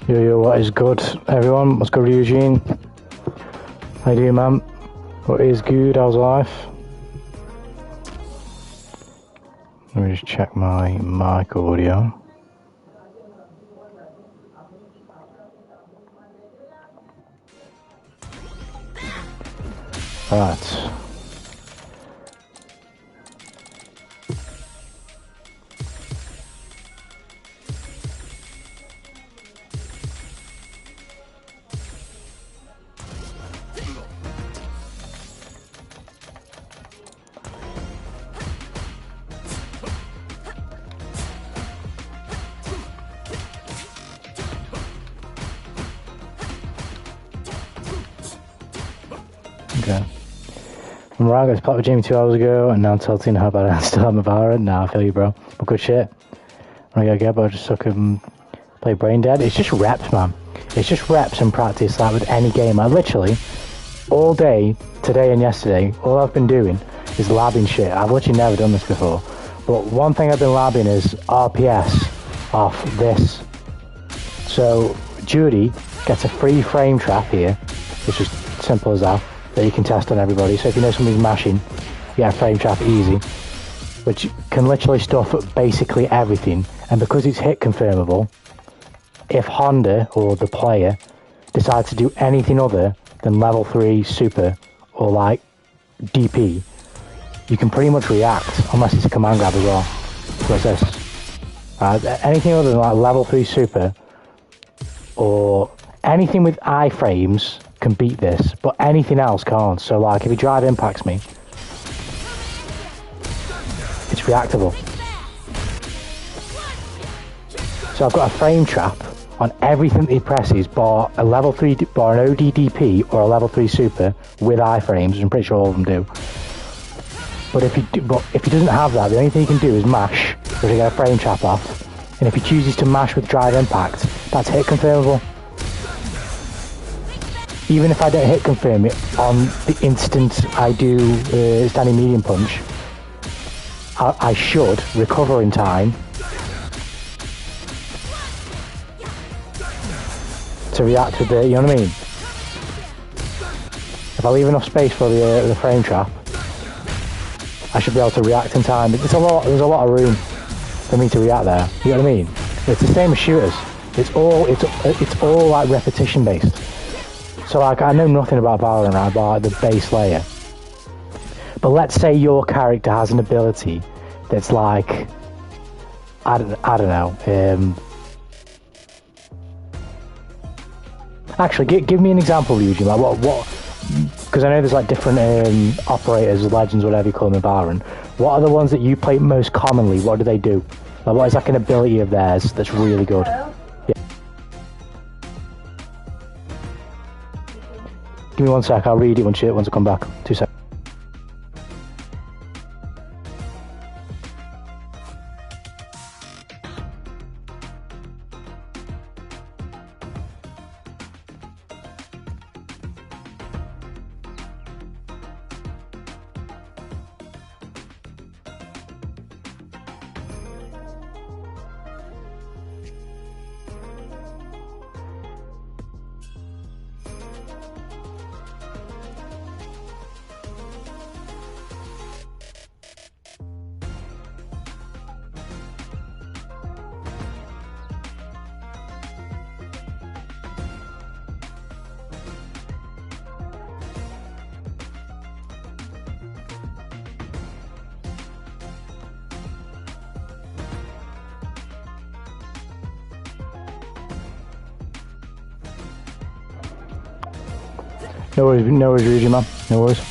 Yo, what is good, everyone? What's good, Eugene? How you doing, man? What is good? How's life? Let me just check my mic audio. Right. Okay. I'm right, I got to play with Jamie 2 hours ago, and now I'm tilting how bad I still have my Valorant. Nah, I feel you, bro. But good shit. I gotta get, but I just suck and play Brain Dead. It's just reps, man. It's just reps and practice, like with any game. I literally, all day, today and yesterday, all I've been doing is labbing shit. I've literally never done this before. But one thing I've been labbing is RPS off this. So, Judy gets a free frame trap here. It's just simple as that you can test on everybody. So if you know somebody's mashing, you get a frame trap easy, which can literally stuff basically everything. And because it's hit confirmable, if Honda or the player decides to do anything other than level 3 super or like DP, you can pretty much react, unless it's a command grab as well. So what's this? Anything other than like level 3 super or anything with iframes can beat this, but anything else can't. So like if he drive impacts me, it's reactable. So I've got a frame trap on everything that he presses, bar a level 3, bar an ODDP or a level 3 super with iframes, which I'm pretty sure all of them do. But if he doesn't have that, the only thing he can do is mash, which I get a frame trap off. And if he chooses to mash with drive impact, that's hit confirmable. Even if I don't hit confirm it on the instant I do standing medium punch, I should recover in time to react with the, you know what I mean? If I leave enough space for the frame trap, I should be able to react in time. There's a lot of room for me to react there. You know what I mean? It's the same as shooters. It's all like repetition based. So like I know nothing about Valorant, right, about the base layer. But let's say your character has an ability that's like I don't know. Actually, give me an example, Eugene. Like what? Because I know there's like different operators, legends, whatever you call them in Valorant. What are the ones that you play most commonly? What do they do? Like what is like an ability of theirs that's really good? Give me 1 sec, I'll read it once I come back. 2 seconds. No worries, Ryuji, man. No worries.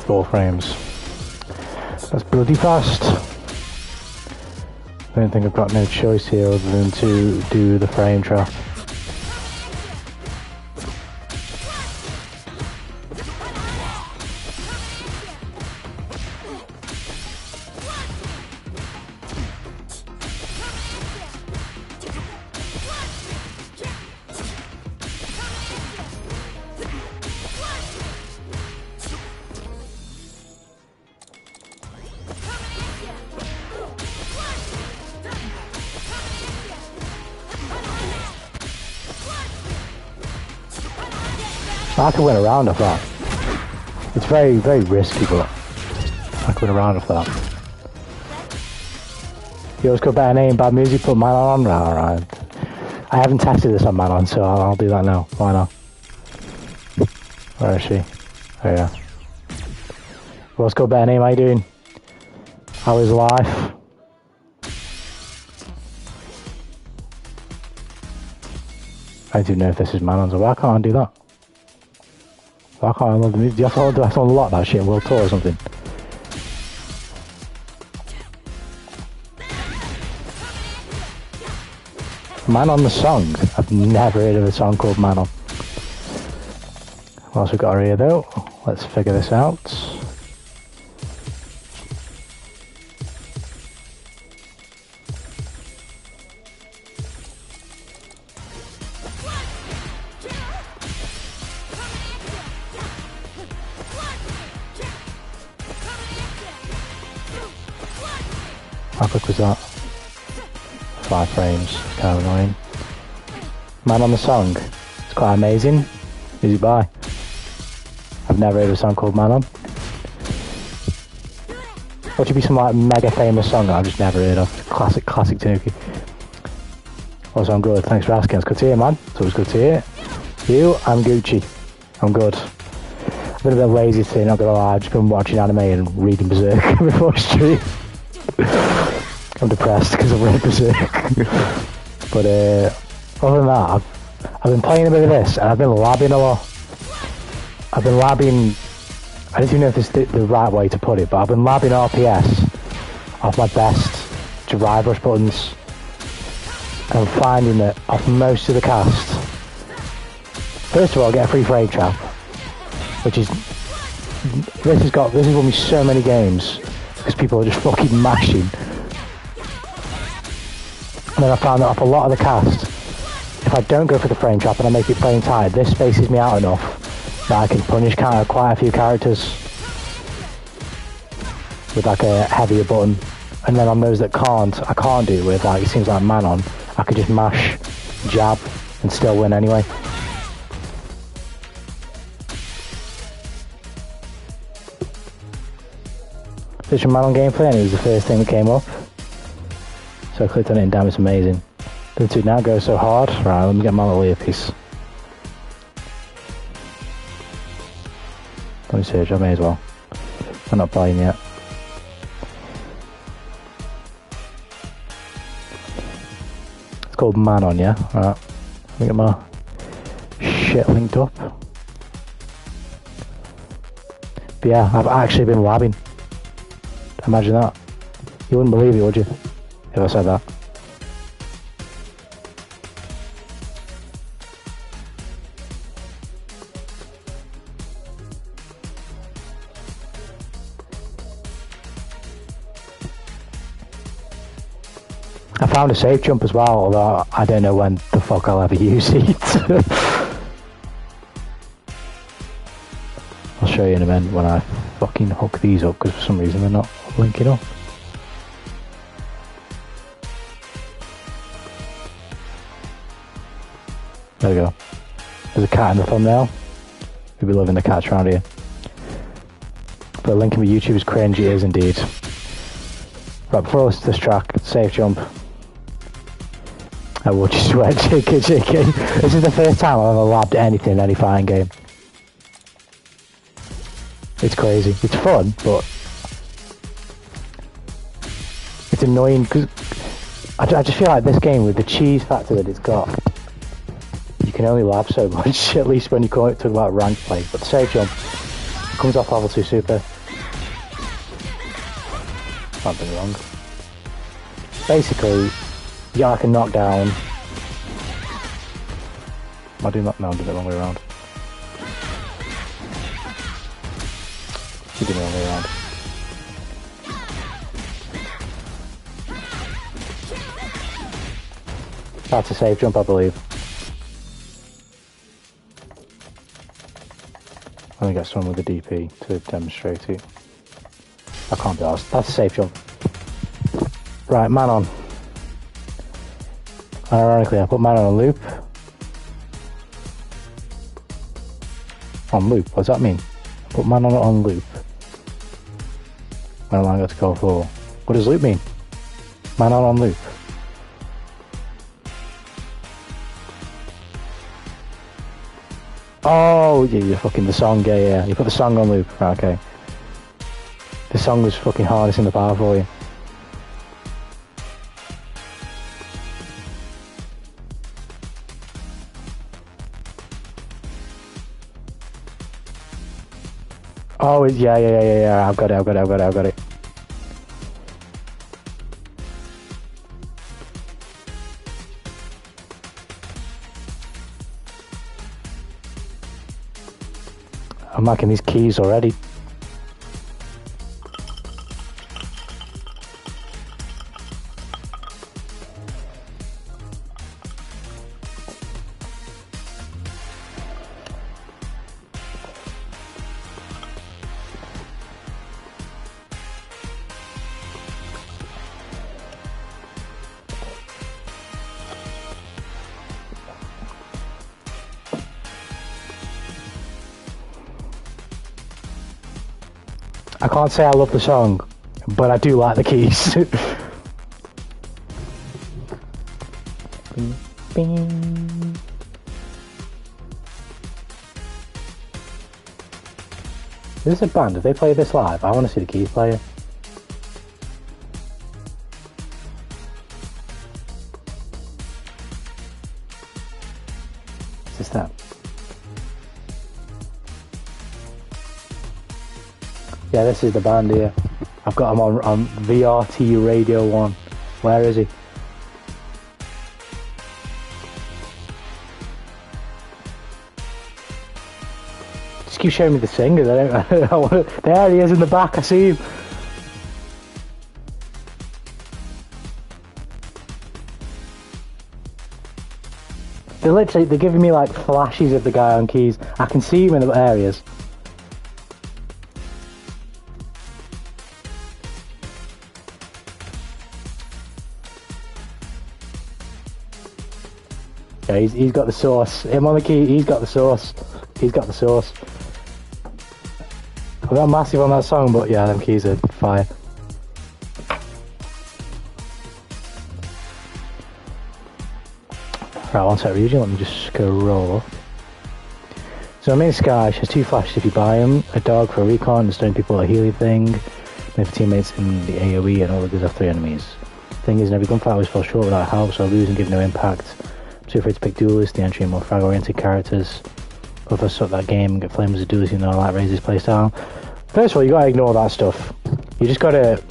4 frames. That's bloody fast. I don't think I've got no choice here other than to do the frame trap. I can win a round off that. It's very, very risky, but I can win a round off that. You always got better name, bad music, put Manon on? Alright. I haven't tested this on Manon, so I'll do that now. Why not? Where is she? Oh yeah. What's got better name? How you doing? How is life? I don't know if this is Manon's, or why can't I do that? Why can't I unlock the music? Do you have to unlock that shit in World Tour or something? Man on the song. I've never heard of a song called Man On. What else we got here though? Let's figure this out. How quick was that? 5 frames, kind of annoying. Man on the song, it's quite amazing. Who's it by? I've never heard of a song called Man On. What should be some like mega famous song that I've just never heard of? Classic Turkey. Also, I'm good, thanks for asking. It's good to hear, man. It's always good to hear. You, I'm Gucci. I'm good. I've been a bit lazy today, not gonna lie. I've just been watching anime and reading Berserk before stream. I'm depressed because I've read Berserk. But other than that, I've been playing a bit of this and I've been labbing a lot. I've been labbing, I don't even know if this is the right way to put it, but I've been labbing RPS off my best drive rush buttons. And I'm finding that off most of the cast, first of all I get a free frame trap, which is, this has won me so many games because people are just fucking mashing. And then I found that off a lot of the cast, if I don't go for the frame trap and I make it frame tight, this spaces me out enough that I can punish quite a few characters with like a heavier button. And then on those that I can't do it with, like it seems like Man On, I could just mash, jab, and still win anyway. This was Man On gameplay and it was the first thing that came up. So I clicked on it and damn, it's amazing. Doesn't it now go so hard? Right, let me get my little earpiece. Let me search, I may as well. I'm not playing yet. It's called Man On, yeah? Alright. Let me get my shit linked up. But yeah, I've actually been labbing. Imagine that. You wouldn't believe it, would you? If I said that. I found a safe jump as well, although I don't know when the fuck I'll ever use it. I'll show you in a minute when I fucking hook these up, because for some reason they're not linking up. There we go. There's a cat in the thumbnail. We'll be loving the cats around here. But linking with YouTube is cringe, it is indeed. Right, before this track, safe jump. I will just swear, JK. This is the first time I've ever labbed anything in any fighting game. It's crazy. It's fun, but it's annoying because I just feel like this game, with the cheese factor that it's got, you can only lab so much, at least when you talk about ranked play. But the safe jump comes off level 2 super. Can't be wrong. Basically, you get like a knockdown. Am I doing that? No, I'm doing it the wrong way around. You're doing it the wrong way around. That's a safe jump, I believe. I'm gonna get someone with a DP to demonstrate it. I can't be asked. That's a safe jump. Right, man on. Ironically, I put man on loop. On loop, what does that mean? I put man on loop. When am I got to go for? What does loop mean? Man on loop. Oh, yeah, you're fucking the song, yeah. You put the song on loop. Right, okay. The song was fucking harnessing the power for you. Oh, yeah. I've got it. I'm liking these keys already. I can't say I love the song, but I do like the keys. Bing, bing. Is this a band? If they play this live, I want to see the keys player. Is this that? Yeah, this is the band here. I've got him on VRT Radio 1. Where is he? Just keep showing me the singers. There he is in the back. I see him. They're giving me like flashes of the guy on keys. I can see him in the areas. Yeah, he's got the sauce. Him on the key, he's got the sauce. I'm not massive on that song, but yeah, them keys are fire. Right, one sec, region, let me just scroll up. So I'm in Sky, she has 2 flashes if you buy them, a dog for a recon, and stone people a healing thing, maybe for teammates in the AoE, and all the goods have 3 enemies. Thing is, in every gunfight always falls short without help, so lose and give no impact. Too afraid to pick duelists, the entry and more frag-oriented characters. If I suck that game and get flamed as a duelist, even though I like Razor's playstyle. First of all, you gotta ignore that stuff. You gotta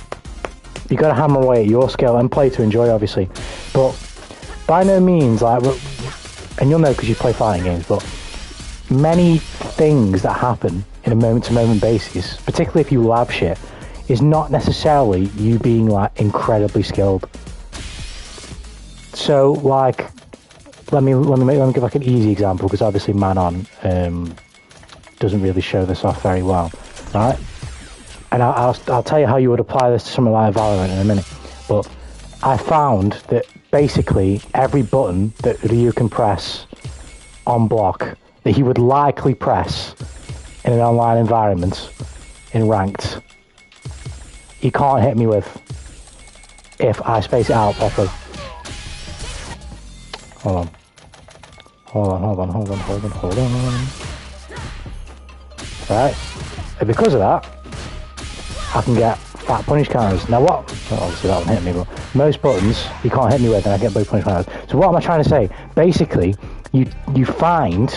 hammer away at your skill and play to enjoy, obviously. But by no means, like, and you'll know because you play fighting games, but many things that happen in a moment-to-moment basis, particularly if you lab shit, is not necessarily you being like incredibly skilled. So, like, let me give like an easy example, because obviously man on doesn't really show this off very well, right? And I'll tell you how you would apply this to something like Valorant in a minute. But I found that basically every button that Ryu can press on block that he would likely press in an online environment in ranked, he can't hit me with if I space it out properly. Hold on. Right. And because of that, I can get fat punish counters. Now what? Well, obviously that won't hit me, but most buttons you can't hit me with and I get big punish counters. So what am I trying to say? Basically, you find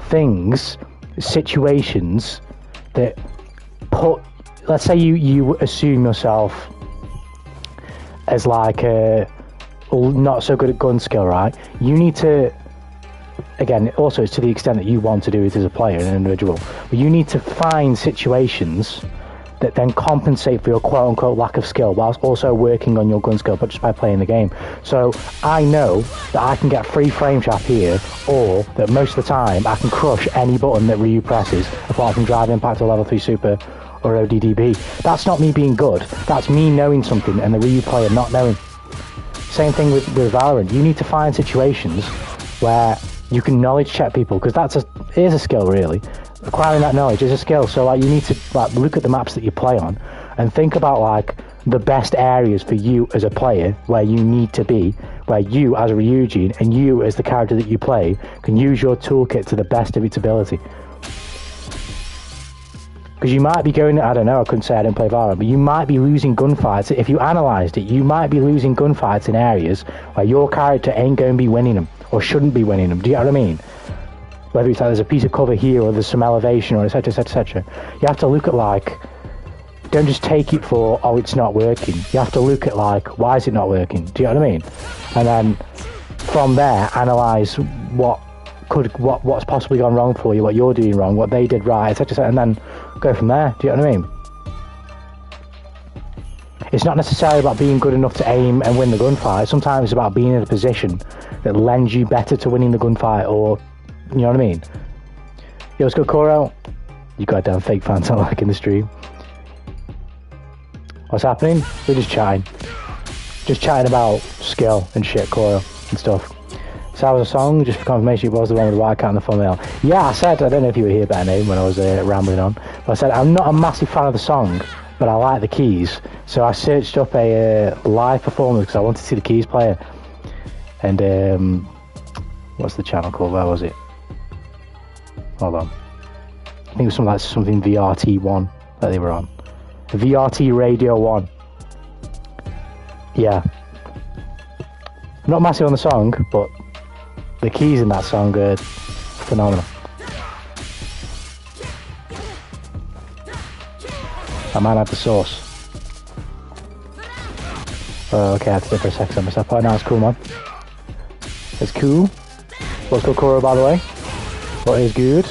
things, situations that put, let's say you assume yourself as like not so good at gun skill, right? You need to, again, also it's to the extent that you want to do it as a player, an individual, but you need to find situations that then compensate for your quote-unquote lack of skill whilst also working on your gun skill, but just by playing the game. So I know that I can get free frame trap here, or that most of the time I can crush any button that Ryu presses, apart from drive impact or level 3 super or ODDB. That's not me being good, that's me knowing something and the Ryu player not knowing. Same thing with Valorant. You need to find situations where you can knowledge check people, because it is a skill, really. Acquiring that knowledge is a skill. So like, you need to like look at the maps that you play on and think about like the best areas for you as a player where you need to be, where you as a Ryujin and you as the character that you play can use your toolkit to the best of its ability. Because you might be going, I don't know, I couldn't say I didn't play Valorant, but you might be losing gunfights. If you analysed it, you might be losing gunfights in areas where your character ain't going to be winning them, or shouldn't be winning them. Do you get what I mean? Whether it's like there's a piece of cover here, or there's some elevation, or etc, etc, etc. You have to look at like, don't just take it for, oh, it's not working. You have to look at like, why is it not working? Do you know what I mean? And then from there, analyse what's possibly gone wrong for you, what you're doing wrong, what they did right, etc, and then go from there. Do you know what I mean? It's not necessarily about being good enough to aim and win the gunfight. Sometimes it's about being in a position that lends you better to winning the gunfight, or, you know what I mean? Yo, let's go Koro. You goddamn fake fans not liking the stream. What's happening? We're just chatting. Just chatting about skill and shit, Koro, and stuff. So that was a song, just for confirmation, it was the one with the white cat and the thumbnail. Yeah, I said, I don't know if you were here, better name, when I was rambling on, but I said, I'm not a massive fan of the song, but I like the keys. So I searched up a live performance because I wanted to see the keys player. And, what's the channel called? Where was it? Hold on. I think it was something VRT1 that they were on. VRT Radio 1. Yeah. Not massive on the song, but the keys in that song are phenomenal. I might have the sauce. Oh, okay, I had to do it for a second. Oh, no, it's cool, man. It's cool. Let's go Koro, by the way. What is good?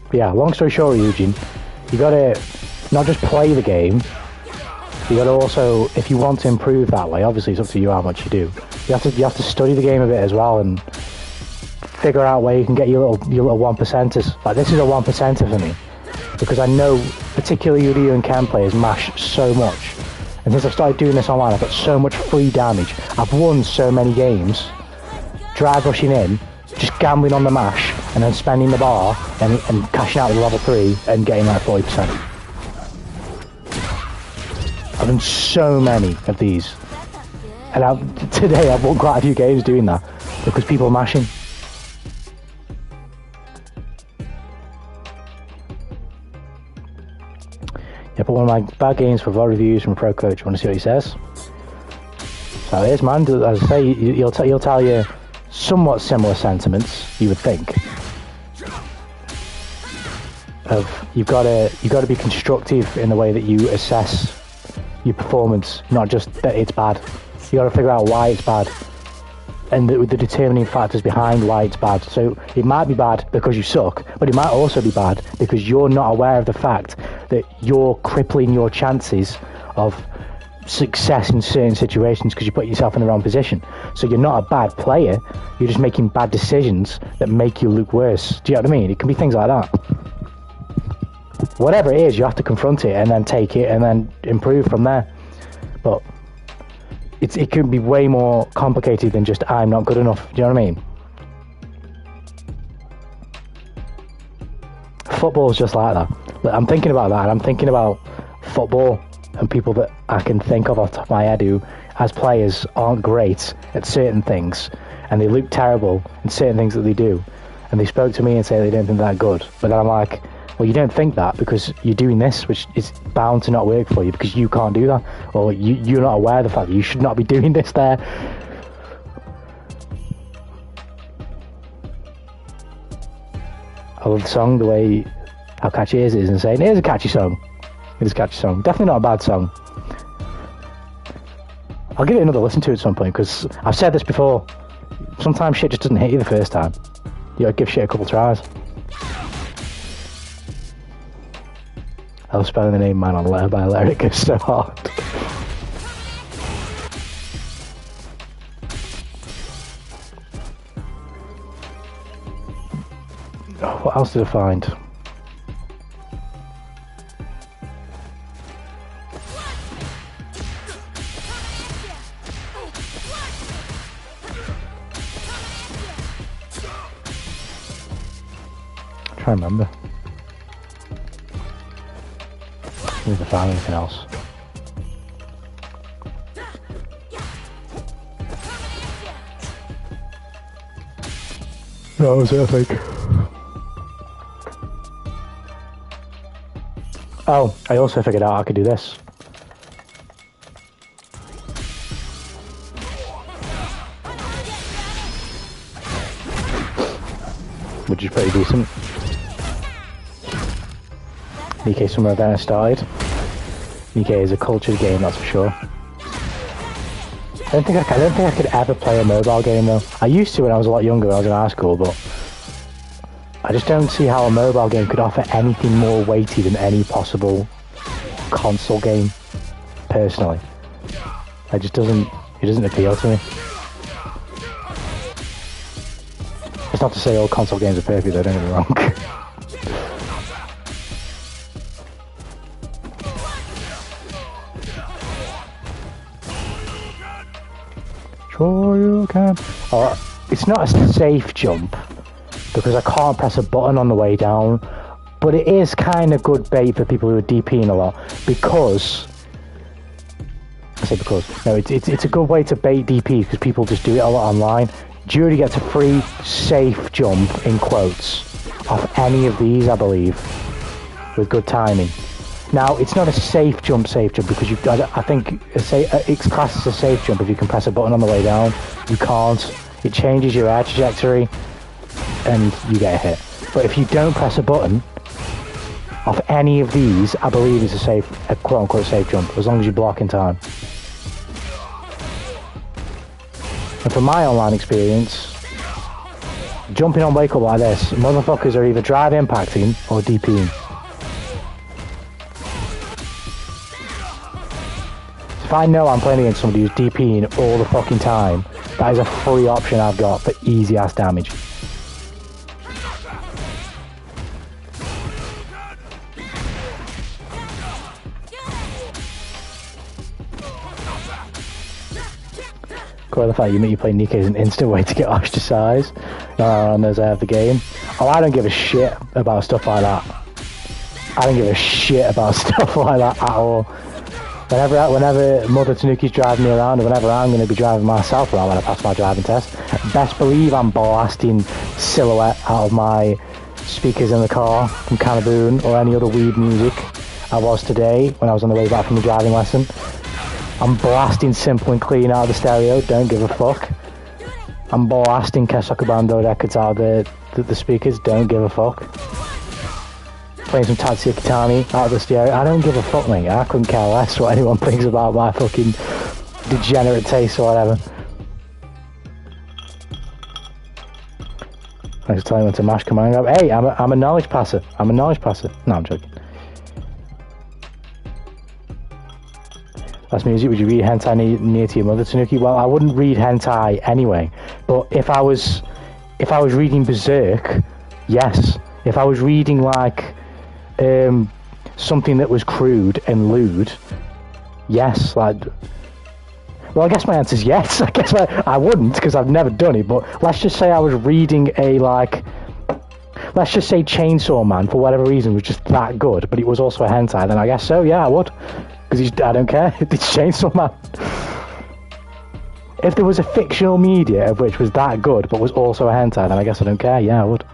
But yeah, long story short, Eugene, you gotta not just play the game, you gotta also, if you want to improve that way, obviously it's up to you how much you do. You have to study the game a bit as well and figure out where you can get your little 1%ers. Like, this is a 1%er for me, because I know particularly Ryu and Ken players mash so much, and since I've started doing this online, I've got so much free damage. I've won so many games drive rushing in, just gambling on the mash, and then spending the bar and cashing out with level 3 and getting like 40%. I've done so many of these, and today I've won quite a few games doing that because people are mashing. Yeah, but one of my bad games for VOD reviews from a pro coach. Want to see what he says? So it is, man. As I say, he'll tell you somewhat similar sentiments, you would think. Of you've got to be constructive in the way that you assess your performance, not just that it's bad. You got to figure out why it's bad, and the determining factors behind why it's bad. So it might be bad because you suck, but it might also be bad because you're not aware of the fact that you're crippling your chances of success in certain situations because you put yourself in the wrong position. So you're not a bad player, you're just making bad decisions that make you look worse. Do you know what I mean? It can be things like that. Whatever it is, you have to confront it and then take it and then improve from there. But it can be way more complicated than just I'm not good enough. Do you know what I mean? Football's just like that. I'm thinking about that, and I'm thinking about football and people that I can think of off the top of my head who, as players, aren't great at certain things, and they look terrible in certain things that they do. And they spoke to me and say they don't think they're that good. But then I'm like, well, you don't think that because you're doing this, which is bound to not work for you because you can't do that, or you're not aware of the fact that you should not be doing this there. I love the song, the way how catchy it is insane. It is a catchy song. It is a catchy song. Definitely not a bad song. I'll give it another listen to at some point, because I've said this before. Sometimes shit just doesn't hit you the first time. You gotta give shit a couple tries. I was spelling the name man on letter by letter, it goes so hard. Oh, what else did I find? I'm trying to remember. See if I found anything else. That was it, I think. Oh, I also figured out I could do this. Which is pretty decent. Nikkei Summer Event has started. Nikkei is a cultured game, that's for sure. I don't think I could ever play a mobile game though. I used to when I was a lot younger, when I was in high school, but I just don't see how a mobile game could offer anything more weighty than any possible console game, personally. It doesn't appeal to me. It's not to say all console games are perfect though, don't get me wrong. Sure you can. Oh, it's not a safe jump, because I can't press a button on the way down, but it is kind of good bait for people who are DPing a lot, because it's a good way to bait DP, because people just do it a lot online. Jury gets a free safe jump in quotes off any of these, I believe, with good timing. Now it's not a safe jump because I think it's classed as a safe jump if you can press a button on the way down. You can't. It changes your air trajectory and you get a hit. But if you don't press a button off any of these, I believe it's a quote-unquote safe jump, as long as you block in time. And from my online experience, jumping on wake up like this, motherfuckers are either drive impacting or DPing. If I know I'm playing against somebody who's DPing all the fucking time, that is a free option I've got for easy ass damage. Quite the fact you play Nikkei is an instant way to get ostracized. As I have the game. Oh, I don't give a shit about stuff like that. I don't give a shit about stuff like that at all. Whenever Mother Tanuki's driving me around, or whenever I'm going to be driving myself around when I pass my driving test, best believe I'm blasting Silhouette out of my speakers in the car from Cannaboon or any other weed music. I was today when I was on the way back from the driving lesson. I'm blasting Simple and Clean out of the stereo, don't give a fuck. I'm blasting Kesoku Bando records out of the speakers, don't give a fuck. Playing some Tatsuya Kitami out of the stereo, I don't give a fuck, mate. I couldn't care less what anyone thinks about my fucking degenerate taste or whatever. Thanks for telling me to mash command grab. Hey, I'm a knowledge passer. I'm a knowledge passer. No, I'm joking. That's music. Would you read hentai near to your mother, Tanuki? Well, I wouldn't read hentai anyway. But if I was reading Berserk, yes. If I was reading like something that was crude and lewd, yes. Like, well, I guess my answer is yes. I guess I wouldn't, because I've never done it. But let's just say I was reading let's just say Chainsaw Man for whatever reason was just that good, but it was also a hentai. Then I guess so. Yeah, I would. Because I don't care, it's Chainsaw Man. If there was a fictional media of which was that good, but was also a hentai, then I guess I don't care, yeah, I would.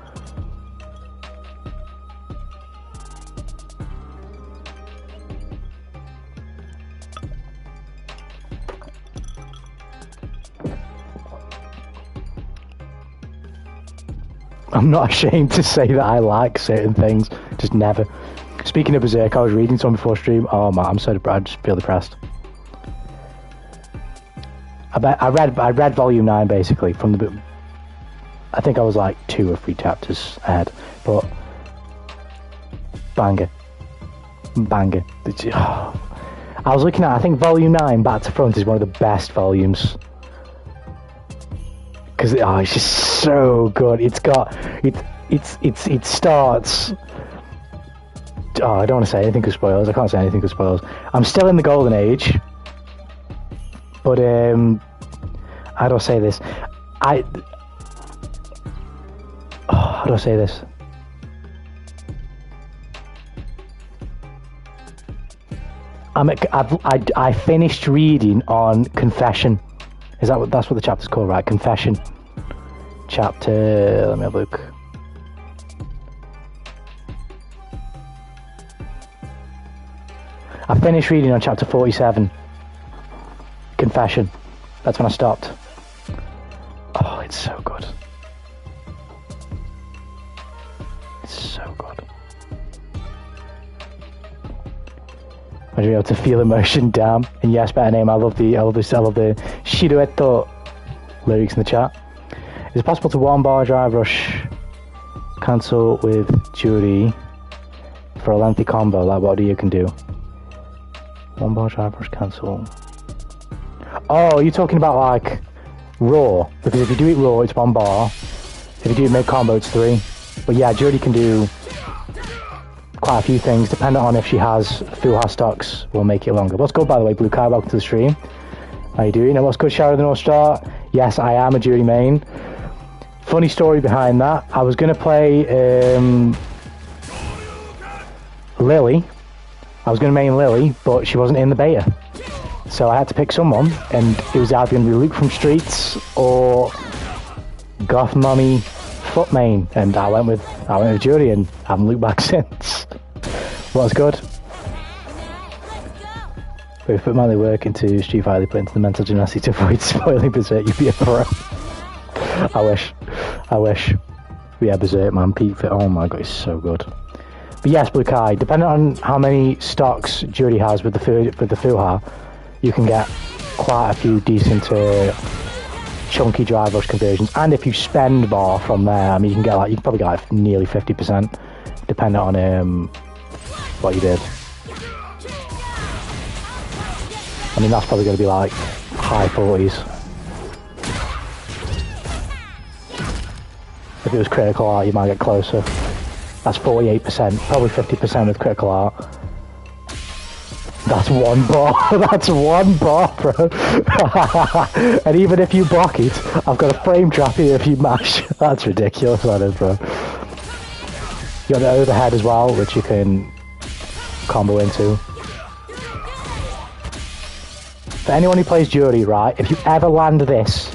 I'm not ashamed to say that I like certain things. Just never. Speaking of Berserk, I was reading some before stream. Oh man, I'm so depressed. I just feel depressed. I read volume 9 basically from the book. I think I was like 2 or 3 chapters ahead, but banger. I was looking at, I think volume 9 back to front is one of the best volumes. Because it's just so good. It starts. I don't want to say anything because spoilers. I can't say anything because spoilers. I'm still in the golden age, but how do I say this? How do I say this? I finished reading on Confession. That's what the chapter's called, right? Confession. Chapter. Let me have a look. I finished reading on chapter 47. Confession. That's when I stopped. Oh, it's so good. It's so good. I should be able to feel emotion, damn. And yes, better name. I love the Shirueto lyrics in the chat. Is it possible to one bar drive rush cancel with Jury for a lengthy combo like what you can do? One bar drive rush cancel. Oh, you're talking about like raw, because if you do it raw, it's 1 bar. If you do it mid combo, it's 3. But yeah, Jury can do quite a few things, depending on if she has full stocks, will make it longer. What's good, by the way, Blue Kai? Welcome to the stream. How you doing? And what's good, Shadow the North Star? Yes, I am a Jury main. Funny story behind that. I was going to play Lily. I was going to main Lily, but she wasn't in the beta. So I had to pick someone, and it was either going to be Luke from Streets or Goth Mummy Foot main, and I went with Jury, and I haven't looked back since. What's good? We've put manly work into Street Fighter, they put into the mental gymnastics to avoid spoiling Berserk. You'd be a pro. I wish. Yeah, Berserk, man. Pete Fit. Oh my god, it's so good. But yes, Blue Kai, depending on how many stocks Jury has with the Fuha, you can get quite a few decent chunky drive rush conversions. And if you spend bar from there, I mean, you can probably get like nearly 50%, depending on what you did. I mean, that's probably going to be like high 40s. If it was critical art, you might get closer. That's 48%, probably 50% with critical art. That's 1 bar. That's 1 bar, bro. And even if you block it, I've got a frame trap here if you mash. That's ridiculous, that is, bro. You got the overhead as well, which you can combo into. For anyone who plays Jury, right, if you ever land this,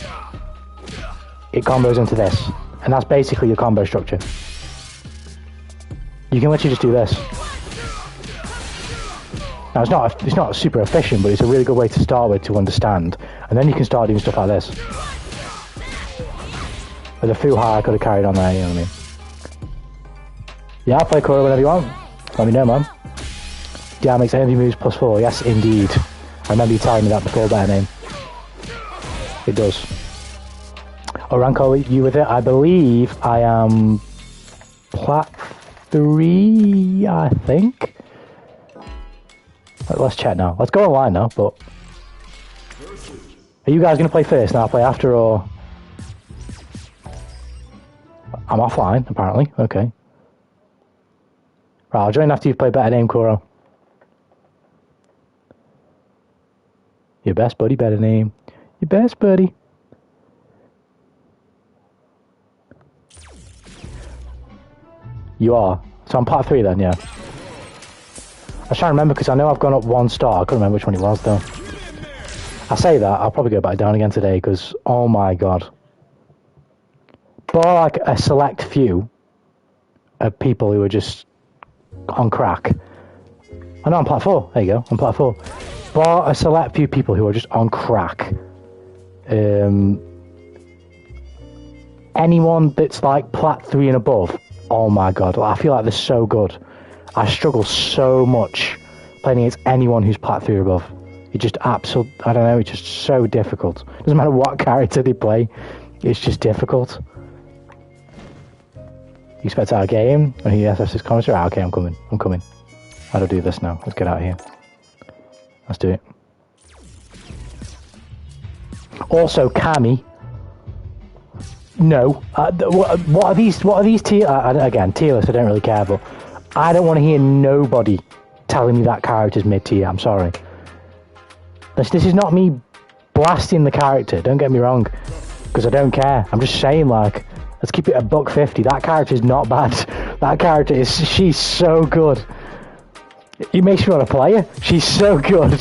it combos into this. And that's basically your combo structure. You can literally just do this. Now, it's not super efficient, but it's a really good way to start with to understand. And then you can start doing stuff like this. With a full high, I could have carried on there, you know what I mean? Yeah, I'll play Kuro whenever you want. Let me know, man. Yeah, makes enemy moves +4. Yes, indeed. I remember you telling me that before, better name. It does. Oh, Ranko, you with it? I believe I am Plat 3, I think. Let's check now. Let's go online now, but... Are you guys going to play first and I'll play after, or... I'm offline, apparently. Okay. Right, I'll join after you've played better name, Kuro. Your best buddy, better name. Your best buddy. You are. So I'm part 3 then, yeah. I was trying to remember because I know I've gone up 1 star. I couldn't remember which one it was though. I say that, I'll probably go back down again today because, oh my god. Bar like a select few of people who are just on crack. I know I'm Plat 4. There you go. I'm Plat 4. Bar a select few people who are just on crack. anyone that's like Plat 3 and above, oh my god, I feel like they're so good. I struggle so much playing against anyone who's Plat 3 or above. It just absolutely, I don't know, it's just so difficult. Doesn't matter what character they play, it's just difficult. You expect our game? When he asks his commentary, okay, I'm coming. How do I do this now? Let's get out of here. Let's do it. Also, Cammy. No. What are these tier... again, tier lists, I don't really care, but I don't want to hear nobody telling me that character's mid-tier. I'm sorry. This is not me blasting the character, don't get me wrong, because I don't care. I'm just saying, like, let's keep it a $1.50. That character is not bad. That character is... She's so good. It makes me want to play her. She's so good.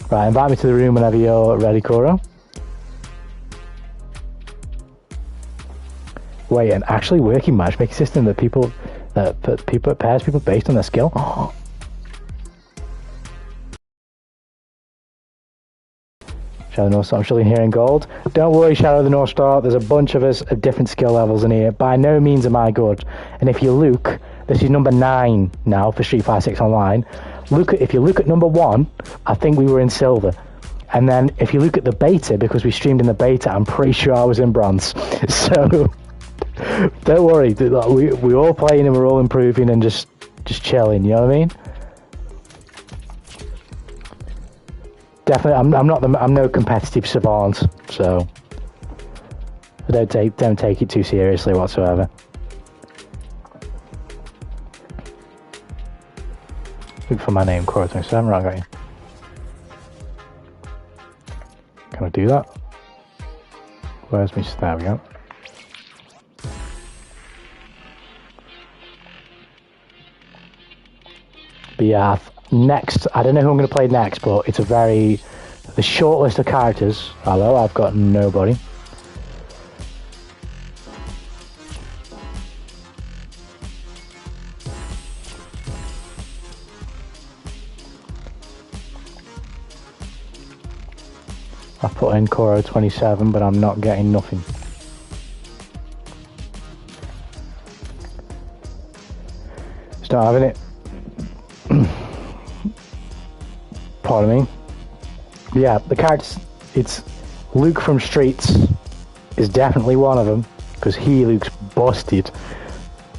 Right, invite me to the room whenever you're ready, Koro. Wait, an actually working matchmaking system that pairs people based on their skill? Oh. Shadow of the North Star, I'm still here in gold. Don't worry, Shadow of the North Star, there's a bunch of us at different skill levels in here. By no means am I good. And if you look, this is number 9 now for Street Fighter 6 Online. If you look at number 1, I think we were in silver. And then if you look at the beta, because we streamed in the beta, I'm pretty sure I was in bronze. So, don't worry, we're all playing and we're all improving and just chilling, you know what I mean? Definitely, I'm no competitive savant, so don't take it too seriously whatsoever. Look for my name, Cora 27, right, got you. Can I do that? Where's me? There we go. But yeah, next, I don't know who I'm going to play next, but it's the short list of characters. Hello, I've got nobody. I put in Koro 27, but I'm not getting nothing. It's not having it. Pardon me. Yeah, the characters, it's Luke from Streets is definitely one of them, because he looks busted.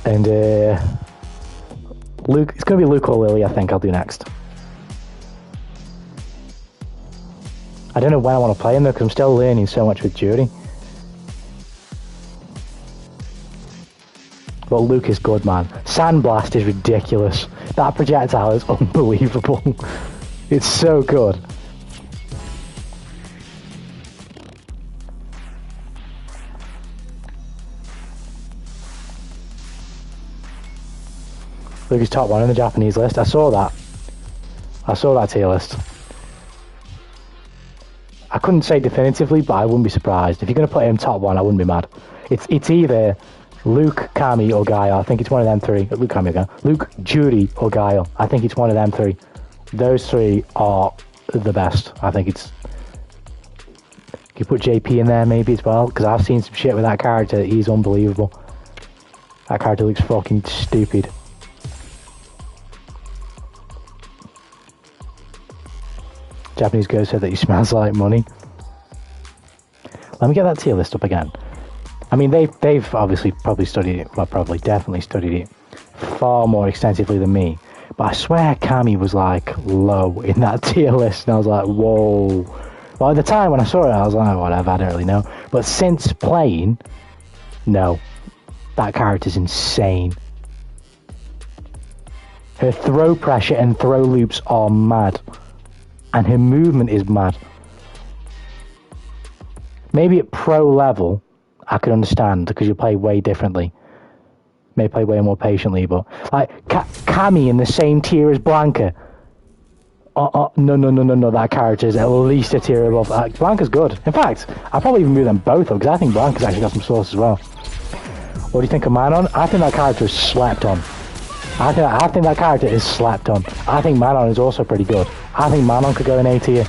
And Luke, it's going to be Luke or Lily, I think I'll do next. I don't know when I want to play him though, because I'm still learning so much with Judy. But Luke is good, man. Sandblast is ridiculous. That projectile is unbelievable. It's so good. Luke is top 1 in the Japanese list. I saw that tier list. I couldn't say definitively, but I wouldn't be surprised. If you're going to put him top 1, I wouldn't be mad. It's either Luke, Cammy, or Guile. I think it's one of them 3. Luke, Cammy, or Guile. Luke, Judy, or Guile. I think it's one of them 3. Those 3 are the best. I think it's... You put JP in there maybe as well, because I've seen some shit with that character. He's unbelievable. That character looks fucking stupid. Japanese girl said that he smells like money. Let me get that tier list up again. I mean, they've obviously probably studied it, well, probably definitely studied it far more extensively than me. But I swear Cammy was like low in that tier list, and I was like, whoa. Well, at the time when I saw it, I was like, oh, whatever, I don't really know. But since playing, no, that character's insane. Her throw pressure and throw loops are mad. And her movement is mad. Maybe at pro level, I could understand, because you play way differently. May play way more patiently, but... Like, Cammy in the same tier as Blanca. No, that character is at least a tier above. Blanca's good. In fact, I'll probably even move them both up, because I think Blanca's actually got some sauce as well. What do you think of Manon? I think that character is slept on. I think that character is slept on. I think Manon is also pretty good. I think Manon could go in A tier.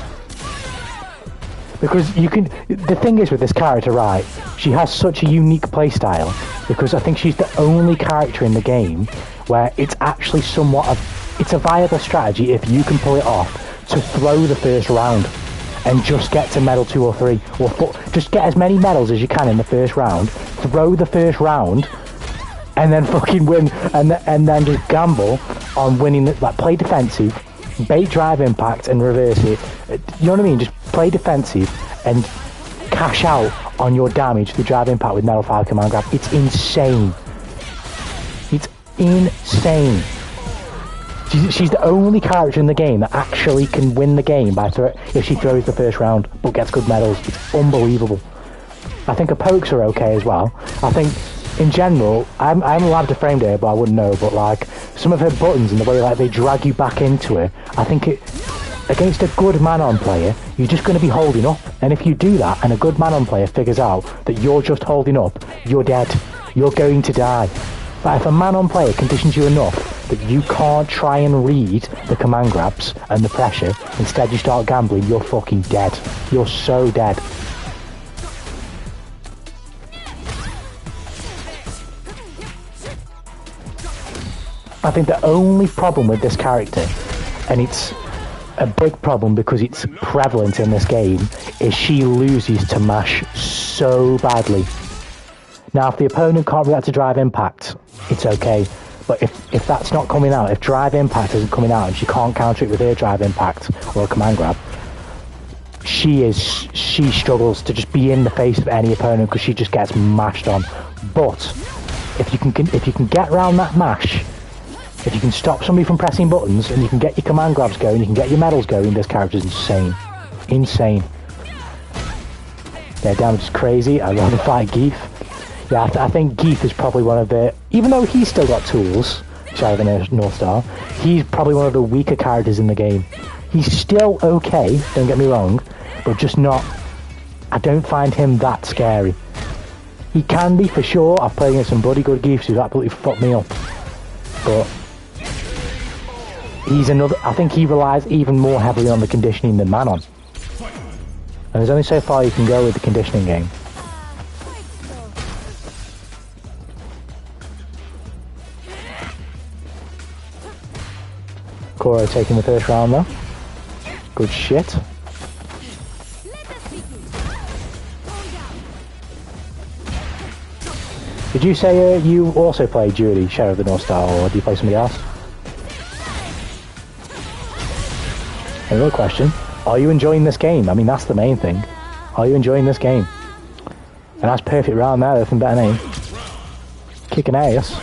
But Because you can... The thing is with this character, right, she has such a unique playstyle, because I think she's the only character in the game where it's actually somewhat of... It's a viable strategy if you can pull it off to throw the first round and just get to medal 2 or 3, or just get as many medals as you can in the first round, throw the first round, and then fucking win, and then just gamble on winning, like play defensive, bait drive impact and reverse it. You know what I mean? Just play defensive and cash out on your damage, the drive impact with medal 5 command grab. It's insane. It's insane. She's the only character in the game that actually can win the game if she throws the first round but gets good medals. It's unbelievable. I think her pokes are okay as well. I think in general, I'm allowed to frame data, but I wouldn't know, but like some of her buttons and the way like they drag you back into it, I think against a good man-on player, you're just going to be holding up. And if you do that and a good man-on player figures out that you're just holding up, you're dead. You're going to die. But if a man-on player conditions you enough that you can't try and read the command grabs and the pressure, instead you start gambling, you're fucking dead. You're so dead. I think the only problem with this character, and it's a big problem because it's prevalent in this game, is she loses to mash so badly. Now, if the opponent can't react to drive impact, it's okay. But if that's not coming out, if drive impact isn't coming out and she can't counter it with her drive impact or a command grab, she struggles to just be in the face of any opponent because she just gets mashed on. But if you can get around that mash, if you can stop somebody from pressing buttons and you can get your command grabs going, you can get your medals going, this character's insane. Insane. Their damage is crazy. I'd rather fight Geef. Yeah, I think Geef is probably one of the... Even though he's still got tools, Shadow of the North Star, he's probably one of the weaker characters in the game. He's still okay, don't get me wrong, but just not... I don't find him that scary. He can be, for sure. I've played against some bloody good Geefs who's absolutely fucked me up. But... he's another... I think he relies even more heavily on the conditioning than Manon. And there's only so far you can go with the conditioning game. Koro taking the first round though. Good shit. Did you say you also play Judy, Shadow of the North Star, or do you play somebody else? Another question. Are you enjoying this game? I mean, that's the main thing. Are you enjoying this game? And that's perfect round there, nothing better than kicking ass.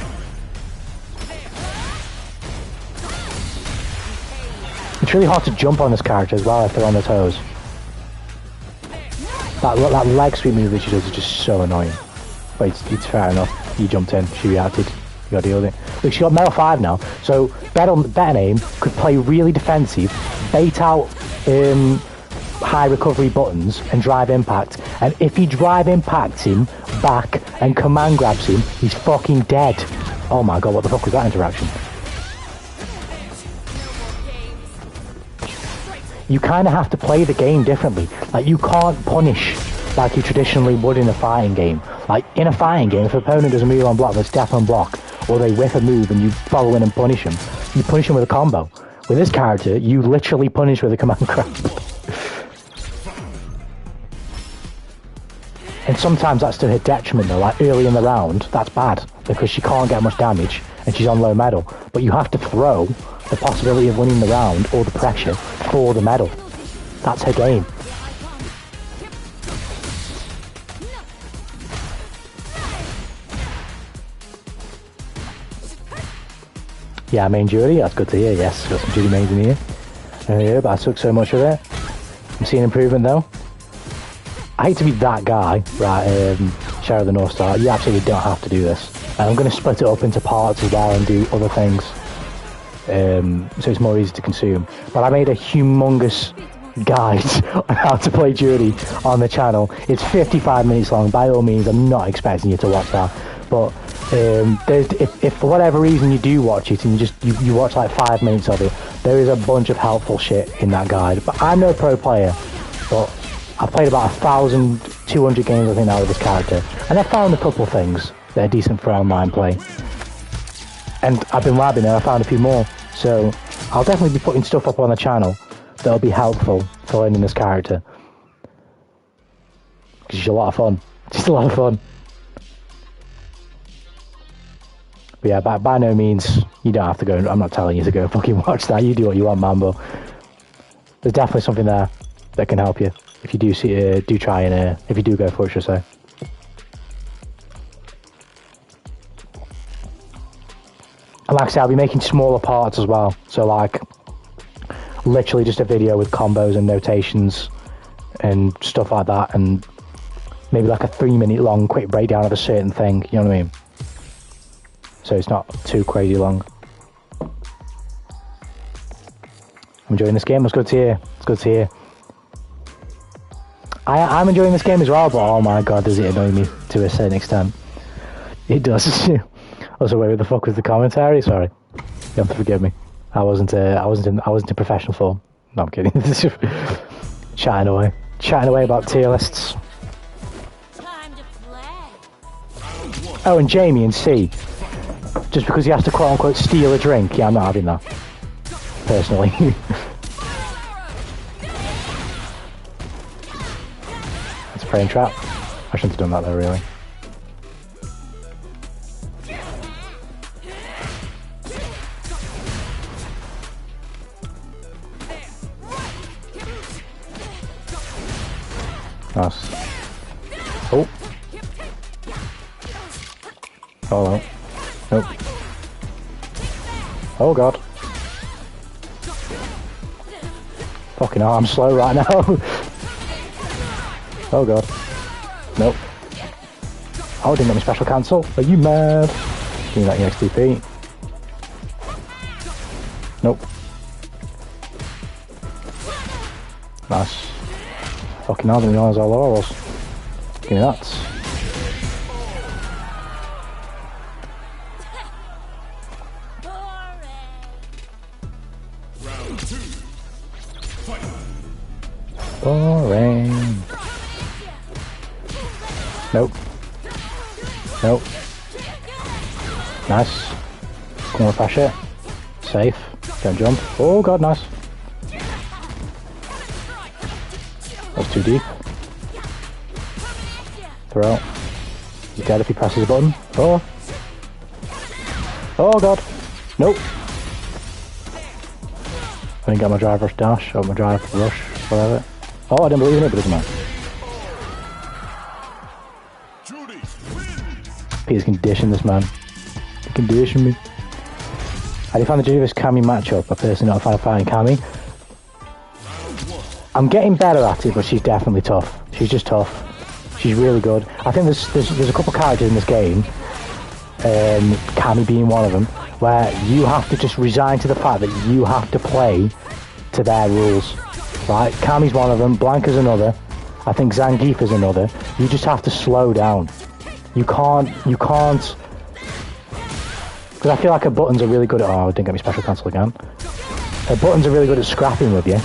It's really hard to jump on this character as well if they're on their toes. That leg sweep move that she does is just so annoying. But it's fair enough. You jumped in, she reacted. You gotta deal with it. Look, she got medal 5 now, so better name could play really defensive, bait out high recovery buttons and drive impact. And if he drive impacts him back and command grabs him, he's fucking dead. Oh my god, what the fuck was that interaction? You kind of have to play the game differently. Like, you can't punish like you traditionally would in a fighting game. Like, in a fighting game, if an opponent does a move on block that's death on block, or they whiff a move and you follow in and punish them, you punish them with a combo. With this character, you literally punish with a command grab. And sometimes that's to her detriment though, like early in the round, that's bad, because she can't get much damage, and she's on low medal. But you have to throw the possibility of winning the round, or the pressure, for the medal. That's her game. Yeah, I main Judy, that's good to hear, yes. Got some Judy mains in here. Yeah, but I took so much of it. I'm seeing improvement though. I hate to be that guy, right, Shadow of the North Star. You absolutely don't have to do this. And I'm going to split it up into parts as well and do other things. So it's more easy to consume. But I made a humongous guide on how to play Judy on the channel. It's 55 minutes long. By all means, I'm not expecting you to watch that. But if for whatever reason you do watch it and you watch like 5 minutes of it, there is a bunch of helpful shit in that guide. But I'm no pro player, but I've played about 1,200 games, I think, now with this character, and I've found a couple of things that are decent for online play. And I've been labbing and I found a few more, so I'll definitely be putting stuff up on the channel that'll be helpful for learning this character. It's just a lot of fun. Just a lot of fun. But yeah, by no means, you don't have to go, I'm not telling you to go fucking watch that, you do what you want, man, but there's definitely something there that can help you if you do see, do try and, if you do go for it, should I say. And like I said, I'll be making smaller parts as well, so like, literally just a video with combos and notations and stuff like that, and maybe like a 3-minute long quick breakdown of a certain thing, you know what I mean? So it's not too crazy long. I'm enjoying this game. It's good to hear. It's good to hear. I'm enjoying this game as well, but oh my god, does it annoy me to a certain extent. It does. Also, wait, what the fuck was the commentary? Sorry, you have to forgive me. I wasn't in professional form. No, I'm kidding. Chatting away about tier lists. Oh, and Jamie and C. Just because he has to quote-unquote steal a drink. Yeah, I'm not having that. Personally. It's a frame trap. I shouldn't have done that though, really. Nice. Oh. Oh no. Nope. Oh god. Fucking hell, I'm slow right now. Oh god. Nope. Oh, didn't get me special cancel. Are you mad? Give me that EXTP. Nope. Nice. Fucking hell, I didn't realise how low I was. Give me that. Boring. Nope. Nope. Nice. Come on, flash it. Safe. Don't jump. Oh god, nice. That's too deep. Throw. He's dead if he presses the button. Oh. Oh god. Nope. I didn't get my drive rush dash, or my drive rush, whatever. Oh, I didn't believe in it, but it doesn't matter. Peter's conditioned this man. He conditioned me. How do you find the Judas Cammy matchup? I personally not a fan of fighting Cammy. I'm getting better at it, but she's definitely tough. She's just tough. She's really good. I think there's a couple characters in this game, Cammy being one of them, where you have to just resign to the fact that you have to play to their rules. Right, Cammy's one of them, Blanca's another, I think Zangief is another. You just have to slow down. You can't, because I feel like her buttons are really good at, oh, I didn't get me special cancel again. Her buttons are really good at scrapping with you,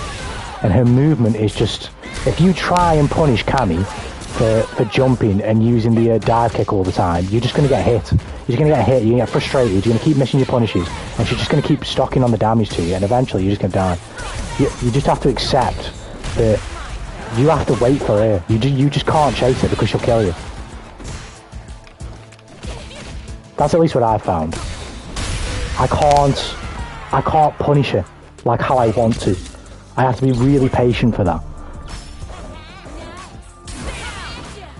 and her movement is just, if you try and punish Cammy for jumping and using the dive kick all the time, you're just going to get hit. You're just going to get hit, you're going to get frustrated, you're going to keep missing your punishes, and she's just going to keep stocking on the damage to you, and eventually you're just going to die. You just have to accept that you have to wait for her. You just can't chase it because she'll kill you. That's at least what I've found. I can't punish her like how I want to. I have to be really patient for that.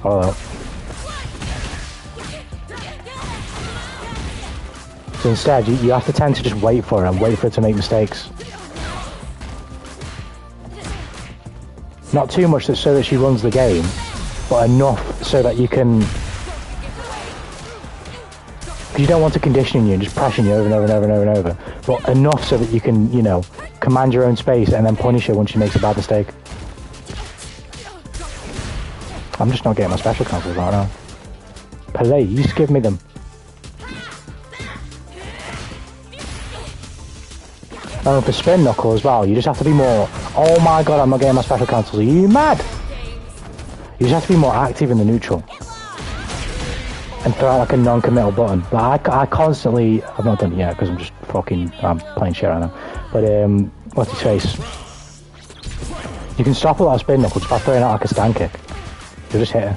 Oh well. So instead, you have to tend to just wait for her and wait for her to make mistakes. Not too much so that she runs the game, but enough so that you can... Because you don't want to condition you and just pressing you over and over and over and over and over. But enough so that you can, you know, command your own space and then punish her when she makes a bad mistake. I'm just not getting my special cancels right now. Please give me them. And for spin knuckle as well, you just have to be more, oh my god, I'm not getting my special cancels. Are you mad? You just have to be more active in the neutral. And throw out like a non-committal button. Like I constantly, I've not done it yet because I'm just fucking, I'm playing shit right now. But what's his face? You can stop a lot of spin knuckle just by throwing out like a stand kick. You'll just hit her.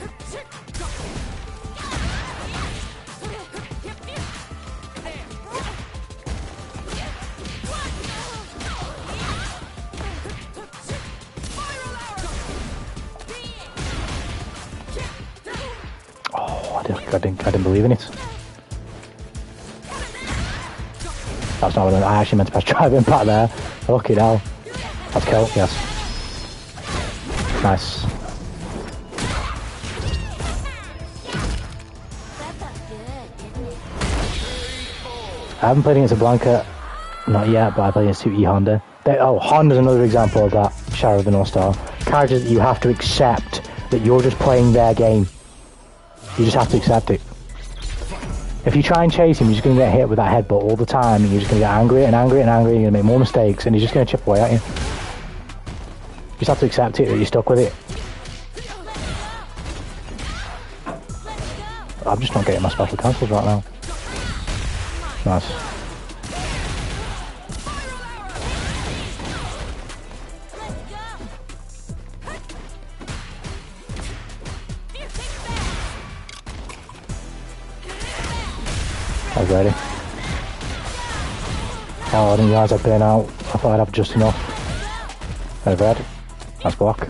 I didn't believe in it. That's not what I actually meant to press drive impact there. Fucking hell. That's kill, yes. Nice. I haven't played against a Blanca, not yet, but I played against 2E Honda. Honda's another example of that Shadow of the North Star. Characters that you have to accept that you're just playing their game. You just have to accept it. If you try and chase him, you're just going to get hit with that headbutt all the time, and you're just going to get angry and angry and angry, and you're going to make more mistakes, and he's just going to chip away at you. You just have to accept it, that you're stuck with it. I'm just not getting my special cancels right now. Nice. I was ready. Oh, I didn't realise I'd burn out. I thought I'd have just enough. I've read. Nice block.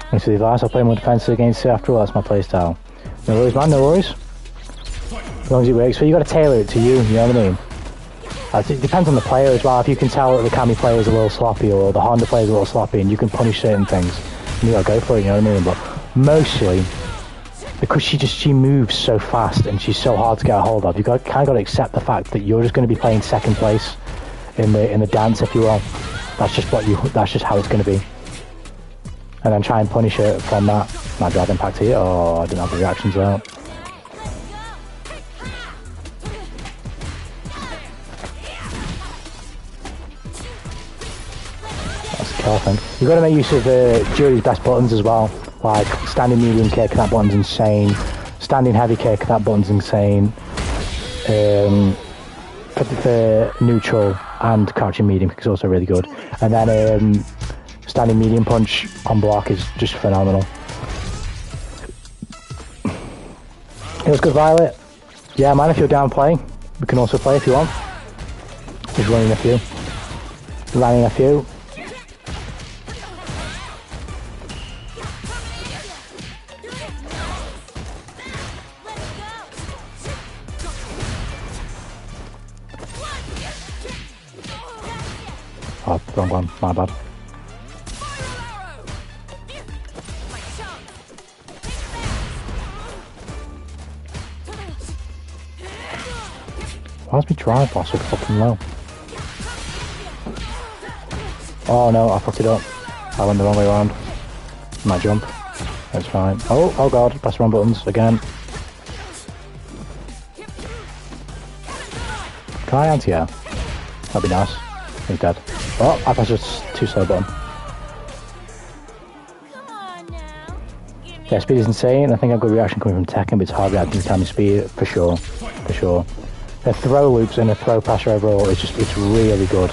Thanks for the advice. I'll play more defensive against it after all. That's my playstyle. No worries, man. No worries. As long as it works for you, got to tailor it to you. You know what I mean? It depends on the player as well. If you can tell that the Cammy player is a little sloppy or the Honda player is a little sloppy, and you can punish certain things, you gotta go for it. You know what I mean? But mostly, because she moves so fast and she's so hard to get a hold of, you kind of got to accept the fact that you're just going to be playing second place in the dance, if you will. That's just how it's going to be. And then try and punish it from that. My drive impact here. Oh, I didn't have the reactions out. That's a kill, I think. You've got to make use of Jury's best buttons as well. Like standing medium kick, that button's insane. Standing heavy kick, that button's insane. For neutral and crouching medium kick is also really good. And then standing medium punch on block is just phenomenal. It was good, Violet. Yeah, man, if you're down playing, we can also play if you want. Just running a few. Running a few. Oh, wrong one, my bad. Why's my drive bar so fucking low? Oh no, I fucked it up. I went the wrong way around. Might jump. That's fine. Oh god, press the wrong buttons again. Can I anti-air? That'd be nice. He's dead. Oh, I pressed a too slow button. Yeah, speed is insane. I think I've got a reaction coming from Tekken, but it's hard reacting to time and speed, for sure. For sure. The throw loops and the throw pressure overall is just, it's really good.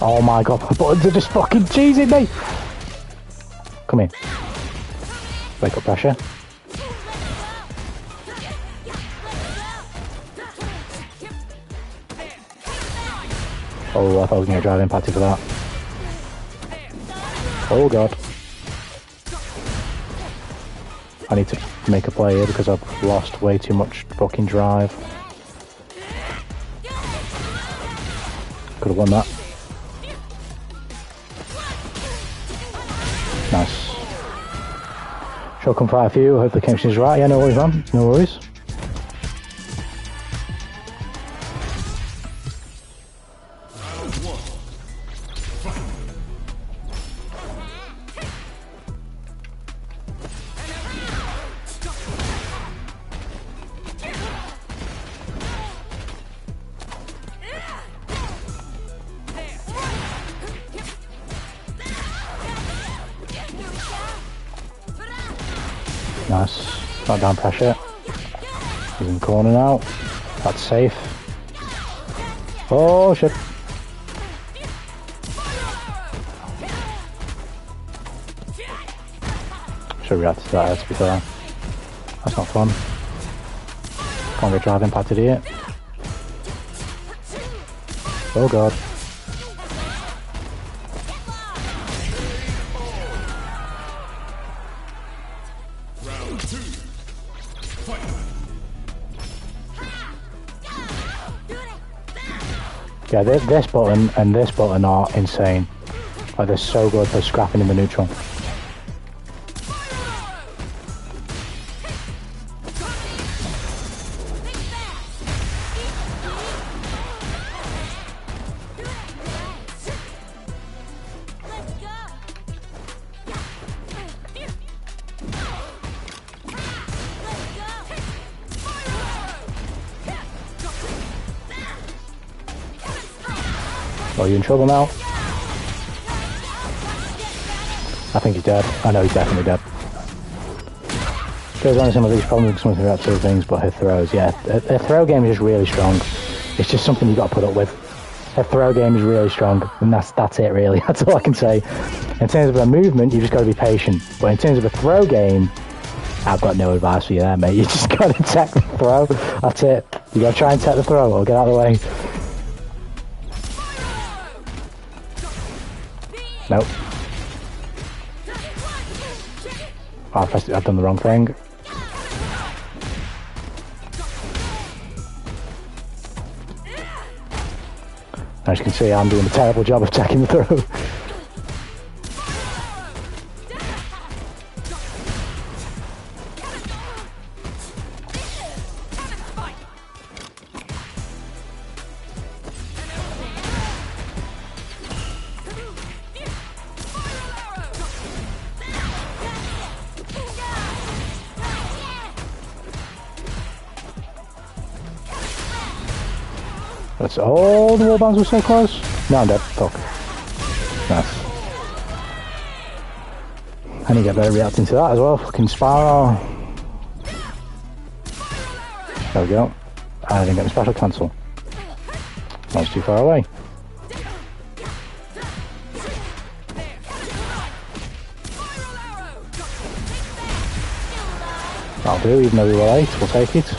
Oh my god, my buttons are just fucking cheesing me! Come here. Wake up pressure. Oh, I thought I was going to drive impacted for that. Oh god. I need to make a play here because I've lost way too much fucking drive. Could have won that. Nice. Sure, come fire for you. Hope the connection is right. Yeah, no worries, man. No worries. Nice. Not down pressure. He's in the corner now. That's safe. Oh shit. Should have reacted to that, to be fair. That's not fun. Can't get drive impacted here. Oh god. Yeah, this button and this button are insane. Like, they're so good for scrapping in the neutral. Oh, you in trouble now? I think he's dead. I know he's definitely dead. Goes on some of these problems with something about two things, but her throws, yeah. Her throw game is just really strong. It's just something you got to put up with. Her throw game is really strong, and that's it really. That's all I can say. In terms of her movement, you just got to be patient. But in terms of a throw game, I've got no advice for you there, mate. You just got to tech the throw. That's it. You got to try and tech the throw, or get out of the way. Nope. Oh, I've done the wrong thing. As you can see, I'm doing a terrible job of checking the throw. That's all. The wall bounce was so close. No, I'm dead. Fuck. Nice. I need to get better reacting to that as well. Fucking spiral. There we go. I didn't get the special cancel. That was too far away. That'll do, even though we were late. We'll take it.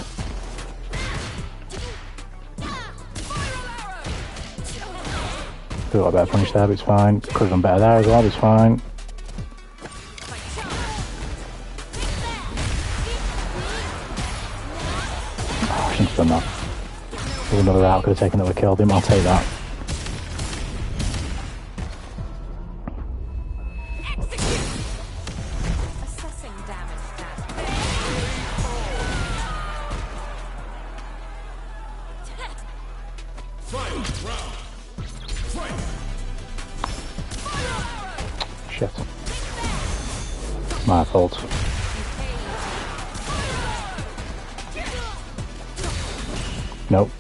Feel like I better punish there, but it's fine. Could have done better there as well, but it's fine. Oh, I shouldn't have done that. There's another out, could have taken another kill, didn't I? I'll take that. Shit. My fault. Nope.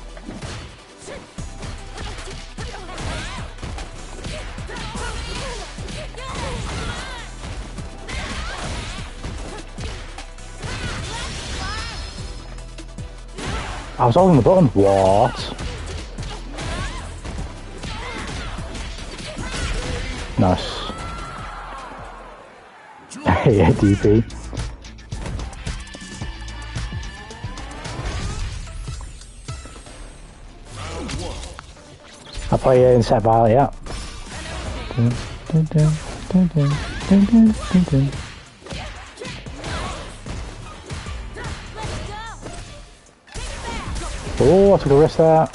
I was holding the button. What? Nice. Yeah, DP. I'll play it in set violet, yeah. Oh, I took a risk there.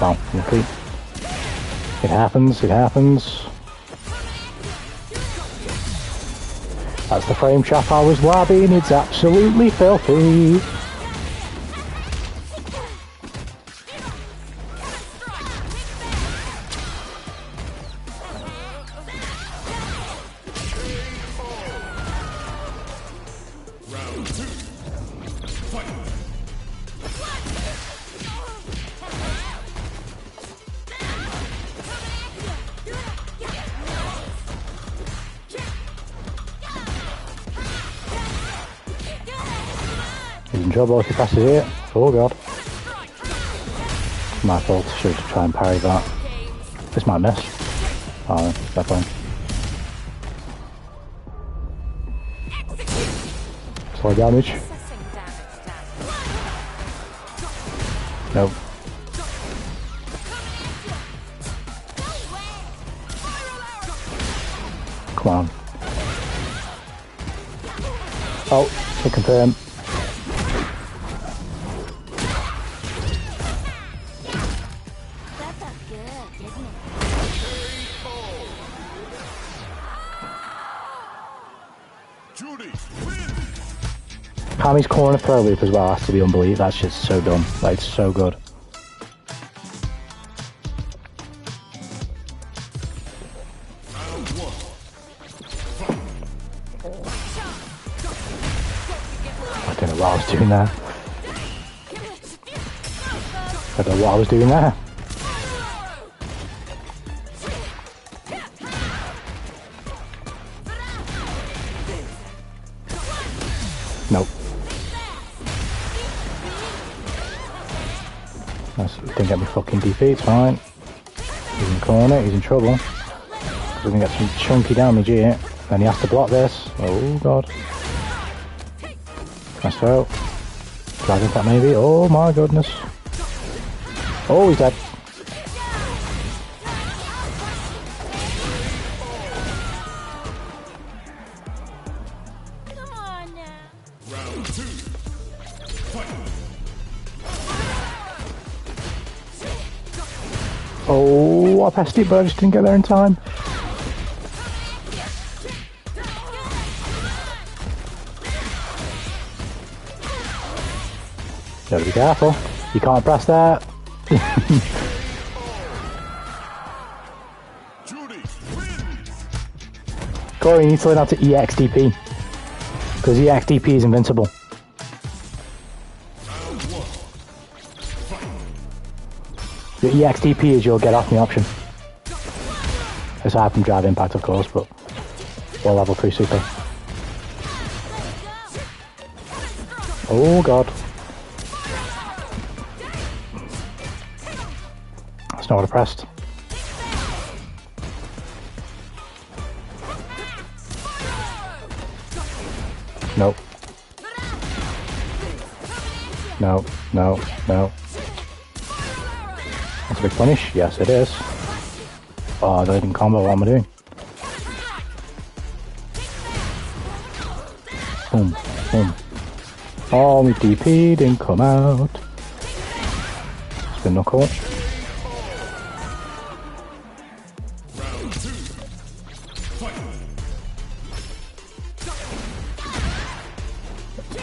Wow, okay. It happens, it happens. That's the frame trap I was wabbing, it's absolutely filthy. in trouble if he passes it. Oh god. My fault, should try and parry that. This might miss. Oh, fair play. Slow damage. Nope. Come on. Oh, to confirm. Kami's corner throw loop as well has to be unbelievable. That's just so dumb. Like, it's so good. I don't know what I was doing there. I don't know what I was doing there. Nope. Didn't get me fucking DP, it's fine. He's in the corner, he's in trouble. We're gonna get some chunky damage here. Then he has to block this. Oh god. Nice throw. Dragon Plat maybe. Oh my goodness. Oh, he's dead. Come on now. Round 2. Fight. Oh, I passed it, but I just didn't get there in time. Gotta be careful. You can't press that. Corey, you need to learn how to EXDP. Because EXDP is invincible. Your EXDP is your get off me option. Aside from drive impact, of course, but we're level 3 super. Oh god. That's not what I pressed. Nope. No, no, no. That's a big punish. Yes, it is. Oh, I didn't combo. What am I doing? Boom, boom. Oh, my DP didn't come out. Spin knuckle.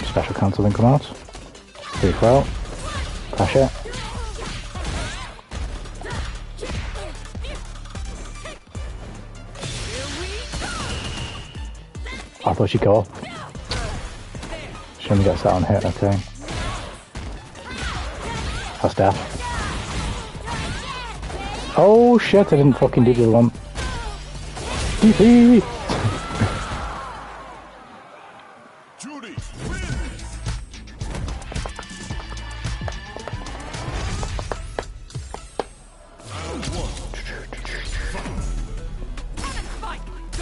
Special cancel didn't come out. Free throw. Crash it. I thought she'd go up. She only gets that on hit, okay. That's death. Oh shit, I didn't fucking do the other one. DP!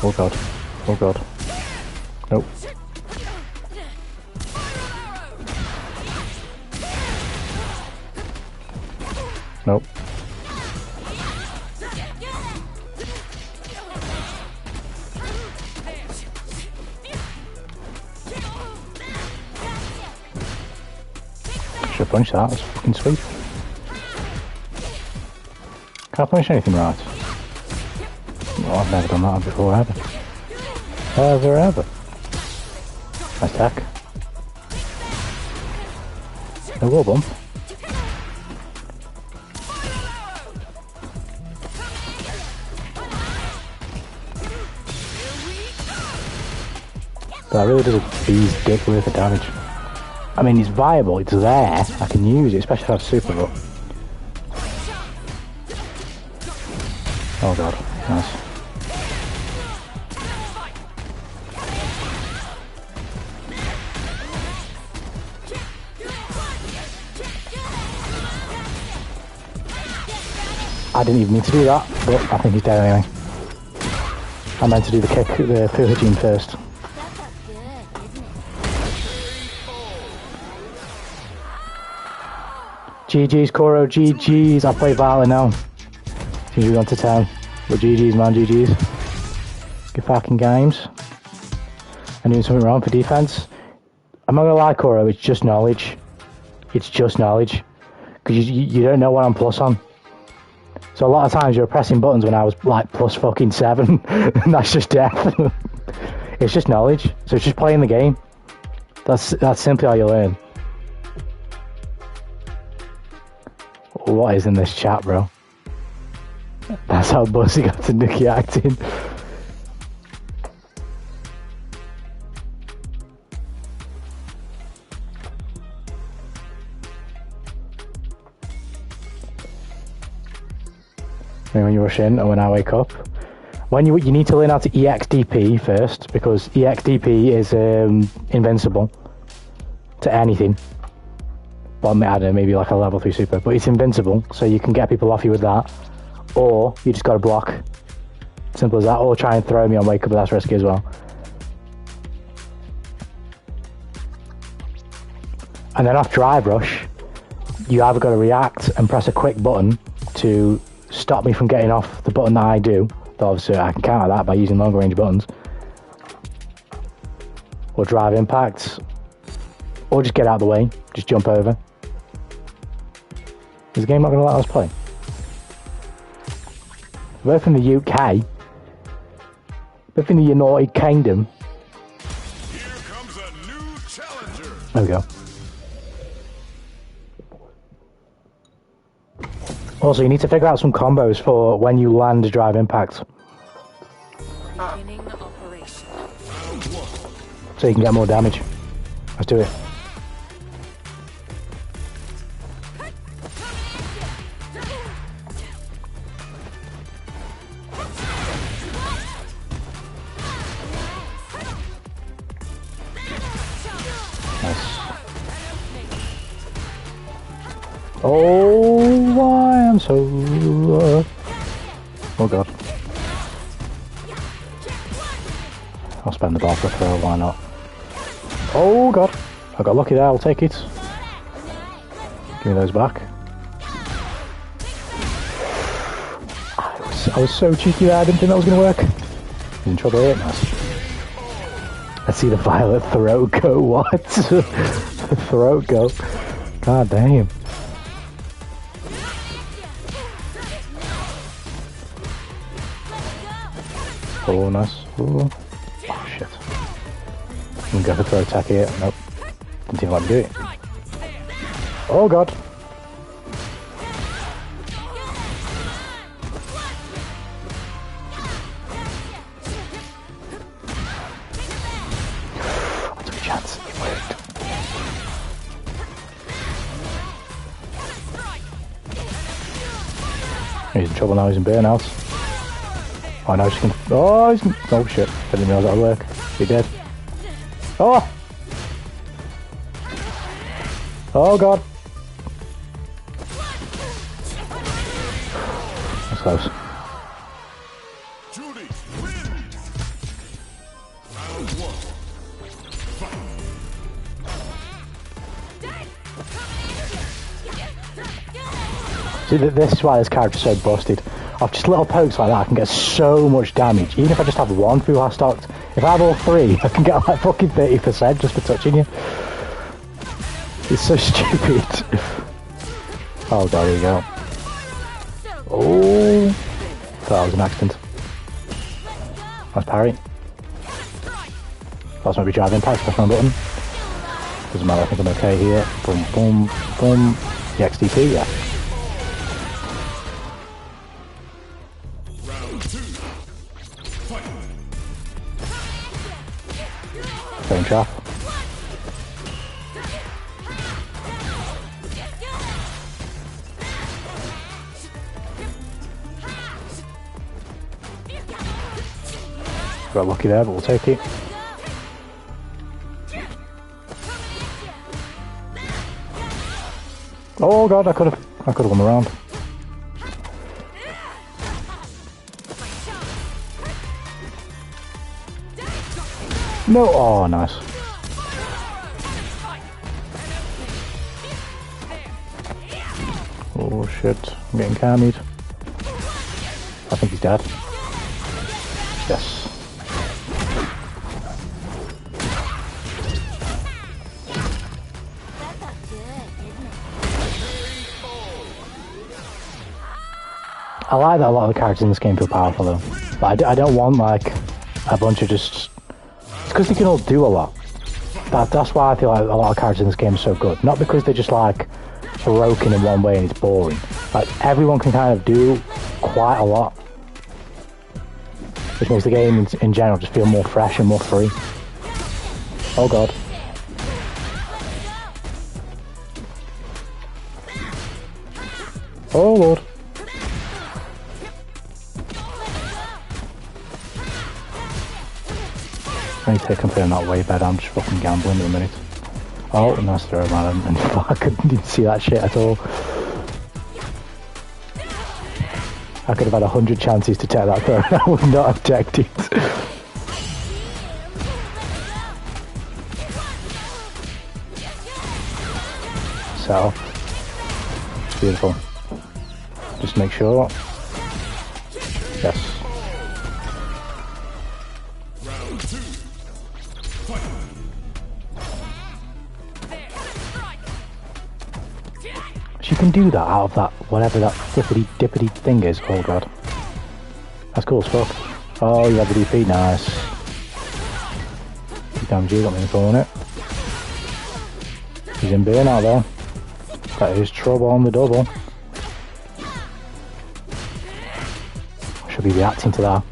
Oh god. Oh god. Nope. Nope. Should punch that, that's fucking sweet. Can't punish anything right. Oh, I've never done that before, ever. Ever. Nice attack. No wall bump. That really does a bee's dick worth of damage. I mean, it's viable, it's there, I can use it, especially if I have super up. Oh god, nice. I didn't even need to do that, but I think he's dead anyway. I meant to do the kick, the Fuhijin first. GG's, Koro, GG's. I play Valor now. Since we've gone to town. But GG's, man, GG's. Good fucking games. I'm doing something wrong for defense. I'm not gonna lie, Koro, it's just knowledge. It's just knowledge. Because you don't know what I'm plus on. So a lot of times you're pressing buttons when I was like plus fucking 7. And that's just death. It's just knowledge. So it's just playing the game. That's simply how you learn. What is in this chat, bro? That's how Bussy got to Nikki acting. When you rush in or when I wake up. When you need to learn how to EXDP first, because EXDP is invincible to anything. Well, I don't know, maybe like a level 3 super, but it's invincible, so you can get people off you with that. Or you just gotta block. Simple as that. Or try and throw me on wake up, but that's risky as well. And then after I rush, you either gotta react and press a quick button to stop me from getting off the button that I do. Though obviously I can counter that by using longer range buttons. Or drive impact. Or just get out of the way. Just jump over. Is the game not going to let us play? We're from the UK. We're from the United Kingdom. Here comes a new challenger. There we go. Also, you need to figure out some combos for when you land a drive impact. Beginning operation. So you can get more damage. Let's do it. Oh, I am so... Oh god. I'll spend the bar for a throw, why not? Oh god. I got lucky there, I'll take it. Give me those back. I was so cheeky there, I didn't think that was going to work. He's in trouble here, nice. I see the violet throat go, what? The throat go. God damn. Oh, nice. Ooh. Oh, shit. I'm gonna go for throw attack here. Nope. Didn't even let me do it. Oh, God. I took a chance. It worked. He's in trouble now. He's in burnout. Oh no, she can. Oh, he's. Oh shit. I didn't realise that would work. He did. Oh! Oh god. That's close. Judy, win. Round 1. Fight. See, this is why this character's so busted. Off just little pokes like that, I can get so much damage. Even if I just have one Fuha stocked. If I have all 3, I can get like fucking 30% just for touching you. It's so stupid. Oh god, here we go. Oh, thought that was an accident. Nice parry. That's maybe drive impact, press my button. Doesn't matter, I think I'm okay here. Boom, boom, boom. The XDP, yeah. Round 2. Fight. Same trap. Got lucky there, but we'll take it. Oh god, I could have won the round. No, oh, nice. Oh shit, I'm getting carried. I think he's dead. Yes. I like that a lot of the characters in this game feel powerful though. But I don't want like a bunch of just... It's because they can all do a lot. That's why I feel like a lot of characters in this game are so good. Not because they're just like broken in one way and it's boring. Like everyone can kind of do quite a lot. Which makes the game in general just feel more fresh and more free. Oh god. Oh lord. I need to confirm that way better, I'm just fucking gambling in a minute. Oh, nice throw, man, and I couldn't even see that shit at all. I could have had 100 chances to take that throw and I would not have teched it. So, beautiful. Just make sure. Yes. She can do that out of that, whatever that flippity-dippity thing is. Oh god. That's cool as fuck. Oh, you have the DP, nice. Damn G got me in the corner. He's in beer now though. That is trouble on the double. Should be reacting to that.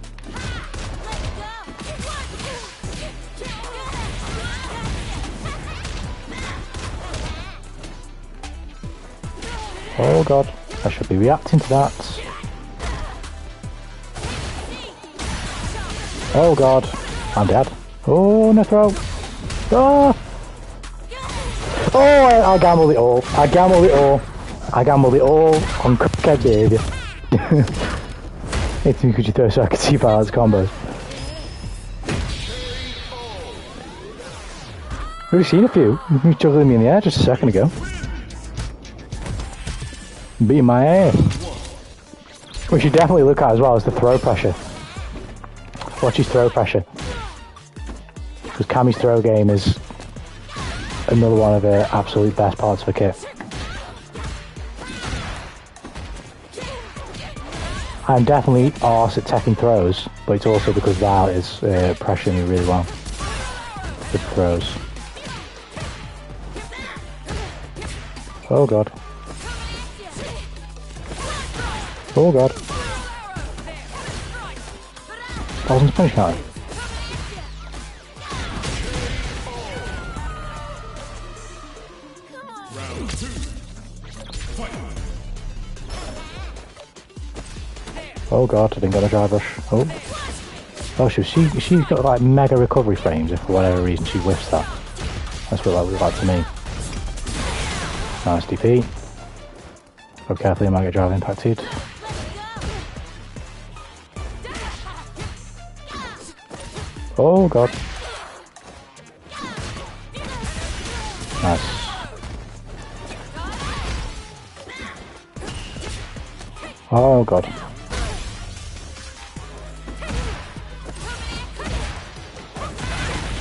Oh god, I should be reacting to that. Oh god, I'm dead. Oh, no throw. Oh, oh I gambled it all. I gambled it all. I gambled it all on crackhead behaviour. It's me because you throw so I can see Bar's combos. I've already seen a few. You were juggling me in the air just a second ago. Beating my ass. We should definitely look at as well as the throw pressure. Watch his throw pressure. Because Cammy's throw game is another one of the absolute best parts of the kit. I'm definitely arse at taking throws, but it's also because Val is pressuring me really well with throws. Oh god. Oh god. That wasn't punch counter. Oh god, I didn't get a drive rush. Oh. Oh, she's got like mega recovery frames if for whatever reason she whiffs that. That's what that was like to me. Nice DP. Go carefully, I might get drive impacted. Oh god. Nice. Oh god.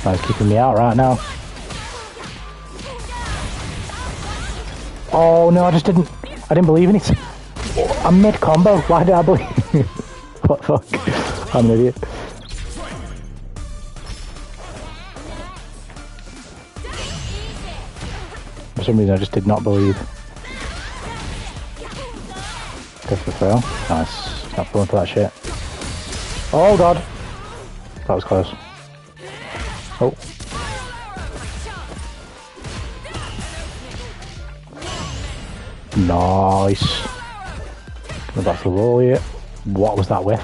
Nice, keeping me out right now. Oh no, I didn't believe in it. I'm mid combo, why did I believe? What the fuck? I'm an idiot. For some reason I just did not believe. Go for the fail. Nice. Not falling for that shit. Oh god. That was close. Oh. Nice. Coming back to the wall here. What was that whiff?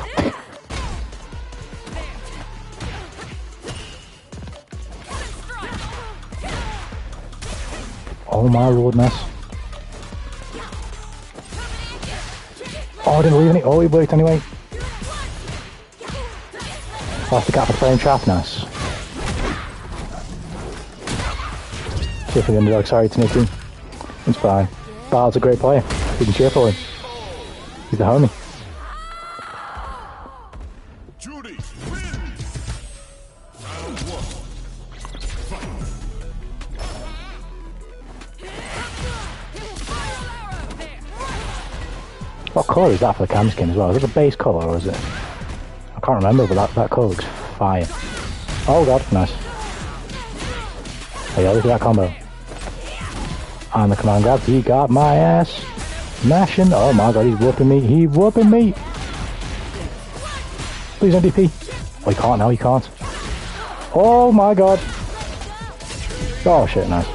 Oh my lordness. Oh, I didn't believe in it. Oh, it worked anyway. I'll have to get the frame trap, nice. Cheer for the underdog. Sorry, it's Nicky. It's fine. Baal's a great player. We can cheer for him. He's the homie. Judy wins. Round 1. Fight. What colour is that for the cam skin as well? Is it a base colour or is it? I can't remember, but that colour looks fire. Oh god, nice. Oh yeah, look at that combo. And the command grab, he got my ass mashing. Oh my god, he's whooping me. He's whooping me. Please MVP. Oh, he can't now, he can't. Oh my god. Oh shit, nice.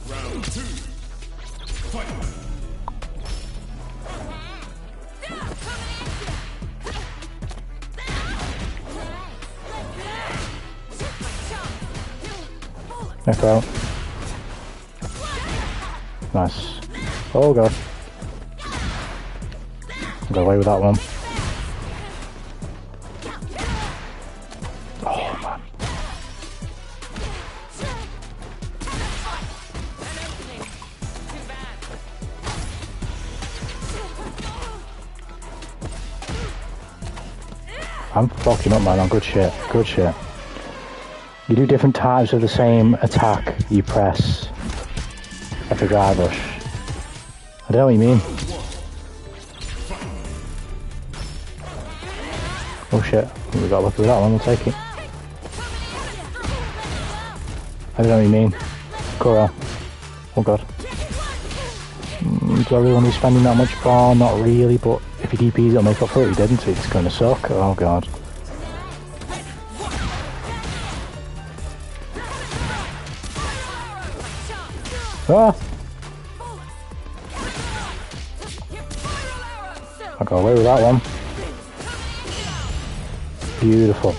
Round 2. Fight. Next out. Nice. Oh god. Got away with that one. Oh man. I'm fucking up, man. I'm good shit. Good shit. You do different types of the same attack you press at a guard rush. I don't know what you mean. Oh shit, we got lucky with that one, we'll take it. I don't know what you mean. Cora. Oh god. Do I really want to be spending that much bar? Not really, but if he DPs it'll make up for it. He didn't, so it's gonna suck. Oh god. Ah! I got away with that one. Beautiful.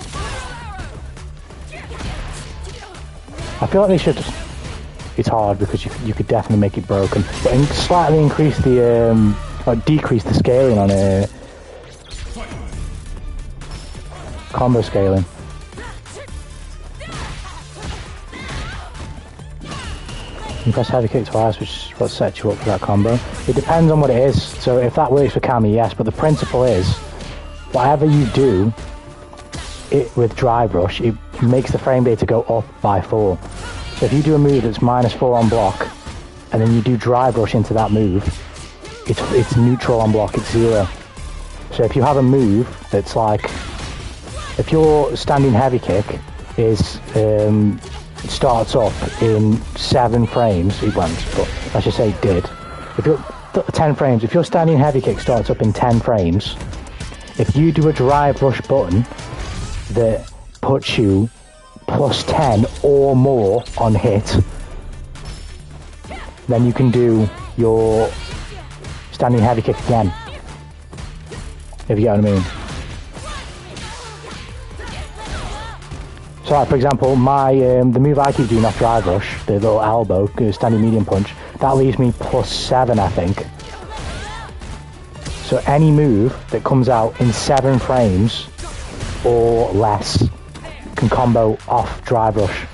I feel like they should. It's hard because you could definitely make it broken, but slightly increase the or decrease the scaling on a combo scaling. You press heavy kick twice, which is what sets you up for that combo. It depends on what it is. So if that works for Cammy, yes. But the principle is, whatever you do, it with drive rush, it makes the frame data go up by 4. So if you do a move that's -4 on block, and then you do drive rush into that move, it's neutral on block. It's 0. So if you have a move that's like, if your standing heavy kick is it starts up in 7 frames, it won't, but let's just say it did. If you're 10 frames, if your standing heavy kick starts up in 10 frames, if you do a drive rush button that puts you +10 or more on hit, then you can do your standing heavy kick again. If you get what I mean. So like, for example, my the move I keep doing off drive rush, the little elbow, standing medium punch, that leaves me +7, I think. So any move that comes out in 7 frames or less can combo off drive rush.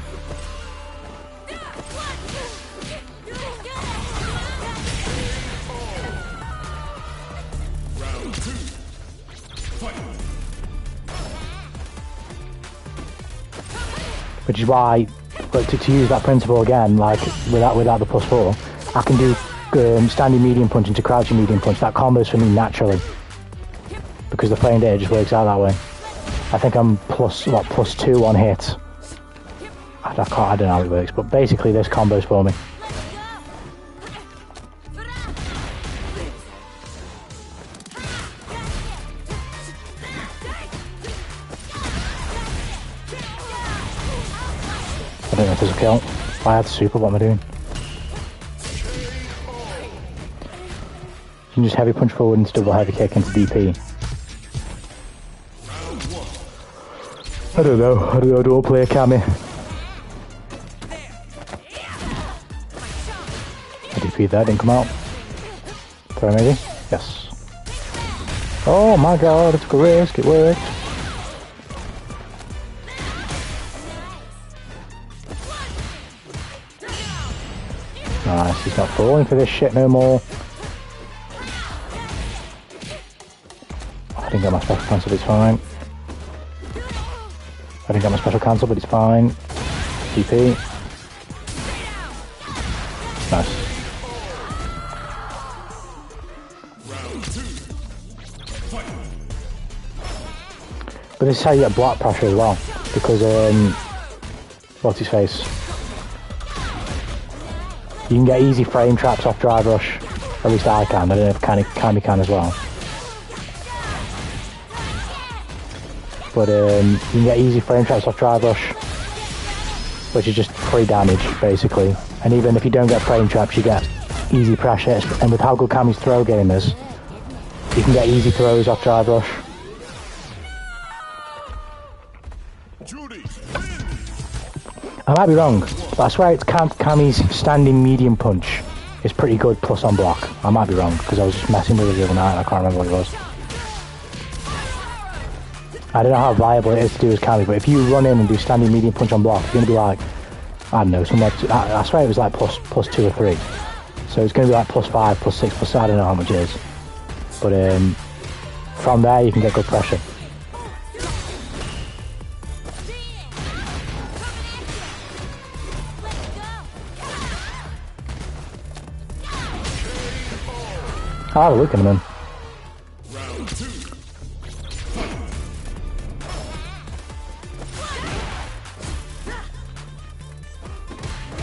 Which is why, to use that principle again, like without the +4, I can do standing medium punch into crouching medium punch. That combos for me naturally because the frame data just works out that way. I think I'm +2 on hit. I don't know how it works, but basically this combos for me. I don't know if there's a kill. If I had super, what am I doing? You can just heavy punch forward and double heavy kick into DP. I don't know. I don't play a Cammy. I DP'd that, didn't come out. Throw maybe? Yes. Oh my god, it's a risk, it worked. He's not falling for this shit no more. I didn't get my special cancel, but it's fine. I didn't get my special cancel, but it's fine. DP. Nice. But this is how you get block pressure as well, because what's his face? You can get easy frame traps off drive rush. At least I can. I don't know if Cammy can as well. But you can get easy frame traps off drive rush, which is just free damage basically. And even if you don't get frame traps, you get easy pressure. And with how good Cammy's throw game is, you can get easy throws off drive rush. I might be wrong, but I swear it's Cammy's standing medium punch is pretty good plus on block. I might be wrong, because I was just messing with it the other night and I can't remember what it was. I don't know how viable it is to do as Cammy, but if you run in and do standing medium punch on block, you're going to be like, I don't know, somewhere I swear it was like plus 2 or 3. So it's going to be like plus 5, plus 6, plus I don't know how much it is. But from there you can get good pressure. I'll have a look at him then.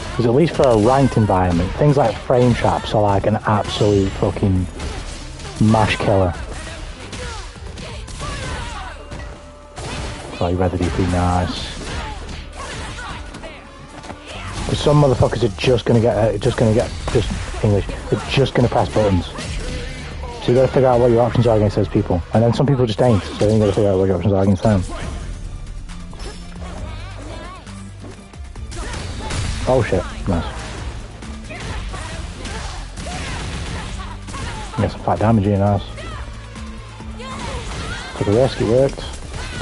Because at least for a ranked environment, things like frame traps are like an absolute fucking mash killer. Oh, you read the DP, nice. Because some motherfuckers are just gonna get English. They're just gonna press buttons. So you gotta figure out what your options are against those people. And then some people just ain't, so then you gotta figure out what your options are against them. Oh shit, nice. Get some fat damage here, nice. Took a risk, it worked.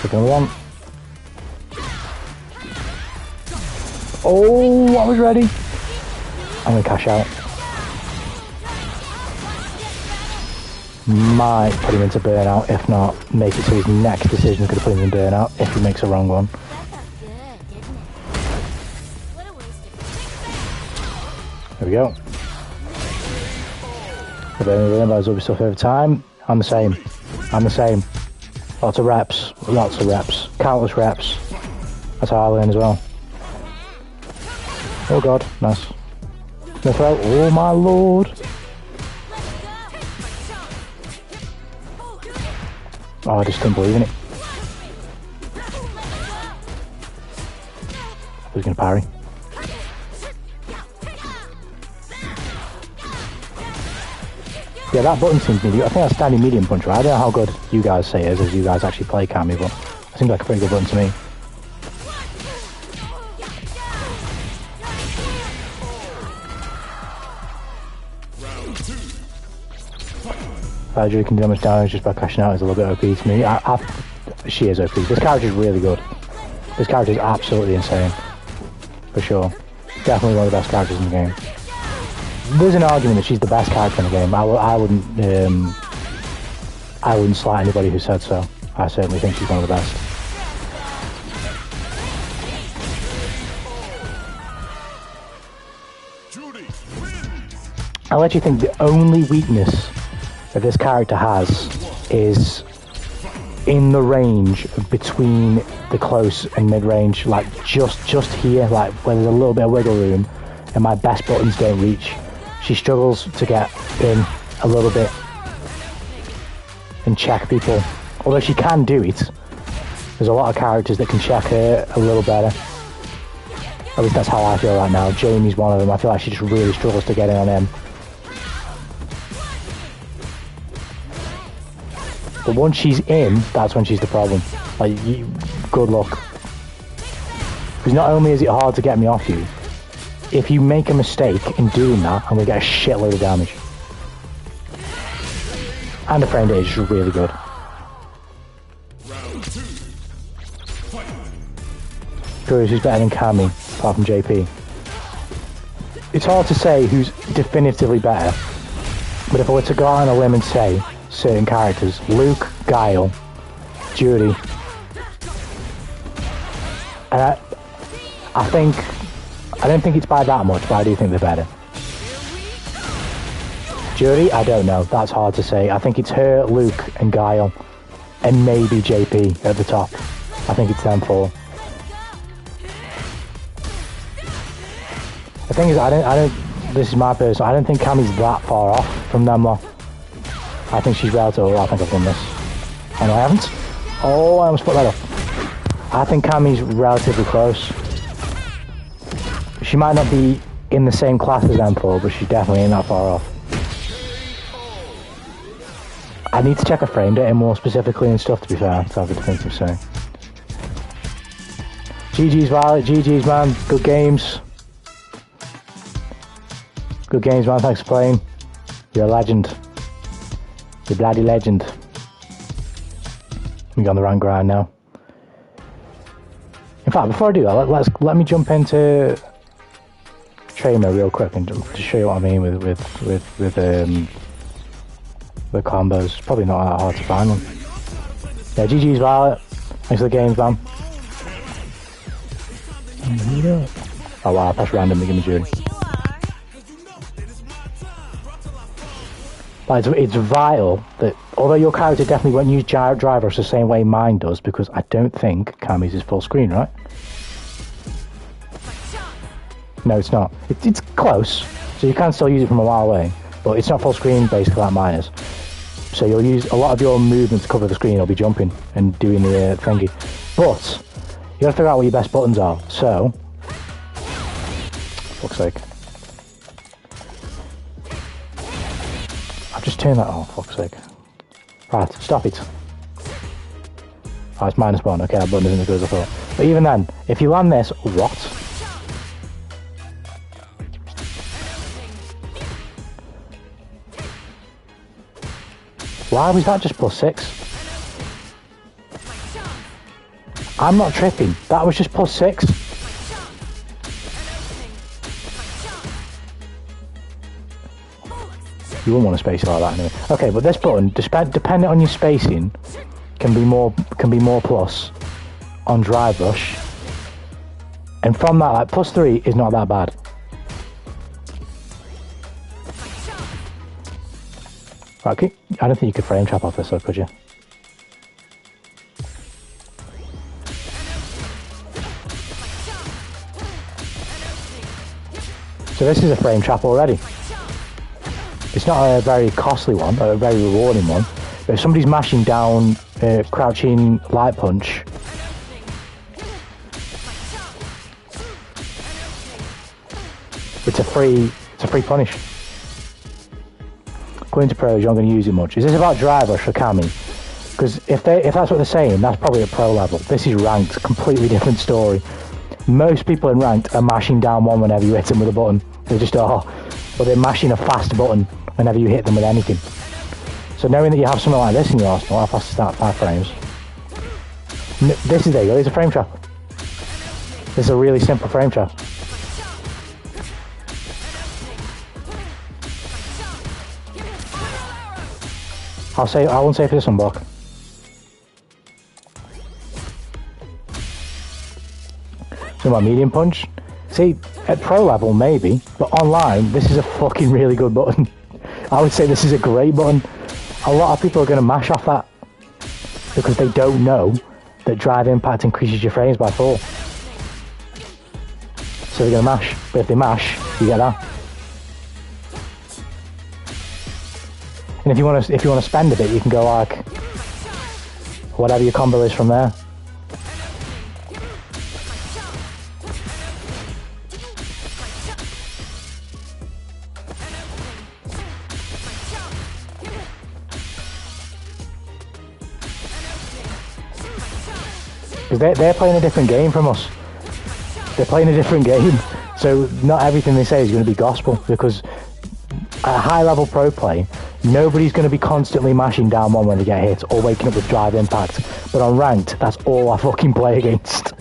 Took another one. Oh, I was ready. I'm gonna cash out. Might put him into burnout, if not, make it so his next decision is going to put him in burnout if he makes a wrong one. There we go. I've only learned about other stuff over time. I'm the same. Lots of reps. Countless reps. That's how I learn as well. Oh god, nice. No throw. Oh my lord. Oh, I just couldn't believe in it. Who's going to parry? Yeah, that button seems medium. I think that's standing medium punch, right? I don't know how good you guys say it is, as you guys actually play Cammy, but it seems like a pretty good button to me. Valkyrie can do that much damage just by crashing out is a little bit OP to me. She is OP. This character is really good. This character is absolutely insane. For sure. Definitely one of the best characters in the game. There's an argument that she's the best character in the game. I wouldn't slight anybody who said so. I certainly think she's one of the best. I let you think the only weakness that this character has is in the range between the close and mid-range, like just here, like where there's a little bit of wiggle room and my best buttons don't reach. She struggles to get in a little bit and check people, although she can do it. There's a lot of characters that can check her a little better. At least that's how I feel right now. Jamie's one of them. I feel like she just really struggles to get in on him. But once she's in, that's when she's the problem. Like, good luck. Because not only is it hard to get me off you, if you make a mistake in doing that, I'm going to get a shitload of damage. And the frame rate is just really good. Curious who's better than Cammy, apart from JP. it's hard to say who's definitively better. But if I were to go out on a limb and say certain characters, Luke, Guile, Judy, and I don't think it's by that much, but I do think they're better. Judy, I don't know. That's hard to say. I think it's her, Luke, and Guile, and maybe JP at the top. I think it's them four. The thing is, I don't. This is my personal. I don't think Cammy's that far off from them though. I think she's relative. Oh, I think I've done this. Oh no, I haven't. Oh, I almost put that up. I think Cammy's relatively close. She might not be in the same class as them four, but she definitely ain't that far off. I need to check her frame data more specifically and stuff, to be fair, to have a definitive say. GG's Violet, GG's man, good games. Good games, man, thanks for playing. You're a legend. You're a bloody legend. We got on the right grind now. In fact, before I do that, let me jump into Tramer real quick and to show you what I mean with combos. Probably not that hard to find one. Yeah, GG's Violet. Thanks for the games, man. Oh wow, that's randomly, give me Judy. But it's vital that, although your character definitely won't use drivers the same way mine does, because I don't think Cammy's is full screen, right? No, it's not. It's close, so you can still use it from a while away, but it's not full screen basically like mine is. So you'll use a lot of your movement to cover the screen. You'll be jumping and doing the thingy, but you gotta figure out what your best buttons are. So, fuck's sake. I've just turned that off, fuck's sake. Right, stop it. Oh, it's -1. Okay, that button isn't as good as I thought. But even then, if you land this, what? Why was that just +6? I'm not tripping. That was just +6. You wouldn't want to space it like that anyway. Okay, but this button, depending on your spacing, can be more plus on drive rush. And from that, like +3 is not that bad. Right, I don't think you could frame trap off this though, could you? So this is a frame trap already. It's not a very costly one, or a very rewarding one. But if somebody's mashing down crouching light punch, it's a free punish. Going to pros, you're not going to use it much. Is this about drive rush for Cammy? Because if that's what they're saying, that's probably at pro level. This is ranked, completely different story. Most people in ranked are mashing down one whenever you hit them with a button. They just are. But they're mashing a fast button whenever you hit them with anything. So knowing that you have something like this in your arsenal, how fast is that? 5 frames. This is, there you go, there's a frame trap. This is a really simple frame trap. I won't say for this one, Buck. So my medium punch. See, at pro level maybe, but online this is a fucking really good button. I would say this is a great button. A lot of people are going to mash off that because they don't know that drive impact increases your frames by 4. So they're going to mash. But if they mash, you get that. And if you want to spend a bit, you can go like whatever your combo is from there. Because they're playing a different game from us. They're playing a different game. So not everything they say is going to be gospel, because at high level pro play, nobody's going to be constantly mashing down one when they get hit or waking up with drive impact. But on ranked, that's all I fucking play against.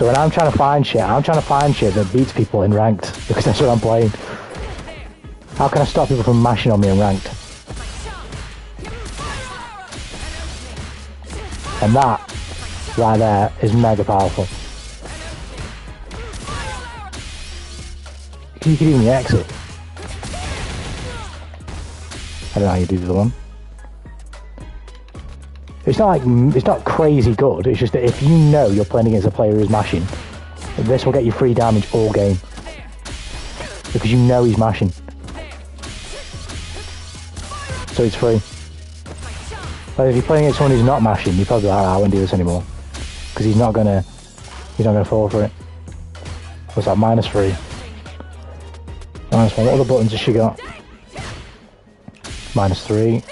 So when I'm trying to find shit, that beats people in ranked, because that's what I'm playing. How can I stop people from mashing on me in ranked? And that, right there, is mega powerful. You can even exit. I don't know how you do the other one. It's not crazy good, it's just that if you know you're playing against a player who's mashing, this will get you free damage all game. Because you know he's mashing. So it's free. But if you're playing against someone who's not mashing, you're probably like, I won't do this anymore. Because he's not gonna fall for it. What's that, -3? -1, what other buttons has she got? -3.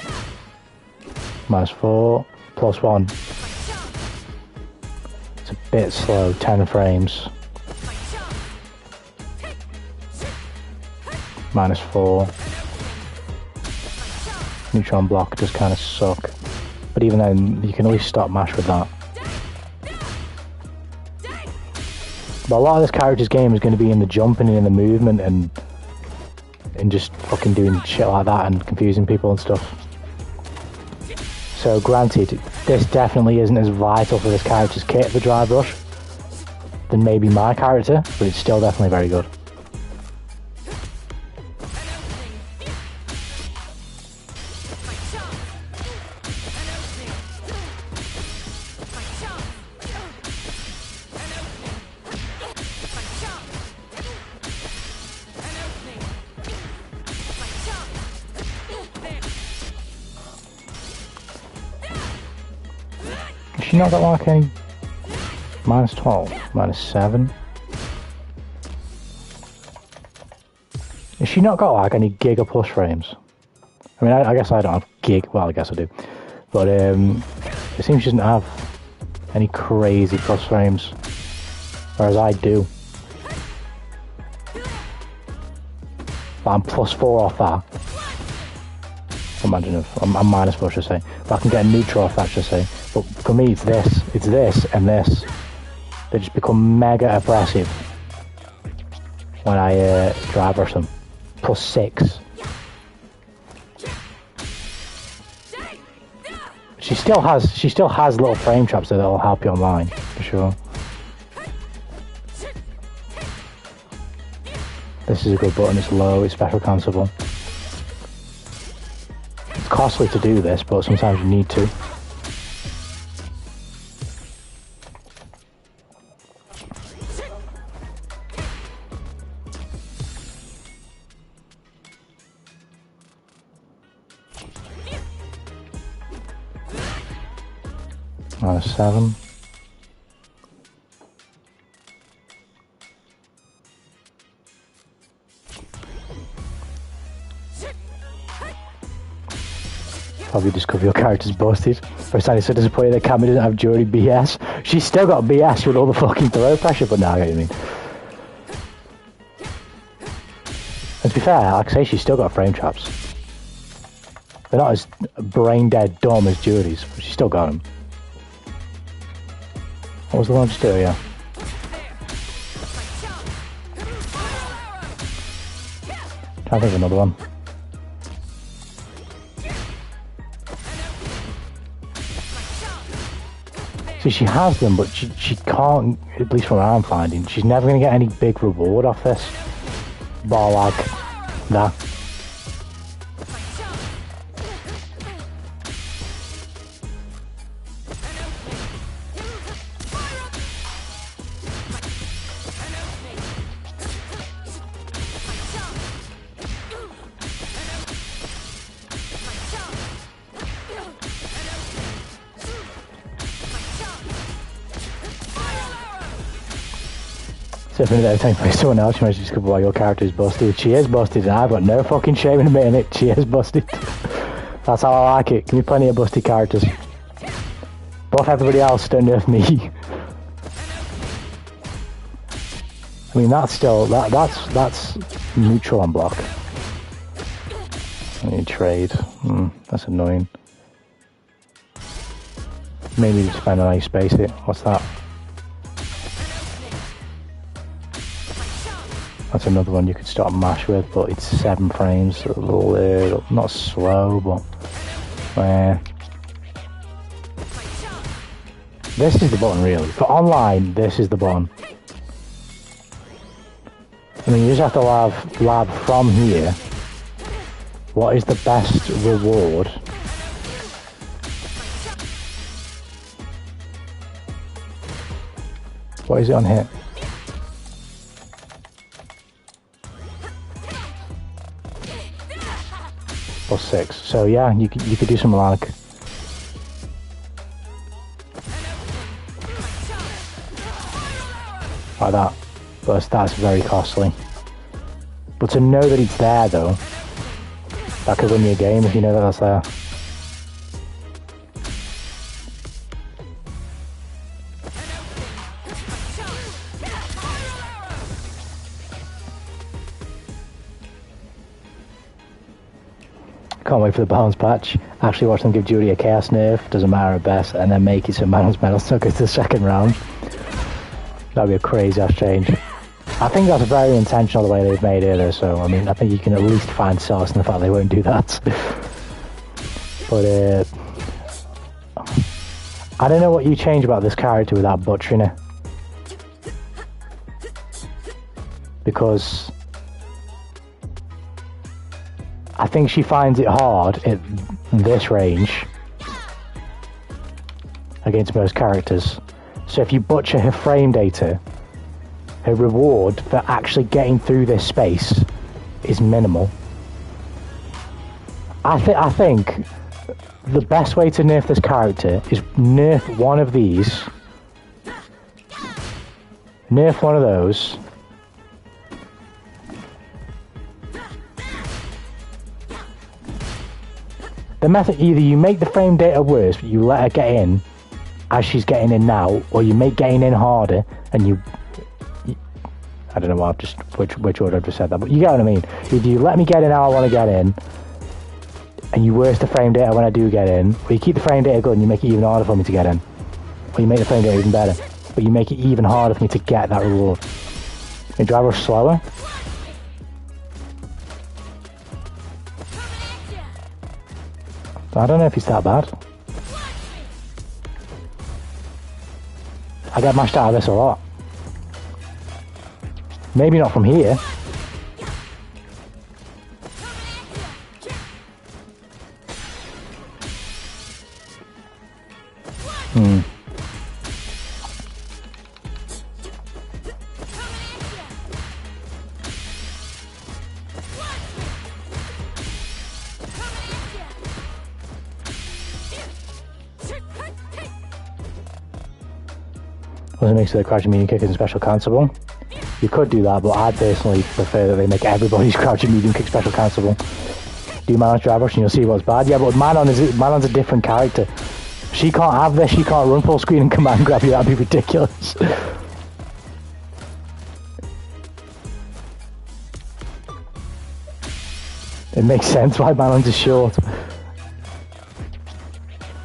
-4. +1. It's a bit slow, 10 frames. -4. Neutron block does kind of suck. But even then, you can at least stop mash with that. But a lot of this character's game is going to be in the jumping and in the movement and just fucking doing shit like that and confusing people and stuff. So granted, this definitely isn't as vital for this character's kit, the dry brush, than maybe my character, but it's still definitely very good. She not got like any -12, -7. Has she not got like any giga plus frames? I mean, I guess I don't have gig. Well, I guess I do, but it seems she doesn't have any crazy plus frames, whereas I do. But I'm +4 off that. Imagine if I'm -4, should I say. But I can get a neutral off that, should I say. But for me, it's this, and this. They just become mega oppressive when I dry brush them. +6. She still has little frame traps that'll help you online, for sure. This is a good button, it's low, it's special cancelable. It's costly to do this, but sometimes you need to. -7. Probably discover your character's busted. First time he's so disappointed that Cammy doesn't have Jury BS. She's still got BS with all the fucking throw pressure, but now I get what you mean. And to be fair, like I say, she's still got frame traps. They're not as brain dead dumb as Jury's, but she's still got them. What was the one just do, yeah? Trying to think of another one. See, she has them, but she can't, at least from what I'm finding, she's never going to get any big reward off this. Bar like that. So if every time you play someone else, you might just discover why your character is busted. She is busted, and I've got no fucking shame in admitting it. She is busted. That's how I like it. Give me plenty of busted characters. Buff everybody else, don't nerf me. I mean, that's still that's neutral on block. I need trade. That's annoying. Maybe just find out how you space it. What's that? That's another one you could start mash with, but it's 7 frames, so a little, not slow, but this is the button really. For online, this is the button. I mean, you just have to lab from here. What is the best reward? What is it on hit? +6. So yeah, you could do something like that. But that's very costly. But to know that it's there though, that could win you a game if you know that that's there. Can't wait for the balance patch. Actually watch them give Judy a chaos nerf, doesn't matter at best, and then make it so Manon's medal still goes to the second round. That'd be a crazy ass change. I think that's very intentional the way they've made it though, so I mean I think you can at least find solace in the fact they won't do that. But I don't know what you change about this character without butchering it. Because I think she finds it hard at this range against most characters. So if you butcher her frame data, her reward for actually getting through this space is minimal. I think the best way to nerf this character is nerf one of these, nerf one of those, the method, either you make the frame data worse but you let her get in as she's getting in now, or you make getting in harder and you I don't know why I've just which order I've just said that, but you get what I mean. Either you let me get in how I want to get in and you worse the frame data when I do get in, or you keep the frame data good and you make it even harder for me to get in, or you make the frame data even better but you make it even harder for me to get that reward. You drive her slower. I don't know if it's that bad. I get mashed out of this a lot. Maybe not from here. Wasn't mixed with the crouching medium kick and special cancelable. You could do that, but I personally prefer that they make everybody's crouching medium kick special cancelable. Do Manon's drive rush and you'll see what's bad. Yeah, but Manon's a different character. She can't have this, she can't run full screen and command grab you, that'd be ridiculous. It makes sense why Manon's is short.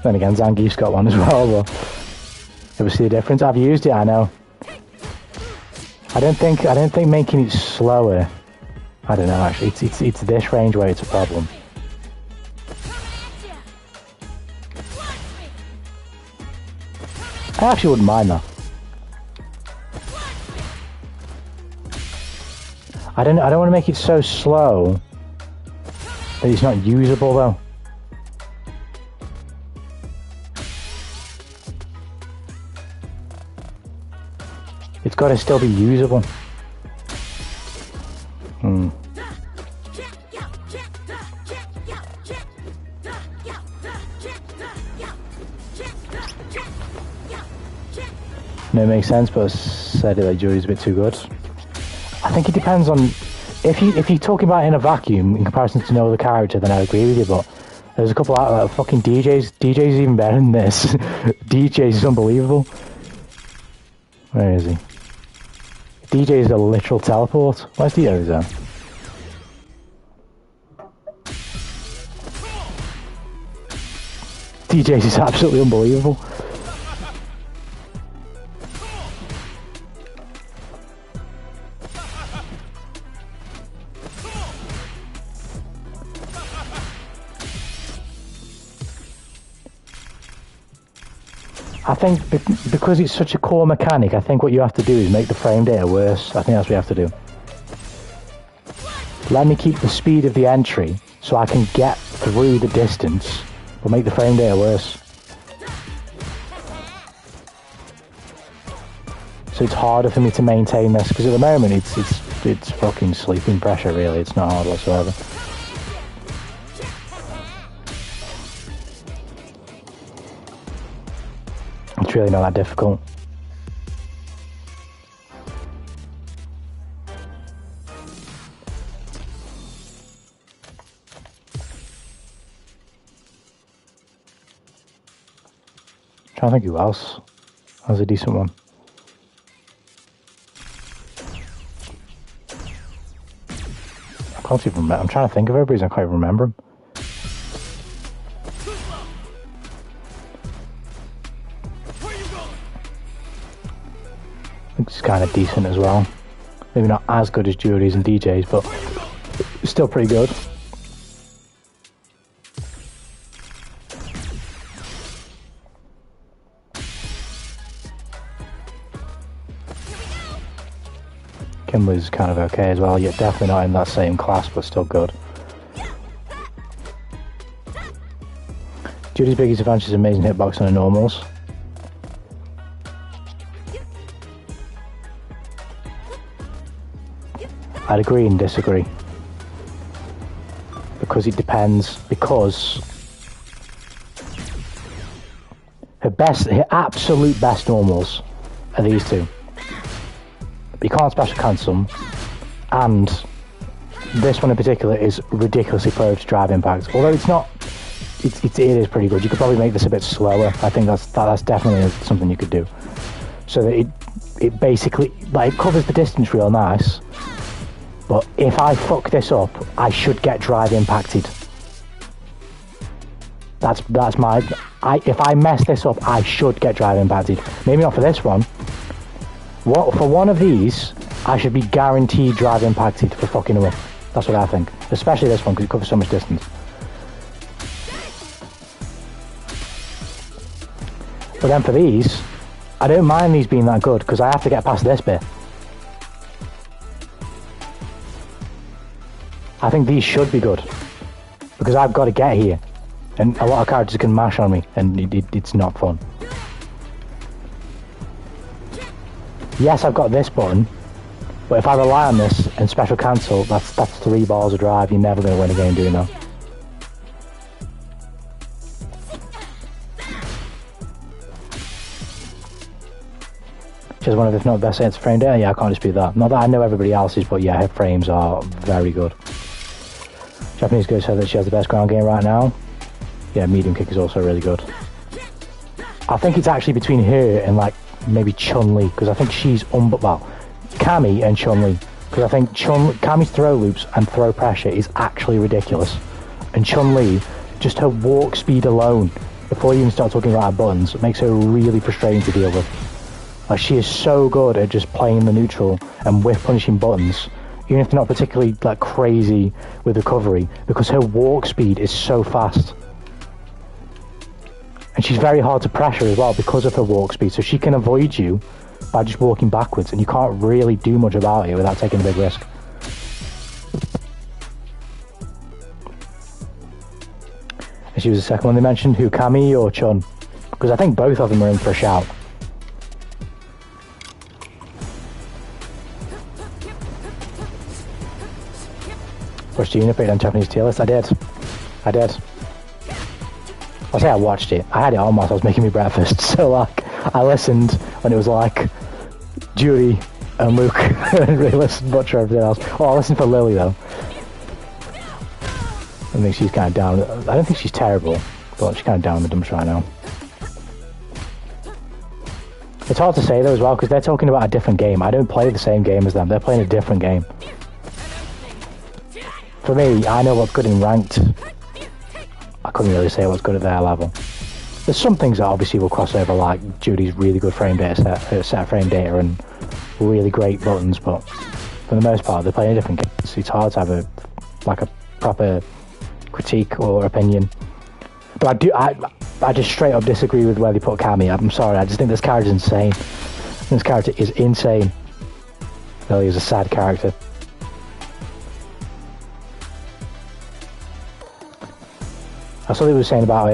Then again, Zangief's got one as well, but ever see the difference? I've used it, I know. I don't think making it slower. I don't know actually. It's this range where it's a problem. I actually wouldn't mind that. I don't want to make it so slow that it's not usable though. It's got to still be usable. No, it makes sense, but I said it like Jury's a bit too good. I think it depends on if you're talking about in a vacuum in comparison to no other character, then I agree with you. But there's a couple out like fucking DJs. DJs is even better than this. DJs is unbelievable. Where is he? DJ is a literal teleport. Where's the ozone? DJ is absolutely unbelievable. I think because it's such a core mechanic, I think what you have to do is make the frame data worse. I think that's what you have to do. Let me keep the speed of the entry so I can get through the distance, but make the frame data worse. So it's harder for me to maintain this, because at the moment it's fucking sleeping pressure, really. It's not hard whatsoever. It's really not that difficult. I'm trying to think who else has a decent one. I can't even remember. I'm trying to think of everybody's. I can't even remember them. It's kind of decent as well. Maybe not as good as Jury's and DJ's, but still pretty good. Kimberly's kind of okay as well, yet definitely not in that same class, but still good. Judy's biggest advantage is amazing hitbox on the normals. I'd agree and disagree. Because it depends, because her absolute best normals are these two. You can't special cancel them, and this one in particular is ridiculously prone to drive impact. Although it's not, it is pretty good. You could probably make this a bit slower. I think that's definitely something you could do. So that it basically, like, it covers the distance real nice. But if I fuck this up, I should get drive impacted. That's my. If I mess this up, I should get drive impacted. Maybe not for this one. For one of these, I should be guaranteed drive impacted for fucking away. That's what I think. Especially this one, because it covers so much distance. But then for these, I don't mind these being that good, because I have to get past this bit. I think these should be good, because I've got to get here. And a lot of characters can mash on me, and it's not fun. Yes, I've got this button, but if I rely on this and special cancel, that's 3 balls of drive. You're never going to win a game doing that. She's one of, if not the best against frame data. Yeah, I can't dispute that. Not that I know everybody else's, but yeah, her frames are very good. Japanese girl said that she has the best ground game right now. Yeah, medium kick is also really good. I think it's actually between her and, like, maybe Chun-Li, because I think she's Cammy and Chun-Li, because I think Cammy's throw loops and throw pressure is actually ridiculous, and Chun-Li, just her walk speed alone, before you even start talking about her buttons, makes her really frustrating to deal with. Like, she is so good at just playing the neutral and whiff punishing buttons, even if they're not particularly, like, crazy with recovery, because her walk speed is so fast. And she's very hard to pressure as well because of her walk speed, so she can avoid you by just walking backwards, and you can't really do much about it without taking a big risk. And she was the second one they mentioned. Who, Cammy or Chun? Because I think both of them are in for a shout. Watched the Unipate on Japanese tier list? I did. I say I watched it. I had it on whilst I was making me breakfast. So, like, I listened when it was like Judy and Luke. I didn't really listen much for everything else. Oh, I listened for Lily though. I think she's kind of down. I don't think she's terrible, but she's kind of down in the dumps right now. It's hard to say though as well, because they're talking about a different game. I don't play the same game as them. They're playing a different game. For me, I know what's good in ranked. I couldn't really say what's good at their level. There's some things that obviously will cross over, like Judy's really good frame data set of frame data and really great buttons, but for the most part they're playing a different game. So it's hard to have a proper critique or opinion. But I just straight up disagree with where they put Cammy. I'm sorry, I just think this character's insane. This character is insane. Really is a sad character. I saw they were saying about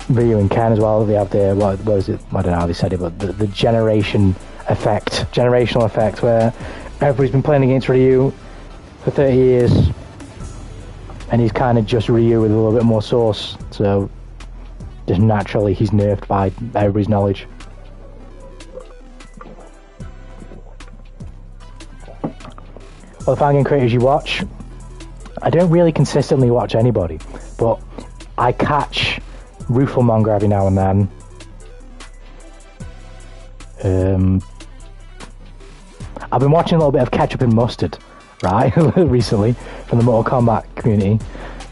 Ryu and Ken as well. They have the, what is it? I don't know how they said it, but the generational effect, where everybody's been playing against Ryu for 30 years, and he's kind of just Ryu with a little bit more sauce. So just naturally, he's nerfed by everybody's knowledge. Well, the fan game creators you watch, I don't really consistently watch anybody, but I catch Rooflemonger every now and then. I've been watching a little bit of Ketchup and Mustard, right, recently, from the Mortal Kombat community,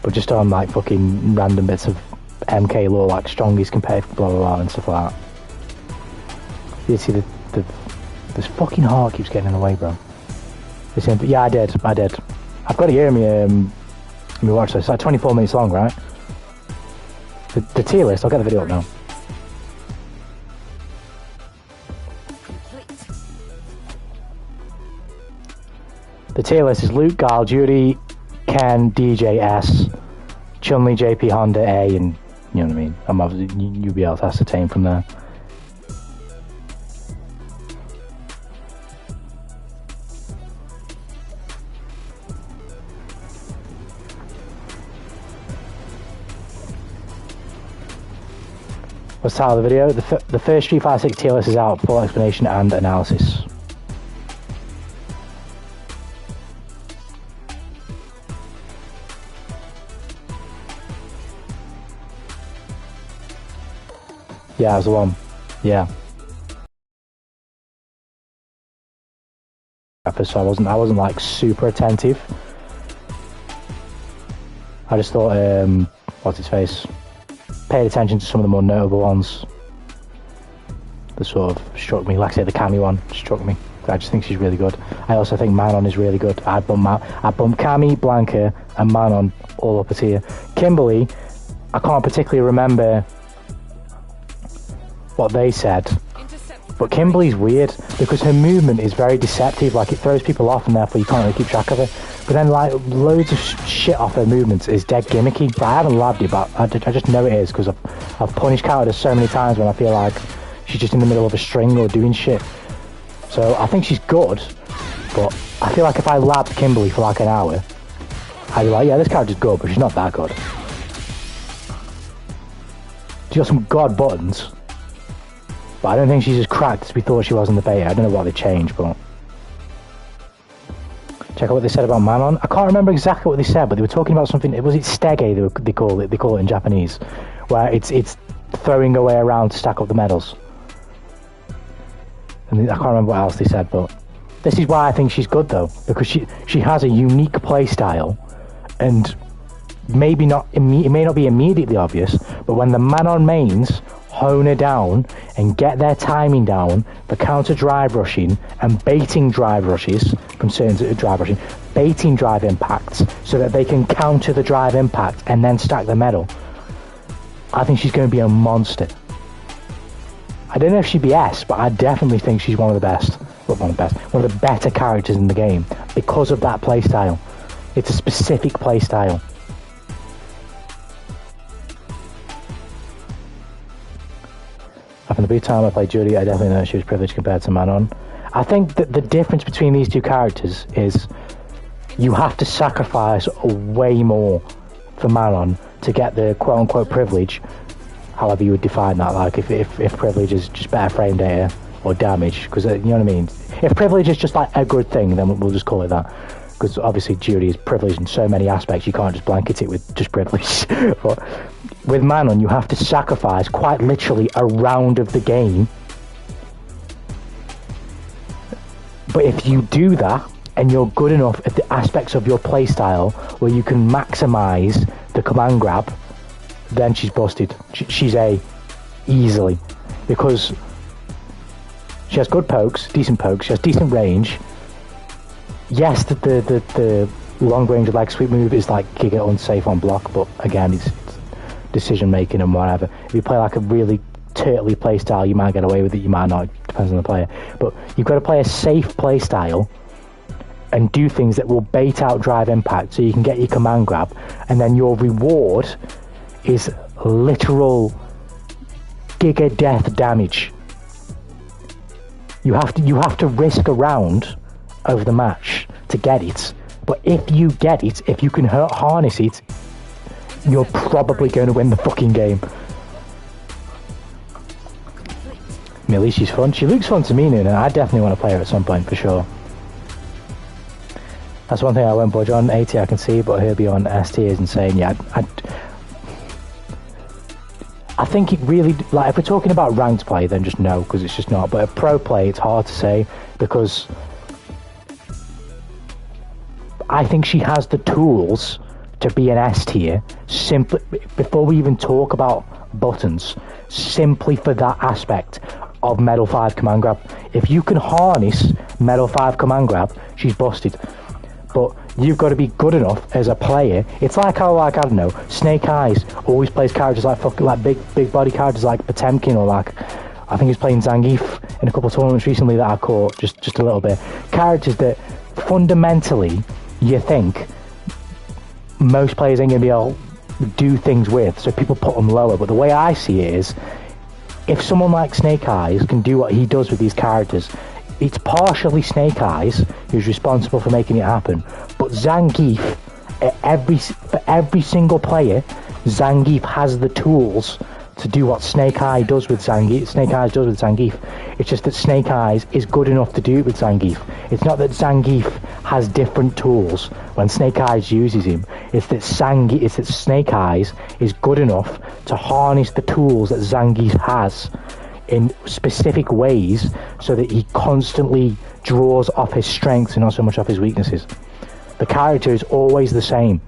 but just on like fucking random bits of MK lore, like strongest compared to blah blah blah and stuff like that. You see this fucking heart keeps getting in the way, bro. Yeah, I did. I've got to hear me watch this. It's like 24 minutes long, right? The tier list, I'll get the video up now. The tier list is Luke, Guile, Judy, Ken, DJ, S, Chun-Li, JP, Honda, A, and you know what I mean. I'm obviously, you'll be able to ascertain from there. What's the title of the video? The first Street Fighter 6 tier list is out, full explanation and analysis. Yeah, that was the one. Yeah. So I wasn't like super attentive. I just thought, what's his face? Paid attention to some of the more notable ones that sort of struck me. Like I say, the Cammy one struck me. I just think she's really good. I also think Manon is really good. I bump Cammy, Blanca, and Manon all up a tier. Kimberly, I can't particularly remember what they said, but Kimberly's weird because her movement is very deceptive. Like, it throws people off, and therefore you can't really keep track of it. But then, like, loads of shit off her movements is dead gimmicky. But I haven't labbed it, but I just know it is because I've punished characters so many times when I feel like she's just in the middle of a string or doing shit. So I think she's good, but I feel like if I labbed Kimberly for like an hour, I'd be like, yeah, this character's good, but she's not that good. She's got some god buttons, but I don't think she's as cracked as we thought she was in the beta. I don't know what they changed, but check out what they said about Manon. I can't remember exactly what they said, but they were talking about something. Was it Stege? They call it in Japanese, where it's throwing away around to stack up the medals. And I can't remember what else they said, but this is why I think she's good though, because she has a unique play style, and it may not be immediately obvious, but when the Manon mains hone her down and get their timing down for counter drive rushing and baiting drive rushes from certain drive rushing, baiting drive impacts so that they can counter the drive impact and then stack the medal, I think she's going to be a monster. I don't know if she'd be S, but I definitely think she's one of the best. Well, one of the better characters in the game because of that playstyle. It's a specific playstyle. From the brief time I played Judy, I definitely know she was privileged compared to Manon. I think that the difference between these two characters is you have to sacrifice way more for Manon to get the quote-unquote privilege, however you would define that. Like, if privilege is just better frame data or damage, because you know what I mean. If privilege is just like a good thing, then we'll just call it that. Because obviously Judy is privileged in so many aspects, you can't just blanket it with just privilege. But with Manon, you have to sacrifice quite literally a round of the game. But if you do that, and you're good enough at the aspects of your playstyle where you can maximize the command grab, then she's busted. She's A, easily. Because she has good pokes, decent pokes, she has decent range. Yes, the long range leg sweep move is like giga unsafe on block, but again, it's decision making and whatever. If you play like a really turtly play style, you might get away with it, you might not, it depends on the player. But you've got to play a safe play style and do things that will bait out drive impact so you can get your command grab, and then your reward is literal giga death damage. You have to risk a round over the match to get it, but if you get it, if you can harness it, you're probably going to win the fucking game. Millie, she's fun. She looks fun to me, Nuna. I definitely want to play her at some point for sure. That's one thing I won't budge on. AT I can see, but her be on ST is insane. Yeah, I think it really, like, if we're talking about ranked play, then just no, because it's just not. But at pro play, it's hard to say, because I think she has the tools to be an S tier, simply, before we even talk about buttons, simply for that aspect of Medal 5 command grab. If you can harness Medal 5 command grab, she's busted. But you've got to be good enough as a player. It's like how, like, I don't know, Snake Eyes always plays characters like fucking, like big body characters like Potemkin, or like, I think he's playing Zangief in a couple of tournaments recently that I caught, just a little bit. Characters that fundamentally you think most players ain't going to be able to do things with, so people put them lower. But the way I see it is, if someone like Snake Eyes can do what he does with these characters, it's partially Snake Eyes who's responsible for making it happen. But Zangief, for every single player, Zangief has the tools to do what Snake Eyes does with Zangief. It's just that Snake Eyes is good enough to do it with Zangief. It's not that Zangief has different tools when Snake Eyes uses him. It's that Snake Eyes is good enough to harness the tools that Zangief has in specific ways, so that he constantly draws off his strengths and not so much off his weaknesses. The character is always the same.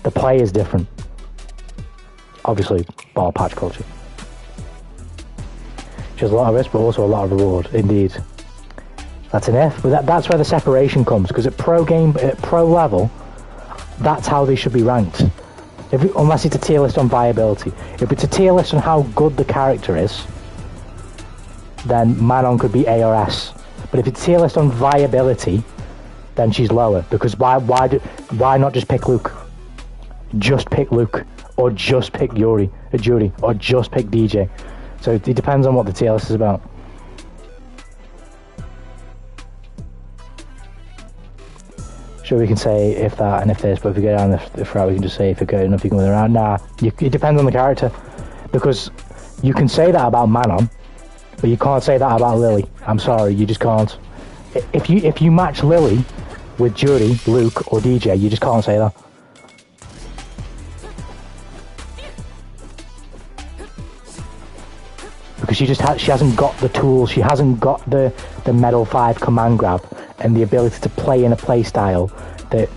The play is different. Obviously, ball patch culture. She has a lot of risk, but also a lot of reward, indeed. That's an F, but that's where the separation comes, because at pro level, that's how they should be ranked. Unless it's a tier list on viability. If it's a tier list on how good the character is, then Manon could be A or S. But if it's a tier list on viability, then she's lower. Because why not just pick Luke? Just pick Luke, or just pick Judy, or just pick DJ. So it depends on what the tier list is about. Sure, we can say if that and if this, but if we go down the route, we can just say if you're good enough, you can win around. Nah, it depends on the character, because you can say that about Manon, but you can't say that about Lily. I'm sorry, you just can't. If you match Lily with Judy, Luke, or DJ, you just can't say that. Because she hasn't got the tools, she hasn't got the Medal 5 command grab and the ability to play in a play style that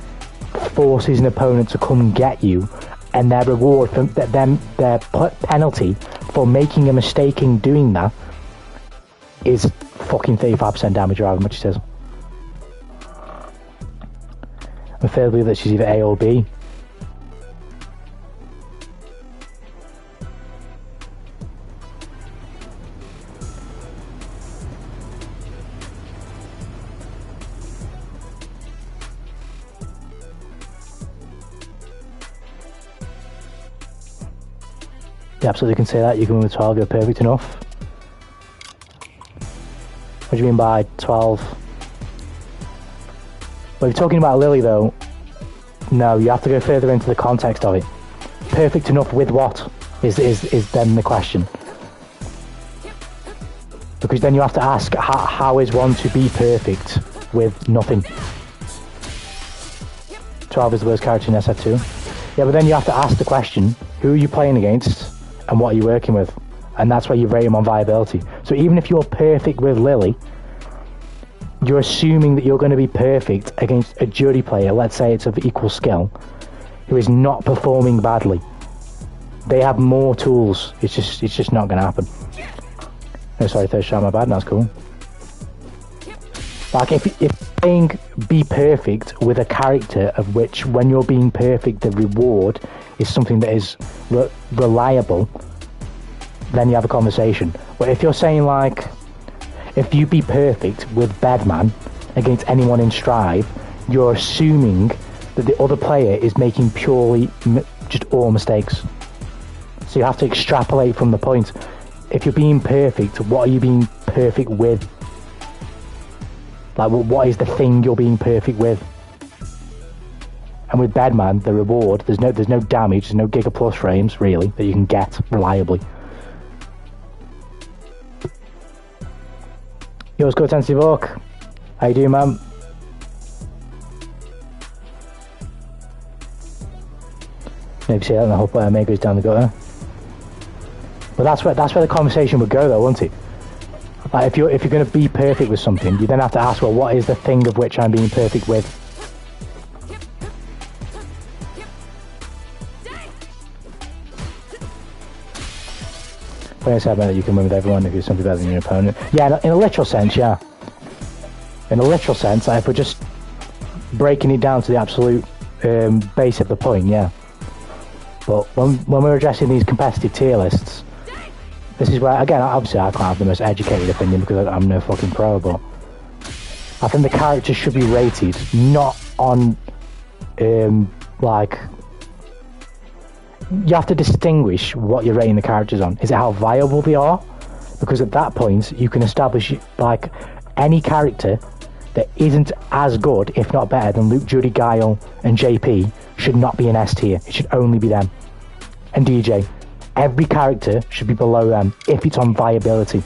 forces an opponent to come get you, and their reward for their penalty for making a mistake in doing that is fucking 35% damage, or however much it is. I'm fair to believe that she's either A or B. You absolutely can say that. You can win with 12, you're perfect enough. What do you mean by 12? Well, if you're talking about Lily though, no, you have to go further into the context of it. Perfect enough with what is then the question. Because then you have to ask, how is one to be perfect with nothing? 12 is the worst character in SF2. Yeah, but then you have to ask the question, who are you playing against? And what are you working with? And that's where you rate them on viability. So even if you're perfect with Lily, you're assuming that you're going to be perfect against a jury player, let's say it's of equal skill, who is not performing badly. They have more tools. It's just not going to happen. Oh, sorry, third shot, my bad. That's cool. Like if playing be perfect with a character of which, when you're being perfect, the reward is something that is reliable, then you have a conversation. But if you're saying like, if you be perfect with Bedman against anyone in Strive, you're assuming that the other player is making purely just all mistakes. So you have to extrapolate from the point. If you're being perfect, what are you being perfect with? Like, what is the thing you're being perfect with? And with Bedman, the reward, there's no damage, there's no Giga Plus frames, really, that you can get reliably. Yo, what's good, Tennessee Volk? How you doing, man? Maybe see that in the hope maybe it's down the gutter. But that's where the conversation would go, though, wouldn't it? Like, if you're going to be perfect with something, you then have to ask, well, what is the thing of which I'm being perfect with? When I said that you can win with everyone if you're something better than your opponent. Yeah, in a literal sense, yeah. In a literal sense, like, if we're just breaking it down to the absolute base of the point, yeah. But when we're addressing these competitive tier lists, this is where, again, obviously I can't have the most educated opinion because I'm no fucking pro, but I think the characters should be rated not on, like, you have to distinguish what you're rating the characters on. Is it how viable they are? Because at that point, you can establish, like, any character that isn't as good, if not better, than Luke, Judy, Guile, and JP should not be an S tier. It should only be them. And DJ. Every character should be below them if it's on viability.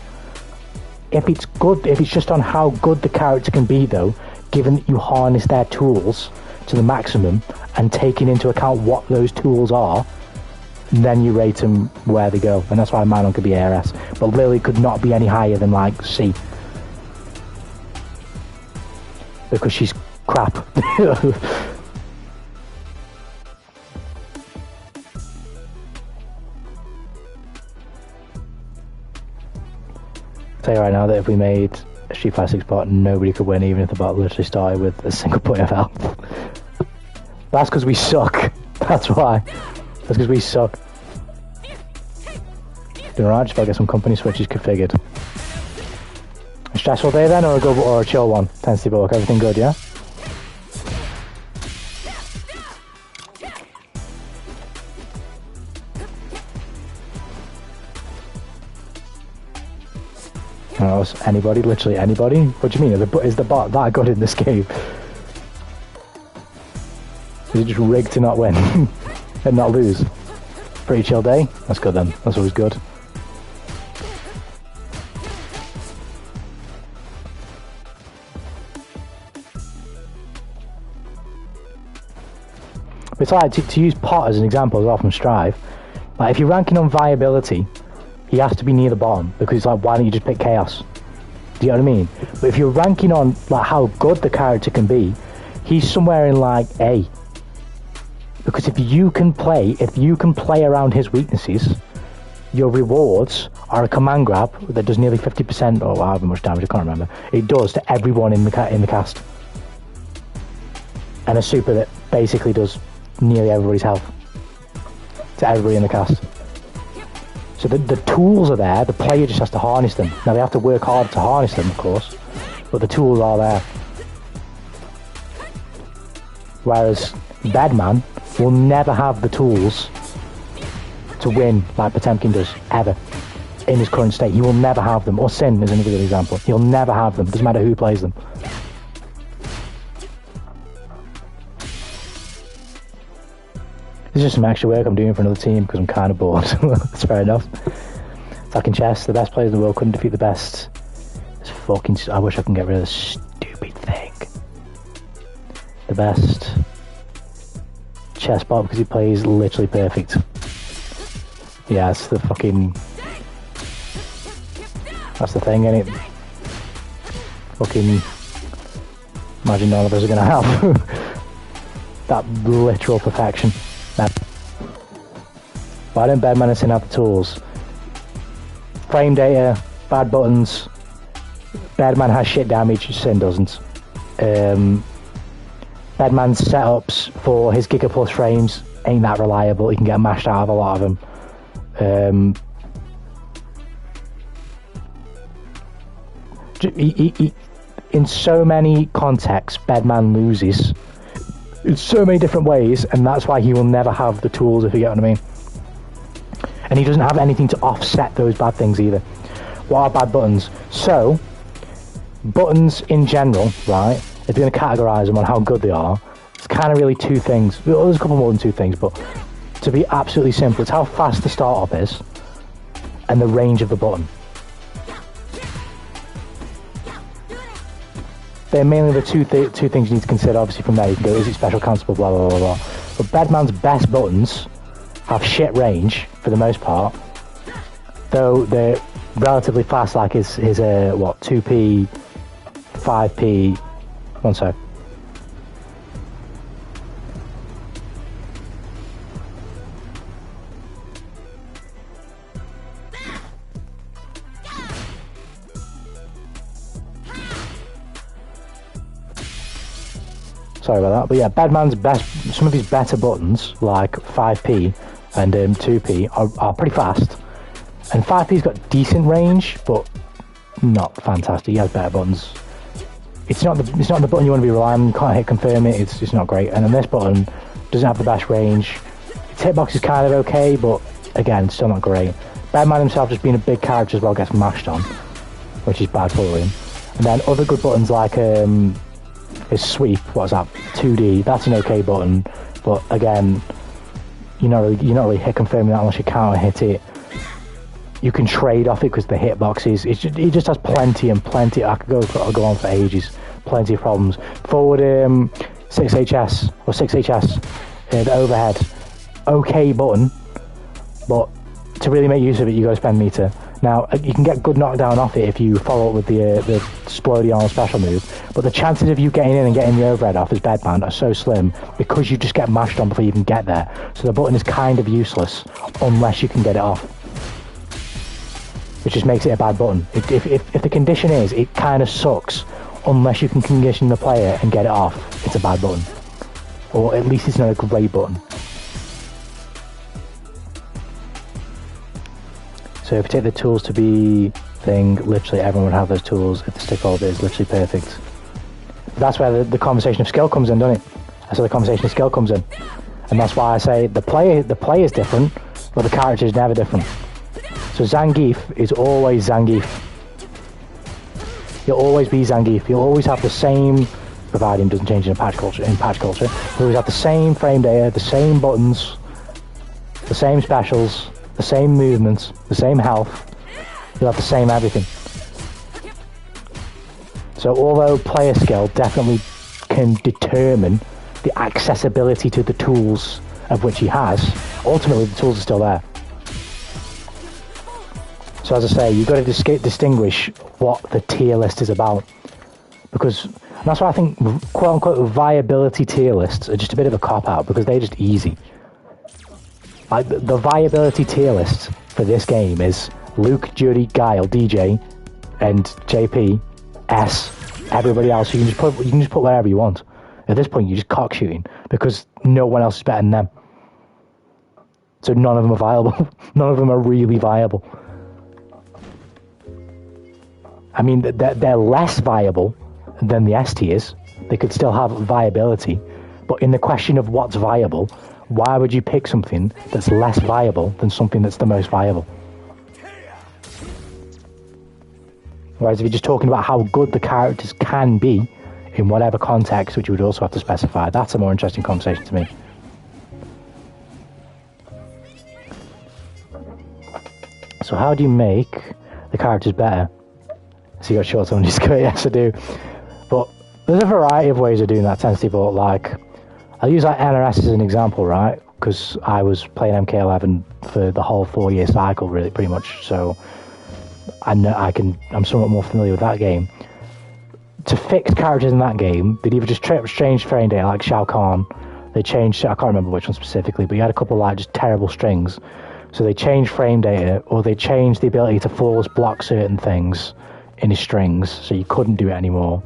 If it's good, if it's just on how good the character can be, though, given that you harness their tools to the maximum and taking into account what those tools are, then you rate them where they go. And that's why Manon could be ARS. But Lily could not be any higher than, like, C. Because she's crap. I'll tell you right now that if we made a Street Fighter 6 bot, nobody could win, even if the bot literally started with a single point of health. That's because we suck. That's why. That's because we suck. Doing alright, just gotta get some company switches configured. A stressful day then, or a chill one? Tends to work. Everything good, yeah? Anybody? Literally anybody? What do you mean? Is the bot that good in this game? Is it just rigged to not win and not lose? Pretty chill day? That's good then. That's always good. But it's like, to use Pot as an example as well from Strive, like if you're ranking on viability, he has to be near the bottom, because like, why don't you just pick Chaos? Do you know what I mean? But if you're ranking on like how good the character can be, he's somewhere in like A. Because if you can play around his weaknesses, your rewards are a command grab that does nearly 50% or however much damage, I can't remember. It does to everyone in the cast. And a super that basically does nearly everybody's health to everybody in the cast. So the tools are there, the player just has to harness them. Now they have to work hard to harness them, of course, but the tools are there. Whereas Bedman will never have the tools to win like Potemkin does, ever. In his current state, he will never have them. Or Sin is another good example. He'll never have them, doesn't matter who plays them. This is just some extra work I'm doing for another team because I'm kind of bored. That's fair enough. Attacking chess, the best players in the world couldn't defeat the best. It's fucking. I wish I can get rid of this stupid thing. The best chess bot because he plays literally perfect. Yeah, it's the fucking. That's the thing, ain't it? Fucking. Imagine none of us are gonna have that literal perfection. Why don't Bedman and Sin have the tools? Frame data, bad buttons. Bedman has shit damage, Sin doesn't. Bedman's setups for his Giga Plus frames ain't that reliable. He can get mashed out of a lot of them. In so many contexts, Bedman loses in so many different ways, and that's why he will never have the tools, if you get what I mean. And he doesn't have anything to offset those bad things either. What are bad buttons? So, buttons in general, right, if you're going to categorise them on how good they are, it's kind of really two things. Well, there's a couple more than two things, but to be absolutely simple, it's how fast the start-up is and the range of the button. They're mainly the two things you need to consider. Obviously, from there you can go, is it special countable, blah, blah, blah, blah. But Bedman's best buttons have shit range, for the most part, though they're relatively fast, like his 2p, 5p, one sec. Sorry about that, but yeah, Bedman's some of his better buttons, like 5p and 2p, are pretty fast. And 5p's got decent range, but not fantastic. He has better buttons. It's not the button you want to be relying on. You can't hit confirm it. It's just not great. And then this button doesn't have the best range. Its hitbox is kind of okay, but again, still not great. Bedman himself, just being a big character as well, gets mashed on, which is bad for him. And then other good buttons like his sweep, what's that? 2D. That's an okay button, but again, you're not really hit confirming that unless you counter hit it. You can trade off it because the hitboxes. He just has plenty. I could go on for ages. Plenty of problems. Forward 6HS or 6HS, the overhead. Okay button, but to really make use of it, you got to spend meter. Now you can get good knockdown off it if you follow up with the Splody Arnold special move, but the chances of you getting in and getting the overhead off as Bedman are so slim because you just get mashed on before you even get there. So the button is kind of useless unless you can get it off, which just makes it a bad button. If the condition is it kind of sucks unless you can condition the player and get it off, it's a bad button, or at least it's not a great button. So if you take the tools to be thing, literally everyone would have those tools if the stick hold is literally perfect. That's where the conversation of skill comes in, doesn't it? That's where the conversation of skill comes in. And that's why I say the play is different, but the character is never different. So Zangief is always Zangief. He'll always be Zangief. He'll always have the same, providing he doesn't change in patch culture. He'll always have the same frame data, the same buttons, the same specials, the same movements, the same health. You'll have the same everything. So although player skill definitely can determine the accessibility to the tools of which he has, ultimately the tools are still there. So as I say, you've got to distinguish what the tier list is about. Because that's why I think quote unquote viability tier lists are just a bit of a cop out, because they're just easy. Like the viability tier list for this game is Luke, Judy, Guile, DJ, and JP, S, everybody else. You can just put wherever you want. At this point, you're just cock shooting because no one else is better than them. So none of them are viable. None of them are really viable. I mean, they're less viable than the S tiers. They could still have viability, but in the question of what's viable, why would you pick something that's less viable than something that's the most viable? Whereas if you're just talking about how good the characters can be in whatever context, which you would also have to specify, that's a more interesting conversation to me. So how do you make the characters better? So you got short on your skirt, yes I do. But there's a variety of ways of doing that, sensitive, but like, I'll use like NRS as an example, right? Because I was playing MK11 for the whole 4-year cycle, really, pretty much. So I'm somewhat more familiar with that game. To fix characters in that game, they'd either just change frame data, like Shao Kahn. They changed, I can't remember which one specifically, but you had a couple of like just terrible strings. So they changed frame data, or they changed the ability to flawless block certain things in his strings, so you couldn't do it anymore.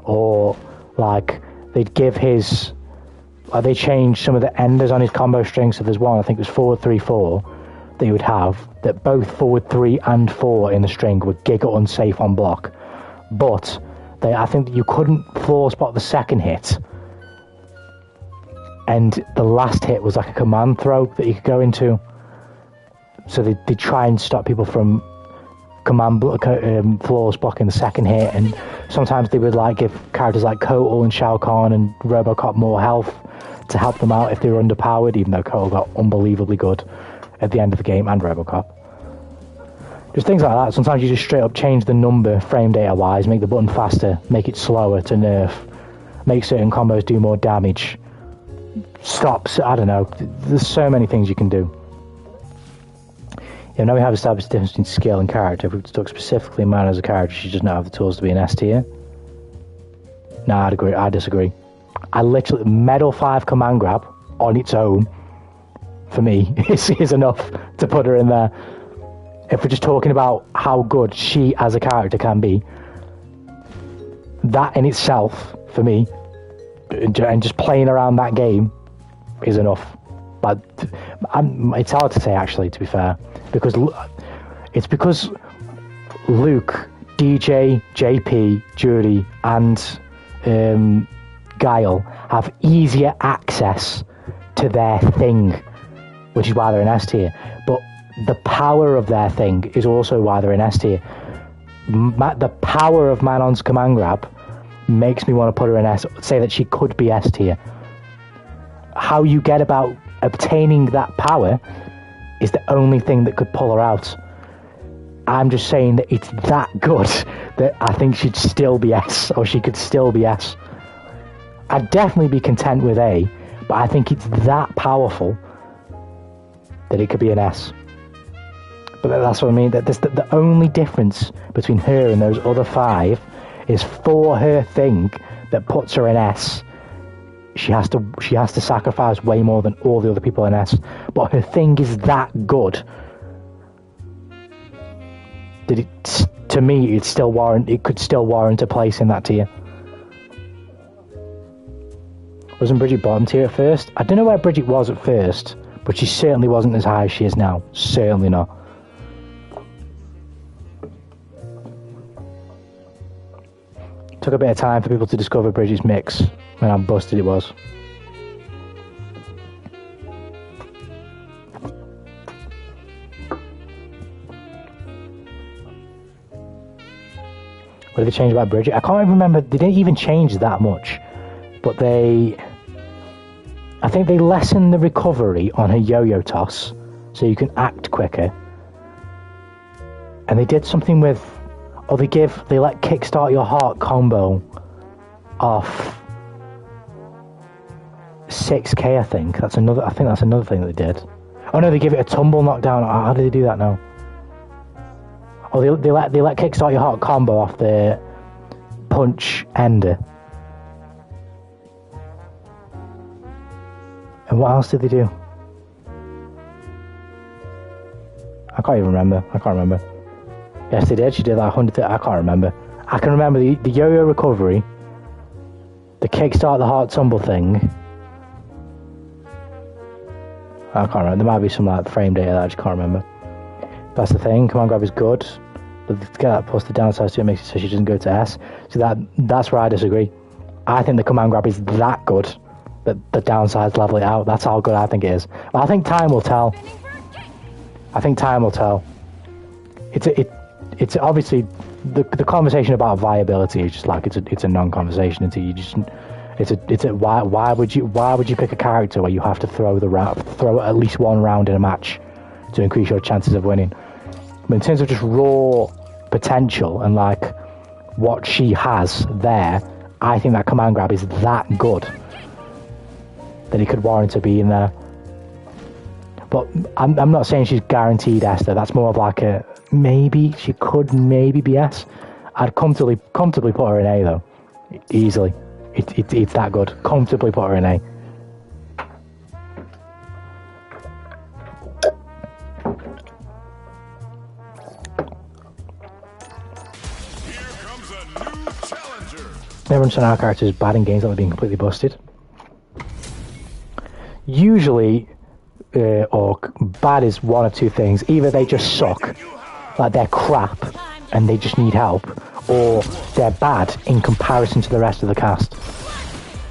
Or like they'd give his Like they changed some of the enders on his combo string. So there's one, I think it was forward 3-4 that you would have, that both forward 3 and 4 in the string were giga unsafe on block. But I think that you couldn't floor spot the second hit. And the last hit was like a command throw that you could go into. So they try and stop people from floors blocking the second hit, and sometimes they would like give characters like Kotal and Shao Kahn and Robocop more health to help them out if they were underpowered, even though Kotal got unbelievably good at the end of the game, and Robocop. Just things like that. Sometimes you just straight up change the number frame data wise, make the button faster, make it slower to nerf, make certain combos do more damage, stops, I don't know, there's so many things you can do. Yeah, now we have established the difference between skill and character. If we talk specifically man as a character, she does not have the tools to be an S tier. Nah, I disagree. I literally, Medal 5 command grab on its own, for me, is enough to put her in there. If we're just talking about how good she as a character can be, that in itself, for me, and just playing around that game is enough. But it's hard to say, actually, to be fair, because Luke, DJ, JP, Judy, and Guile have easier access to their thing, which is why they're in S tier. But the power of their thing is also why they're in S tier. The power of Manon's command grab makes me want to put her in S, say that she could be S tier. How you get about obtaining that power is the only thing that could pull her out. I'm just saying that it's that good that I think she'd still be S, or she could still be S. I'd definitely be content with A, but I think it's that powerful that it could be an S. But that's what I mean, that the only difference between her and those other 5 is for her thing that puts her in S. She has to sacrifice way more than all the other people in S, but her thing is that good that to me it could still warrant a place in that tier. Wasn't Bridget bottom tier at first? I don't know where Bridget was at first, but she certainly wasn't as high as she is now. Certainly not. Took a bit of time for people to discover Bridget's mix, and how busted it was. What did they change about Bridget? I can't even remember. They didn't even change that much, but I think they lessened the recovery on her yo-yo toss, so you can act quicker. And they did something with, they let kickstart your heart combo off 6k. I think that's another thing that they did. Oh no, they give it a tumble knockdown. How did they do that now? Oh, they let kickstart your heart combo off the punch ender. And what else did they do? I can't remember. Yes, they did. She did like 100. I can't remember. I can remember the yo-yo recovery, the kickstart the heart tumble thing. I can't remember. There might be some like frame data that I just can't remember. That's the thing. Command grab is good, but to get that plus the downside to it makes it so she doesn't go to S. So that's where I disagree. I think the command grab is that good that the downsides level it out. That's how good I think it is. But I think time will tell. It's obviously the conversation about viability is just like it's a non-conversation until you just why would you pick a character where you have to throw at least one round in a match to increase your chances of winning? But in terms of just raw potential and like what she has there, I think that command grab is that good that it could warrant her being there. But I'm not saying she's guaranteed Esther. That's more of like a maybe. She could maybe be S. I'd comfortably put her in A though, easily. It's that good. Comfortably put her in A. Here comes a new challenger. Never understand how characters bad in games that are being completely busted. usually, or bad is one of two things. Either they just suck, like they're crap, and they just need help, or they're bad in comparison to the rest of the cast.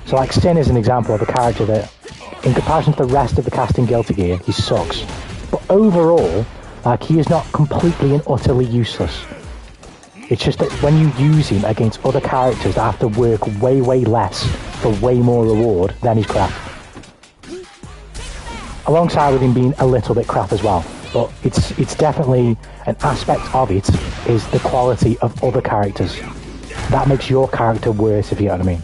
So like Sin is an example of a character that, in comparison to the rest of the cast in Guilty Gear, he sucks. But overall, like, he is not completely and utterly useless. It's just that when you use him against other characters that have to work way, way less for way more reward, then he's crap. Alongside with him being a little bit crap as well. But it's definitely an aspect of it is the quality of other characters. That makes your character worse, if you know what I mean.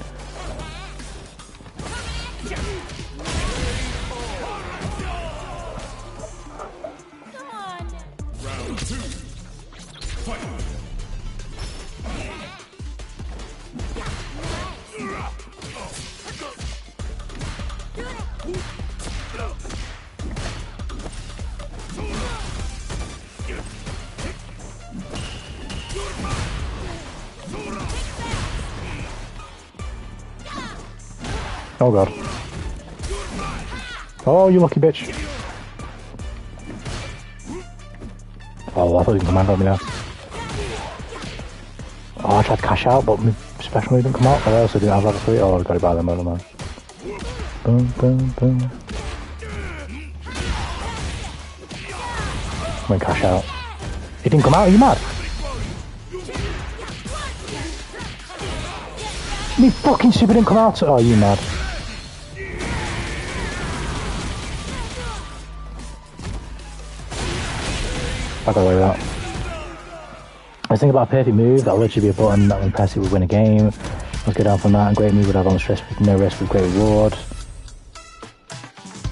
Oh god. Oh, you lucky bitch. Oh, I thought he was command on me now. Oh, I tried to cash out, but my special move didn't come out. I also didn't have level 3. Oh, I got it by the motor man. Boom, boom, boom. Went cash out. It didn't come out, are you mad? Me fucking super didn't come out. Oh, you mad? I got away with that. I was thinking about a perfect move that would literally be a button that when press it would win a game. Let's go down from that. A great move would have on stress with no risk with great reward.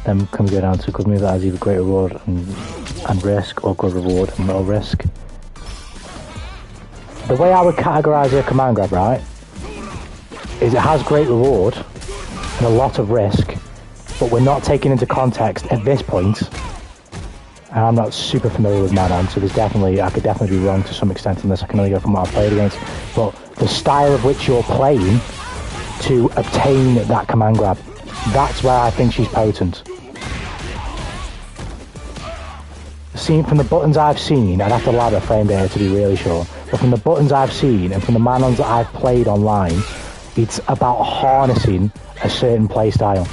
Then can we go down to a good move that has either great reward and risk, or good reward and no risk. The way I would categorise a command grab, right, is it has great reward and a lot of risk, but we're not taking into context at this point. And I'm not super familiar with Manon, so I could definitely be wrong to some extent on this. I can only go from what I've played against. But the style of which you're playing to obtain that command grab, that's where I think she's potent. Seen from the buttons I've seen, I'd have to ladder frame data to be really sure, but from the buttons I've seen and from the Manons that I've played online, it's about harnessing a certain playstyle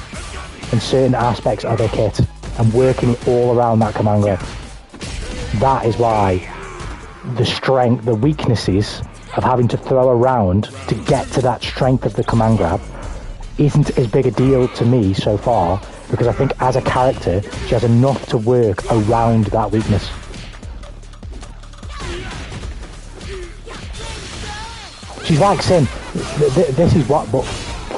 and certain aspects of their kit and working it all around that command grab. That is why the weaknesses of having to throw around to get to that strength of the command grab isn't as big a deal to me so far, because I think as a character she has enough to work around that weakness. She's like Sin. This is what, but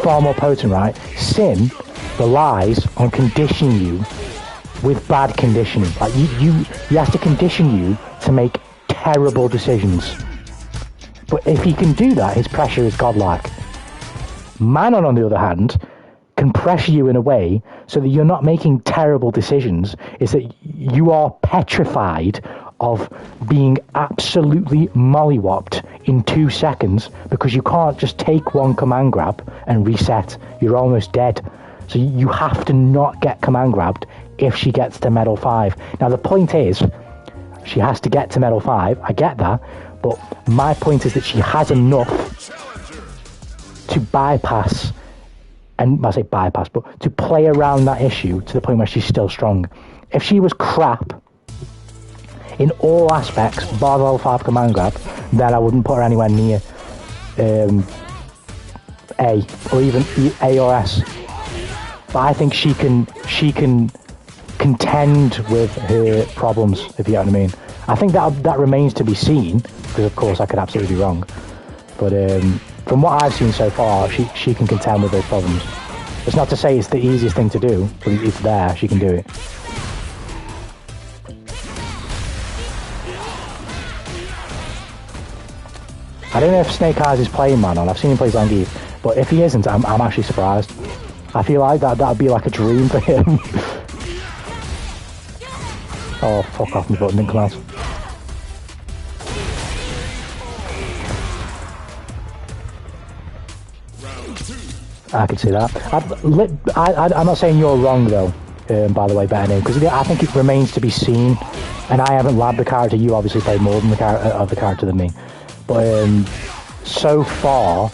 far more potent, right? Sin relies on conditioning you with bad conditioning. Like he has to condition you to make terrible decisions. But if he can do that, his pressure is godlike. Manon, on the other hand, can pressure you in a way so that you're not making terrible decisions. Is that you are petrified of being absolutely mollywopped in 2 seconds because you can't just take one command grab and reset. You're almost dead. So you have to not get command grabbed if she gets to Medal 5. Now the point is, she has to get to Medal 5, I get that, but my point is that she has enough to bypass, and I say bypass, but to play around that issue to the point where she's still strong. If she was crap in all aspects, bar the level 5 command grab, then I wouldn't put her anywhere near A, or even A or S. But I think she can contend with her problems, if you know what I mean. I think that remains to be seen, because of course I could absolutely be wrong. But from what I've seen so far, she can contend with those problems. It's not to say it's the easiest thing to do, but it's there, she can do it. I don't know if Snake Eyes is playing Manon. I've seen him play Zangief, but if he isn't, I'm actually surprised. I feel like that'd be like a dream for him. Oh, fuck off, my button didn't come out. I can see that. I'm not saying you're wrong though. by the way, better name, because I think it remains to be seen, and I haven't labbed the character. You obviously played more than the character than me, but so far,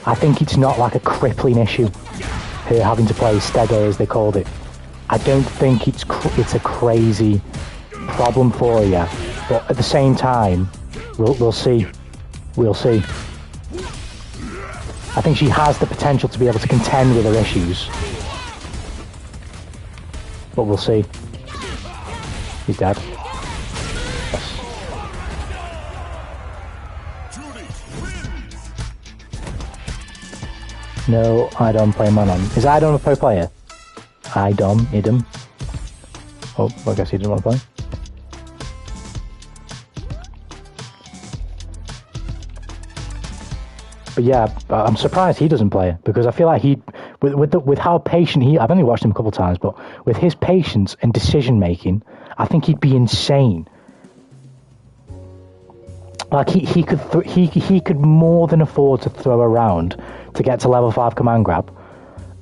I think it's not like a crippling issue, her having to play Stego as they called it. I don't think it's a crazy problem for her yet, but at the same time, we'll see. We'll see. I think she has the potential to be able to contend with her issues. But we'll see. He's dead. Yes. No, Idom play man on. Is Idom a pro player? Idom. Oh, I guess he didn't want to play. But yeah, I'm surprised he doesn't play it, because I feel like with how patient I've only watched him a couple of times, but with his patience and decision making, I think he'd be insane. Like he could more than afford to throw a round to get to level 5 command grab,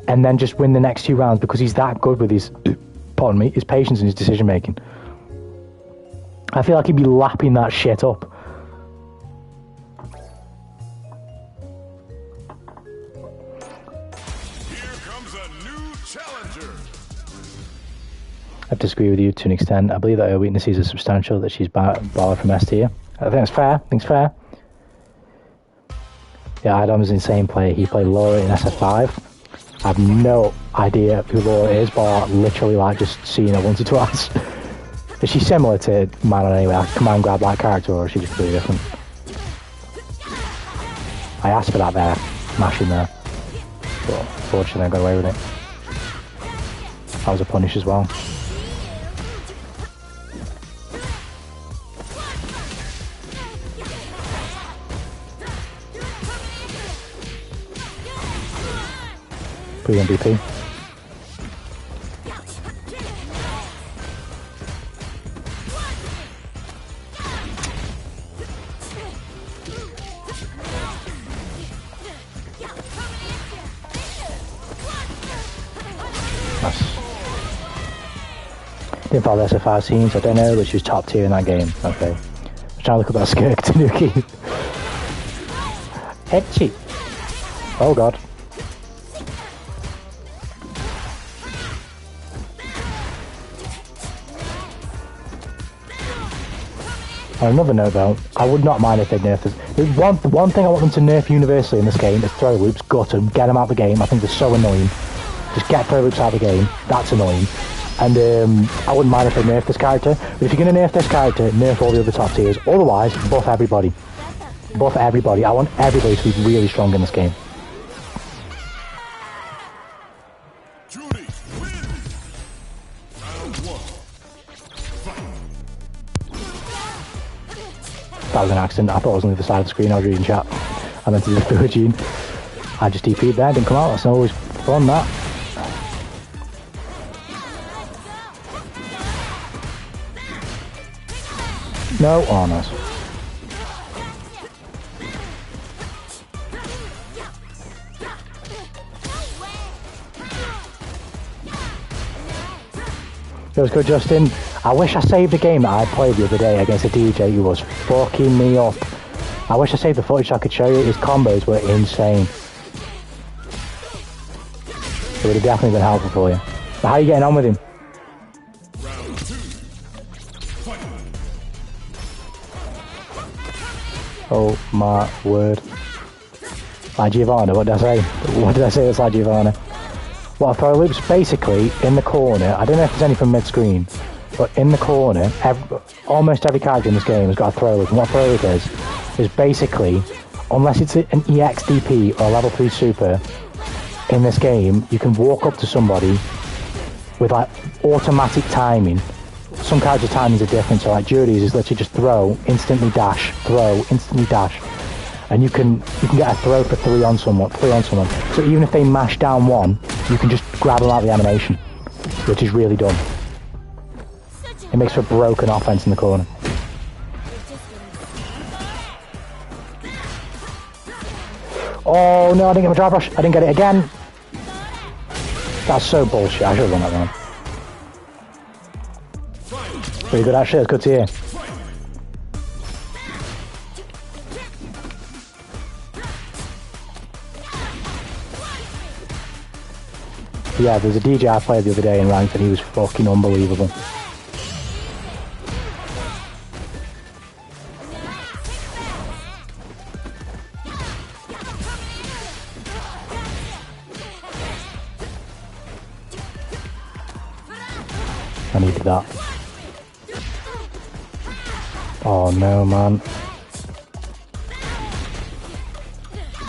and then just win the next 2 rounds because he's that good with his, pardon me, his patience and his decision making. I feel like he'd be lapping that shit up. I disagree with you to an extent. I believe that her weaknesses are substantial, that she's barred from S tier. I think it's fair. Yeah, Adam's an insane player. He played Laura in SF5. I have no idea who Laura is, but I literally like just seeing her once or twice. Is she similar to Manon anyway? Like command grab like character, or is she just completely different? I asked for that there, mashing there. But unfortunately I got away with it. That was a punish as well. Pre-MVP. Nice. Didn't follow the SF5 scenes, I don't know, but she was top tier in that game. Okay. I'm trying to look at that skirt, Tanuki. Etchy. Oh god. On another note though, I would not mind if they nerfed this. There's one thing I want them to nerf universally in this game is throw loops, gut them, get them out of the game. I think they're so annoying. Just get throw loops out of the game, that's annoying. And I wouldn't mind if they nerf this character, but if you're going to nerf this character, nerf all the other top tiers. Otherwise, buff everybody. Buff everybody. I want everybody to be really strong in this game. That was an accident. I thought I was on the other side of the screen. I was reading chat. I meant to do the Virgin. I just DP'd there, didn't come out. That's always fun, that. No, oh nice. It was good, Justin. I wish I saved a game that I played the other day against a DJ who was fucking me up. I wish I saved the footage so I could show you. His combos were insane. It would have definitely been helpful for you. But how are you getting on with him? Oh my word. Like Giovanna, what did I say? What did I say that's like Giovanna? What, throw loops? Basically, in the corner, I don't know if there's any from mid-screen, but in the corner, almost every character in this game has got a throw loop. And what throw loop is basically, unless it's an EXDP or a level 3 super, in this game, you can walk up to somebody with like automatic timing. Some character timings are different, so like Judy's is literally just throw, instantly dash, throw, instantly dash. And you can get a throw for 3 on someone. So even if they mash down 1, you can just grab them out of the animation, which is really dumb. It makes for a broken offense in the corner. Oh no, I didn't get my drive rush. I didn't get it again. That's so bullshit. I should have won that one. Pretty good actually, it's good to hear. Yeah, there's a DJ I played the other day in ranked and he was fucking unbelievable. I needed that. Oh no, man.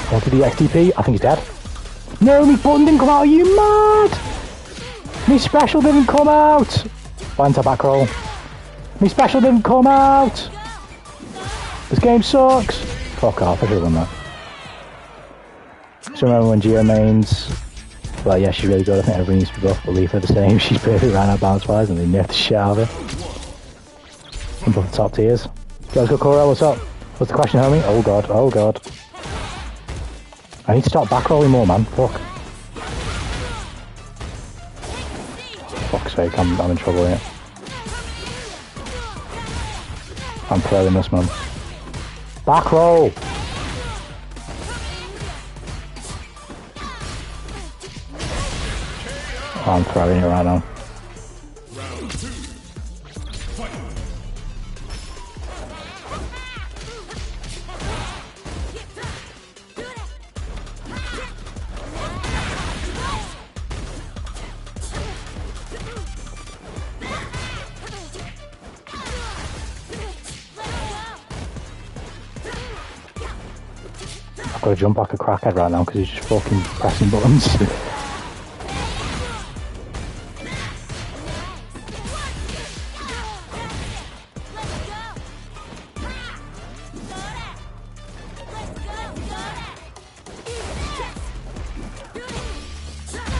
What did the XTP? I think he's dead. No, me button didn't come out. Are you mad? Me special didn't come out. Into back roll. Me special didn't come out. This game sucks. Fuck off. I should have won that. So remember when Geo mains? Well, yeah, she's really good. I think everyone needs to be buffed, but leave her the same. She's perfect right now, balance-wise, and they nerfed the shit out of her. And buff the top tiers. Let's go, Cora. What's up? What's the question, homie? Oh god. Oh god. I need to start back rolling more, man. Fuck. Fuck's sake, I'm in trouble here. I'm throwing this, man. Back roll! Oh, I'm throwing it right now. I've got to jump like a crackhead right now because he's just fucking pressing buttons.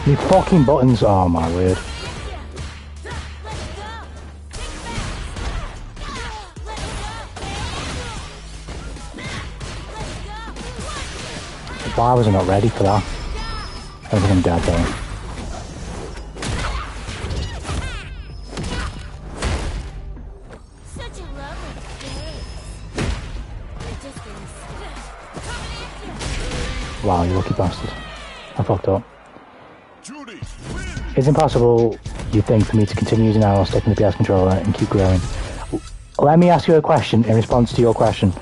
You fucking buttons, oh my word. Why was I not ready for that? I don't think I'm dead though. Such a lovely face. Wow, you lucky bastard. I fucked up. It's impossible, you think, for me to continue using analog stick in the PS controller and keep growing. Let me ask you a question in response to your question.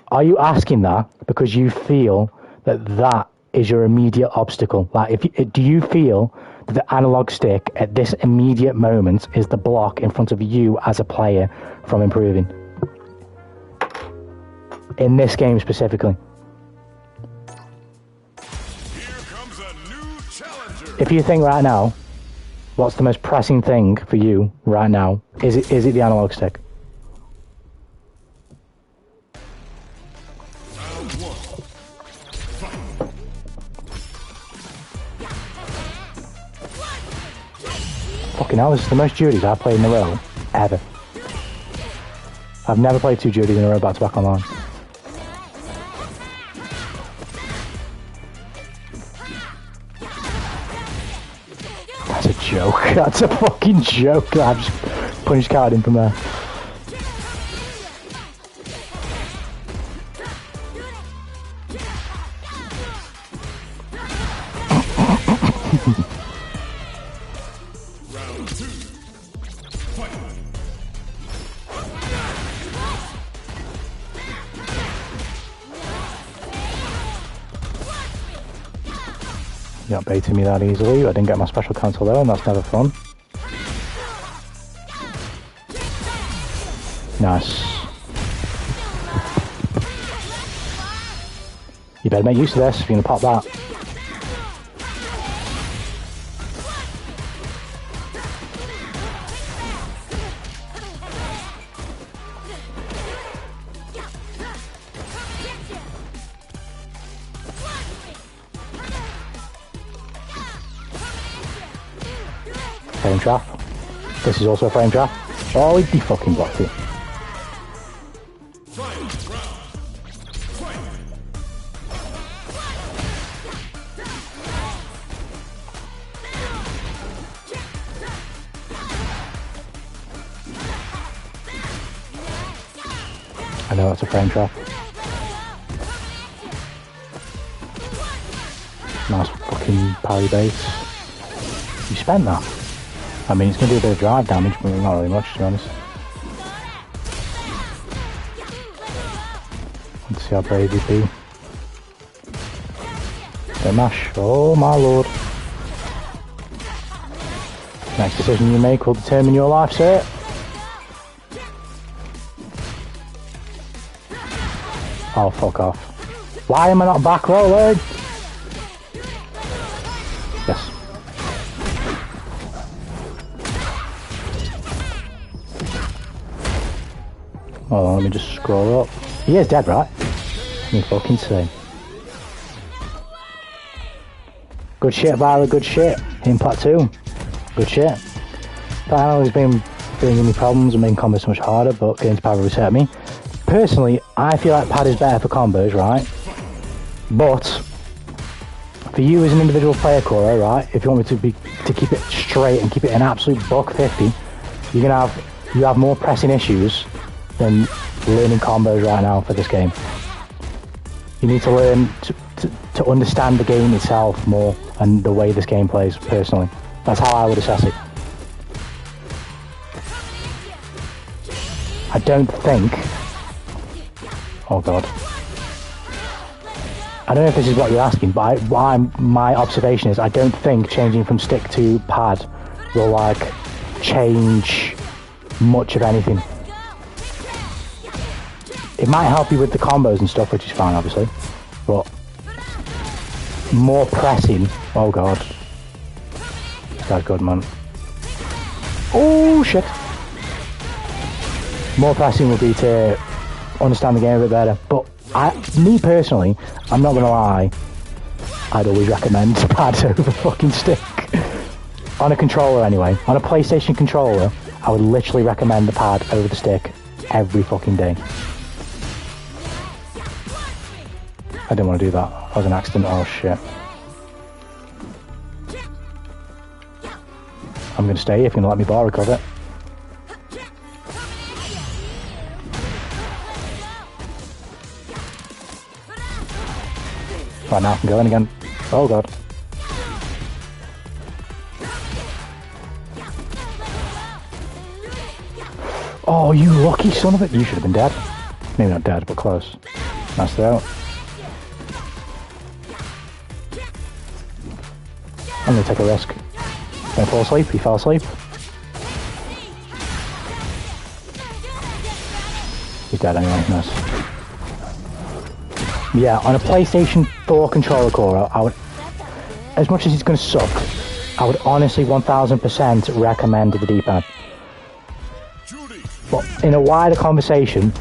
Are you asking that because you feel that that is your immediate obstacle? Like, do you feel that the analog stick at this immediate moment is the block in front of you as a player from improving? In this game specifically. Here comes a new challenger. If you think right now, what's the most pressing thing for you right now? Is it the analog stick? Fucking hell, this is the most Judies I've played in a row, ever. I've never played 2 Judies in a row back to back online. That's a joke. That's a fucking joke. I just punched card in from there. You're not baiting me that easily. I didn't get my special cancel though, and that's never fun. Nice. You better make use of this if you're gonna pop that. Frame trap. This is also a frame trap. Oh, he fucking blocked it. I know it's a frame trap. Nice fucking parry base. You spent that. I mean, it's going to do a bit of drive damage, but not really much, to be honest. Let's see how brave he'd be. Don't mash. Oh my lord. Next decision you make will determine your life, sir. Oh, fuck off. Why am I not back rolling? Yes. Hold on, let me just scroll up. He is dead, right? You fucking say. Good shit, Violet, good shit. In Plat 2. Good shit. I know he's been bringing me problems and making combos so much harder, but getting to Pad really hurt me. Personally, I feel like Pad is better for combos, right? But for you as an individual player, Cora, right? If you want me to keep it straight and keep it an absolute $150, you have more pressing issues than learning combos right now for this game. You need to learn to understand the game itself more and the way this game plays, personally. That's how I would assess it. I don't think... Oh god. I don't know if this is what you're asking, but my observation is I don't think changing from stick to pad will, like, change much of anything. It might help you with the combos and stuff, which is fine, obviously, but more pressing. Oh god. This guy's good, man. Oh shit. More pressing would be to understand the game a bit better, but me personally, I'm not gonna lie, I'd always recommend pads over fucking stick. On a controller anyway. On a PlayStation controller, I would literally recommend the pad over the stick every fucking day. I didn't want to do that. That was an accident. Oh shit. I'm going to stay if you're going to let me bar recover. Right, now I can go in again. Oh god. Oh, you lucky son of it. You should have been dead. Maybe not dead, but close. Nice throw. I'm going to take a risk. Don't fall asleep. He fell asleep. He's dead anyway. Nice. Yeah, on a PlayStation 4 controller core, I would, as much as it's going to suck, I would honestly 1000% recommend the D-pad. But in a wider conversation,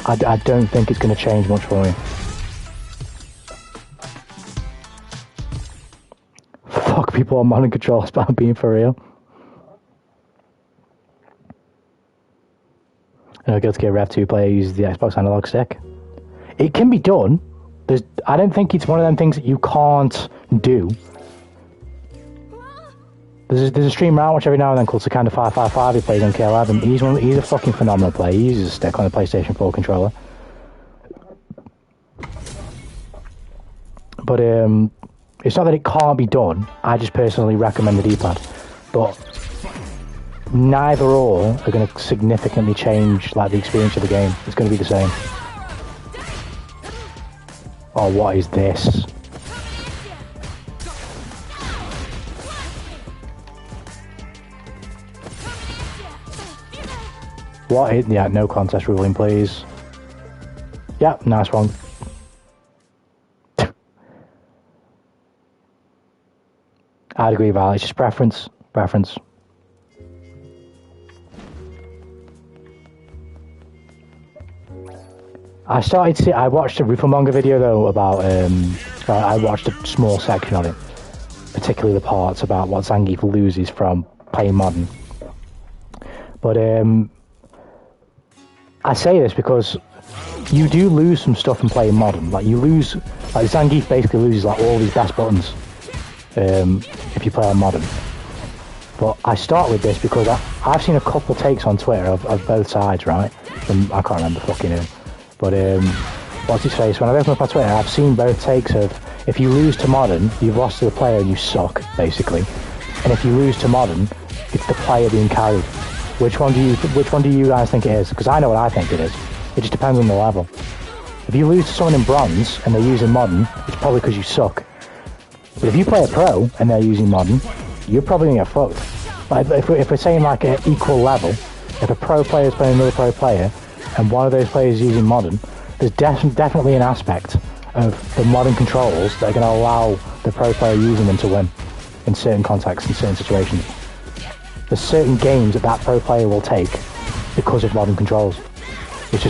I don't think it's going to change much for me. Fuck people on modern controllers, but I'm being for real. I know Guilty Gear Rev 2 player uses the Xbox analog stick. It can be done. I don't think it's one of them things that you can't do. There's a streamer I watch every now and then called Sakanda555 who plays on KILLIN. He's a fucking phenomenal player. He uses a stick on the PlayStation 4 controller. But it's not that it can't be done. I just personally recommend the D-pad. But neither or are going to significantly change like the experience of the game. It's going to be the same. Oh, what is this? What is... Yeah, no contest ruling, please. Yeah, nice one. I'd agree, Val. It's just preference. Preference. I watched a Rufamonga video though about, I watched a small section of it, particularly the parts about what Zangief loses from playing modern. But I say this because you do lose some stuff from playing modern. Like you lose, like Zangief basically loses like all these best buttons if you play on modern. But I start with this because I've seen a couple takes on Twitter of both sides, right? From, I can't remember fucking who. But what's his face? When I've opened up my Twitter, I've seen both takes of if you lose to modern, you've lost to the player and you suck, basically. And if you lose to modern, it's the player being carried. Which one do you guys think it is? Because I know what I think it is. It just depends on the level. If you lose to someone in bronze and they're using modern, it's probably because you suck. But if you play a pro and they're using modern, you're probably gonna get fucked. Like if we're saying like an equal level, if a pro player is playing another pro player and one of those players is using modern, there's definitely an aspect of the modern controls that are going to allow the pro player using them to win in certain contexts, in certain situations. There's certain games that pro player will take because of modern controls. That's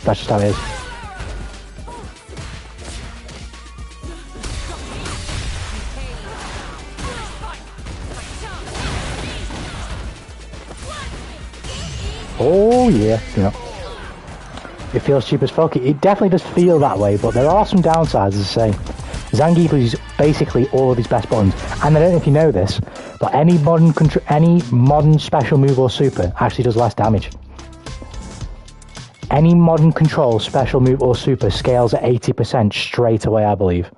just how it is. Oh yeah, you know. It feels cheap as fuck. It definitely does feel that way, but there are some downsides, as I say. Zangief uses basically all of his best buttons, and I don't know if you know this, but any modern special move or super actually does less damage. Any modern control, special move or super scales at 80% straight away, I believe.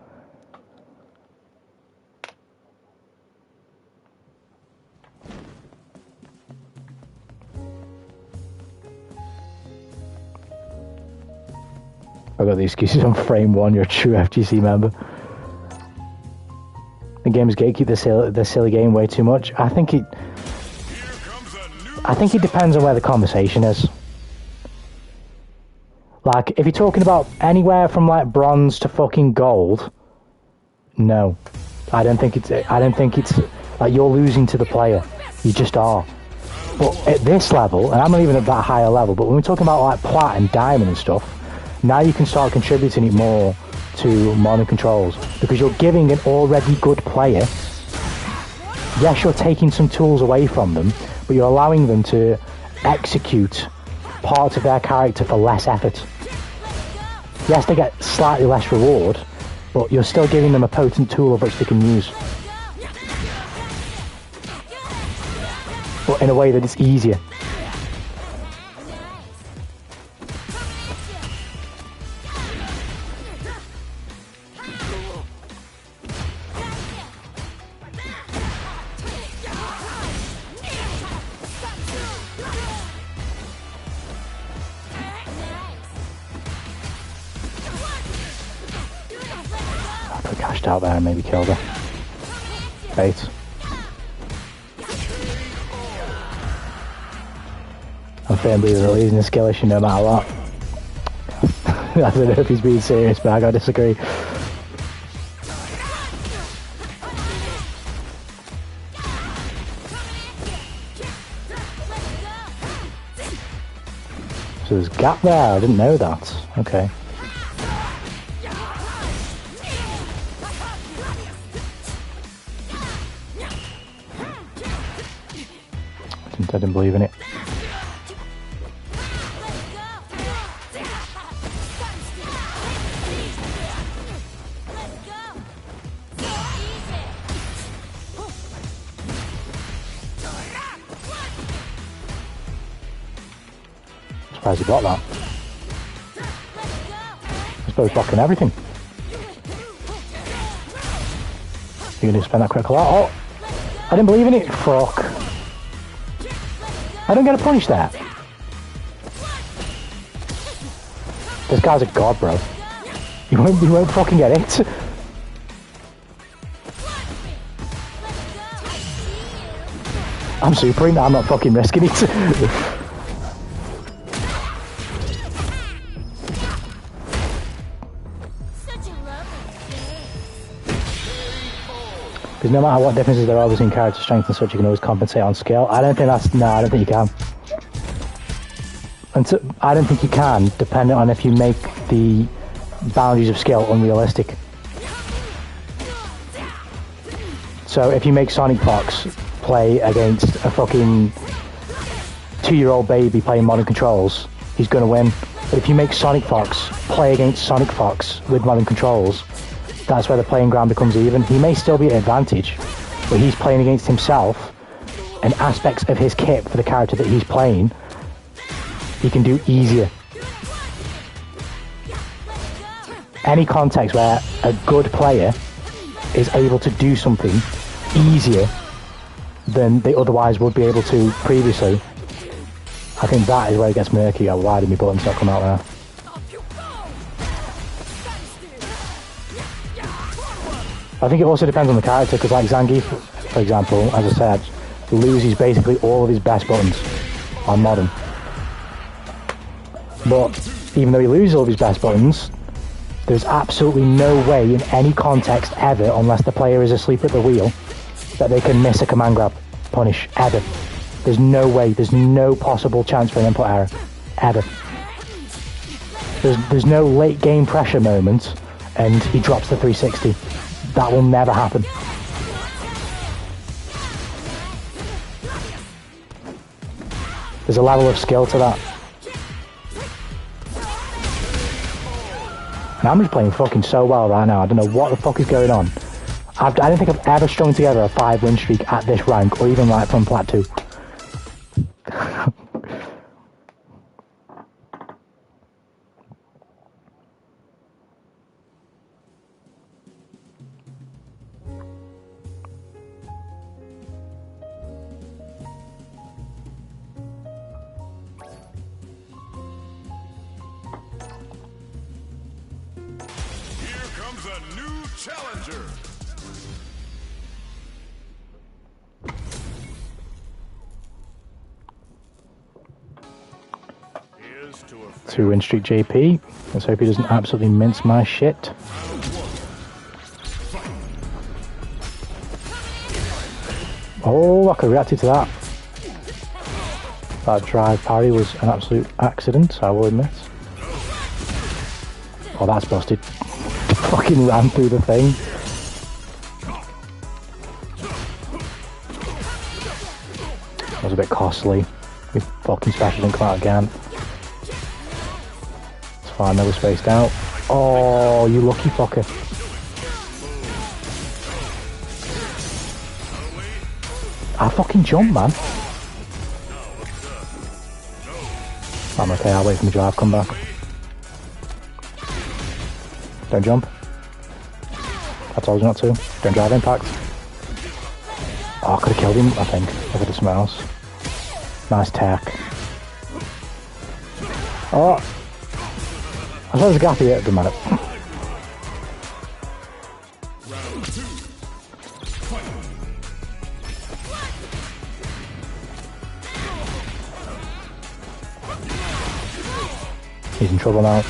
I got the excuses on frame 1, you're a true FGC member. The games gatekeep the silly game way too much. I think it depends on where the conversation is. Like, if you're talking about anywhere from like bronze to fucking gold, no. I don't think it's like you're losing to the player. You just are. But at this level, and I'm not even at that higher level, but when we're talking about like plat and diamond and stuff, now you can start contributing it more to modern controls because you're giving an already good player. Yes, you're taking some tools away from them, but you're allowing them to execute parts of their character for less effort. Yes, they get slightly less reward, but you're still giving them a potent tool of which they can use. But in a way that it's easier. Cashed out there and maybe killed her. Bait. I'm firmly releasing the skill issue no matter what. I don't know if he's being serious, but I gotta disagree. So there's a gap there, I didn't know that. Okay. I didn't believe in it. I'm surprised he got that. I suppose blocking everything. You're gonna spend that critical out. Oh! I didn't believe in it! Fuck. I don't get a punish that. This guy's a god, bro. You won't fucking get it. I'm supering, I'm not fucking risking it. Because no matter what differences there are between character strength and such, you can always compensate on skill. I don't think that's... No, I don't think you can. And I don't think you can, depending on if you make the boundaries of skill unrealistic. So if you make Sonic Fox play against a fucking 2-year-old baby playing modern controls, he's going to win. But if you make Sonic Fox play against Sonic Fox with modern controls, that's where the playing ground becomes even. He may still be at advantage, but he's playing against himself, and aspects of his kit for the character that he's playing, he can do easier. any context where a good player is able to do something easier than they otherwise would be able to previously, I think that is where it gets murky. Why did my buttons not come out there? I think it also depends on the character, because like Zangief, for example, as I said, loses basically all of his best buttons on Modern. But even though he loses all of his best buttons, there's absolutely no way in any context ever, unless the player is asleep at the wheel, that they can miss a command grab punish, ever. There's no way, there's no possible chance for an input error, ever. There's no late game pressure moment and he drops the 360. That will never happen. There's a level of skill to that. And I'm just playing fucking so well right now. I don't know what the fuck is going on. I don't think I've ever strung together a 5-win streak at this rank, or even like from Plat 2. A new challenger. Here's to a 2-win streak JP. Let's hope he doesn't absolutely mince my shit. Oh, I could have reacted to that. That drive parry was an absolute accident, I will admit. Oh, that's busted. Fucking ran through the thing. That was a bit costly. We fucking special didn't come out again. It's fine, they were spaced out. Oh, you lucky fucker. I fucking jumped, man. I'm okay, I'll wait for my drive, come back. Don't jump. I told you not to. Don't drive impact. Oh, I could have killed him, I think, if I did something else. Nice tech. Oh! I thought it was a gap here, it doesn't matter. He's in trouble now.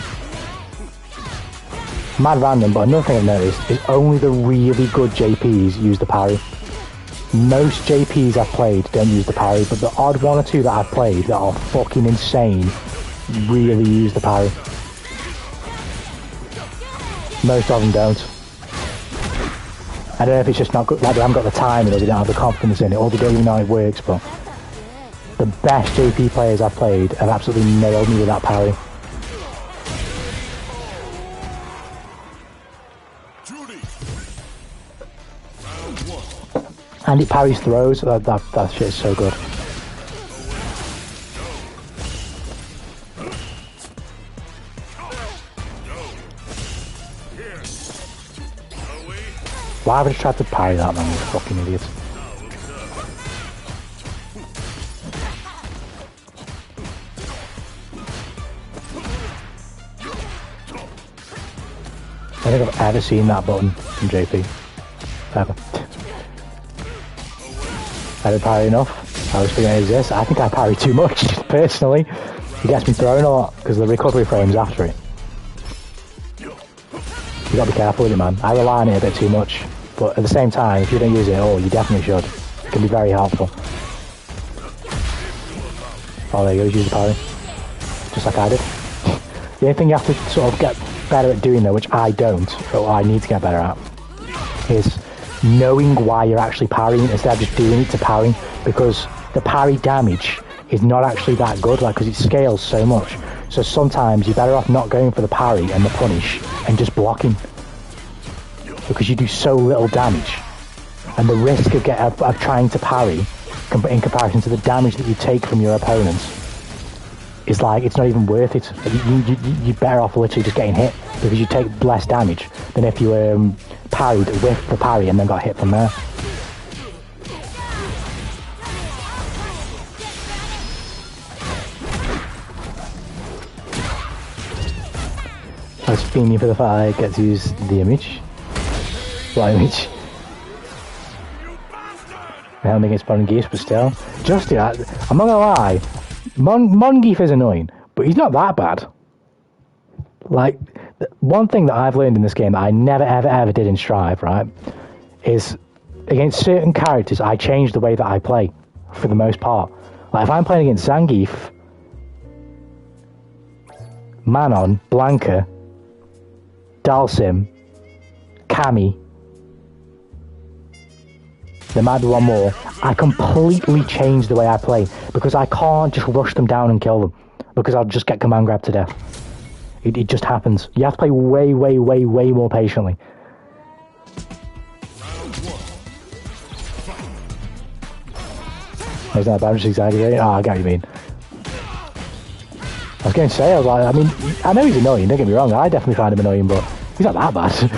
Mad random, but another thing I've noticed is only the really good JPs use the parry. Most JPs I've played don't use the parry, but the odd one or two that I've played that are fucking insane really use the parry. Most of them don't. I don't know if it's just not good, like they haven't got the time or they don't have the confidence in it, or they don't even know how it works, but the best JP players I've played have absolutely nailed me with that parry. And it parries throws, that shit is so good. Why have I just tried to parry that, man, you fucking idiot. I don't think I've ever seen that button from JP. Ever. I didn't parry enough. I was thinking it exists. I think I parry too much, personally. He gets me thrown a lot, because the recovery frame's after it. You gotta be careful with it, man. I rely on it a bit too much. But at the same time, if you don't use it at all, you definitely should. It can be very helpful. Oh, there you go, use the parry. Just like I did. The only thing you have to sort of get better at doing, though, which I don't, or I need to get better at, is knowing why you're actually parrying instead of just doing it to parry, because the parry damage is not actually that good, like, because it scales so much. So sometimes you're better off not going for the parry and the punish and just blocking, because you do so little damage, and the risk of trying to parry in comparison to the damage that you take from your opponents it's like, it's not even worth it. You're better off literally just getting hit, because you take less damage than if you parried with the parry and then got hit from there. I was fiending for the fact I get to use the image. What image? I don't think it's Mongeef, but still. Just yeah, I'm not gonna lie, Mongeef is annoying, but he's not that bad. Like, one thing that I've learned in this game that I never ever did in Strive, right, is against certain characters I change the way that I play, for the most part. Like, if I'm playing against Zangief, Manon, Blanca, Dalsim, Cammy, there might be one more, I completely change the way I play, because I can't just rush them down and kill them, because I'll just get command grabbed to death. It just happens. You have to play way more patiently. Isn't that bad? I'm just exaggerating. Oh, I get what you mean. I was going to say, I mean, I know he's annoying, don't get me wrong, I definitely find him annoying, but he's not that bad.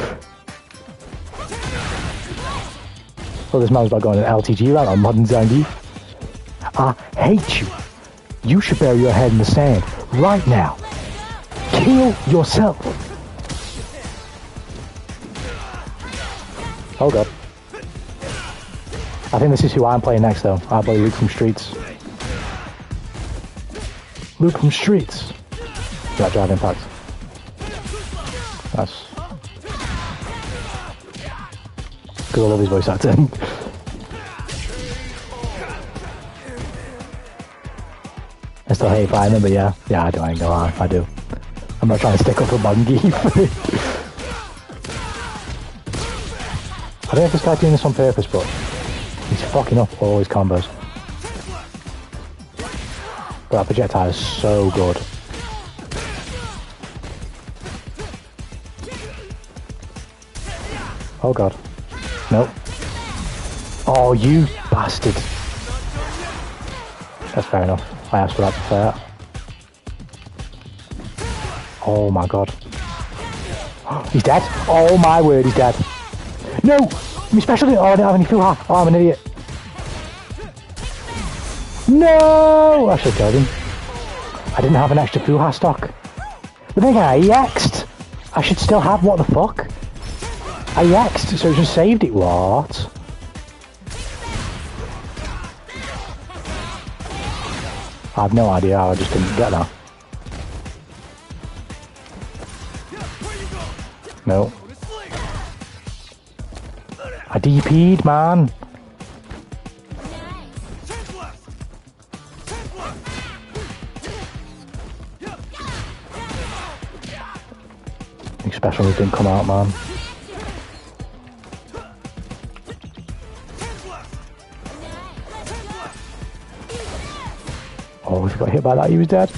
Well, this man's about going an LTG round on Modern Zangief. I hate you. You should bury your head in the sand right now. Kill yourself. Oh god. I think this is who I'm playing next though. I'll play Luke from Streets. Luke from Streets. Got drive impact. Nice. Because I love his voice acting. I still hate fighting him, but yeah. Yeah, I do, I ain't gonna lie, I do. I'm not trying to stick up for Mongeef. I don't know if this guy's doing this on purpose, but he's fucking up all his combos. But that projectile is so good. Oh god. Nope. Oh, you bastard. That's fair enough. I asked for that to fair. Oh my god. He's dead. Oh my word, he's dead. No! My special didn't. Oh, I didn't have any full. Oh, I'm an idiot. No! I should have killed him. I didn't have an extra full stock. But then I EX'd. I should still have. What the fuck? I EX'd, so it just saved it. What? I have no idea how I just didn't get that. No. I DP'd, man. Big special didn't come out, man. Oh, if he got hit by that, he was dead.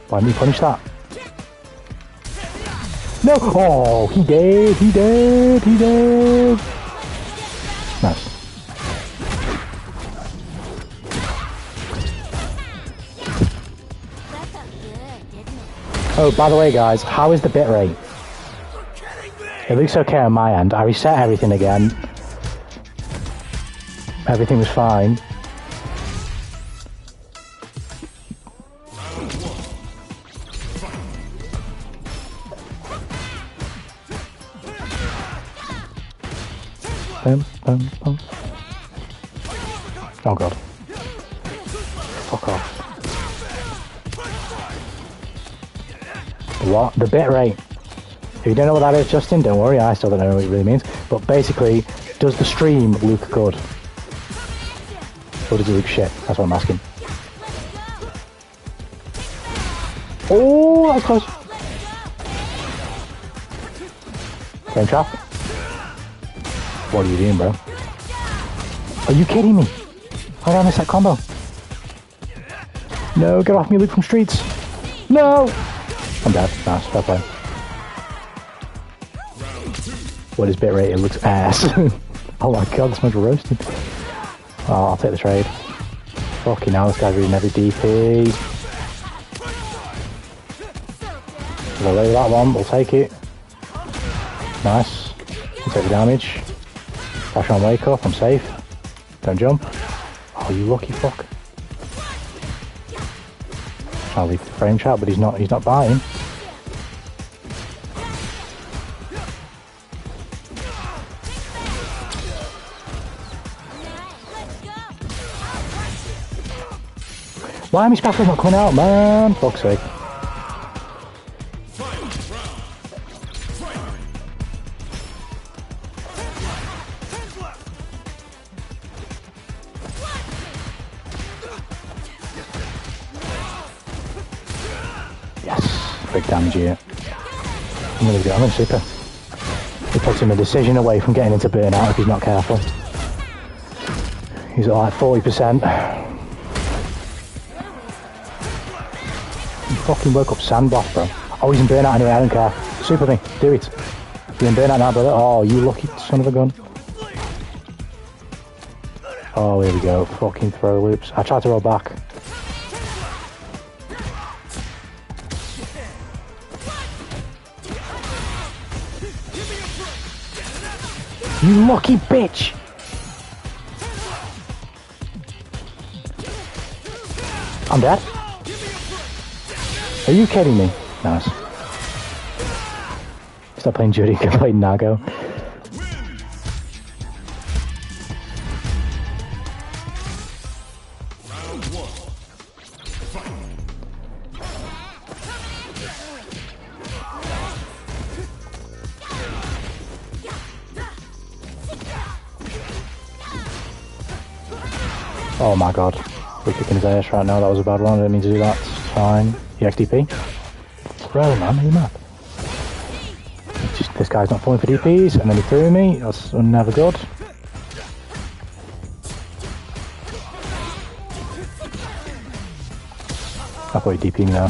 Why didn't he punish that? No! Oh, he did! He did! He did! Nice. Oh, by the way, guys, how is the bitrate? It looks okay on my end. I reset everything again. Everything was fine. Bum, bum, bum. Oh god. Fuck off. What? The bitrate. If you don't know what that is, Justin, don't worry, I still don't know what it really means. But basically, does the stream look good? Or does it look shit? That's what I'm asking. Oh, that's close. Frame trap. What are you doing, bro? Are you kidding me? How did I miss that combo? No, get off me, Luke from Streets. No! I'm dead. Nice, fair play. What is bitrate? It looks ass. Oh my god, this man's roasted. Oh, I'll take the trade. Fucking hell, this guy's reading every DP. I'll lay that one, we'll take it. Nice. We'll take the damage. Flash on wake up, I'm safe. Don't jump. Oh, you lucky fuck. I'll leave the frame trap, but he's not biting. Why am I spaffing not coming out, man? Fuck's sake. Yes, big damage here. I'm gonna super. It puts him a decision away from getting into burnout if he's not careful. He's at like 40%. Fucking woke up Sandboss, bro. Oh, he's in burnout anyway, I don't care. Super me, do it. You're in burnout now, brother. Oh, you lucky son of a gun. Oh, here we go. Fucking throw loops. I tried to roll back. You lucky bitch! I'm dead. Are you kidding me? Nice. Stop playing Judy, go play Nago. Oh my god. We're kicking his ass right now, that was a bad one, I didn't mean to do that. It's fine. EXDP? Bro, man, are you mad? Just, this guy's not falling for DPs, and then he threw me. That's never good. I thought he DP'd me now.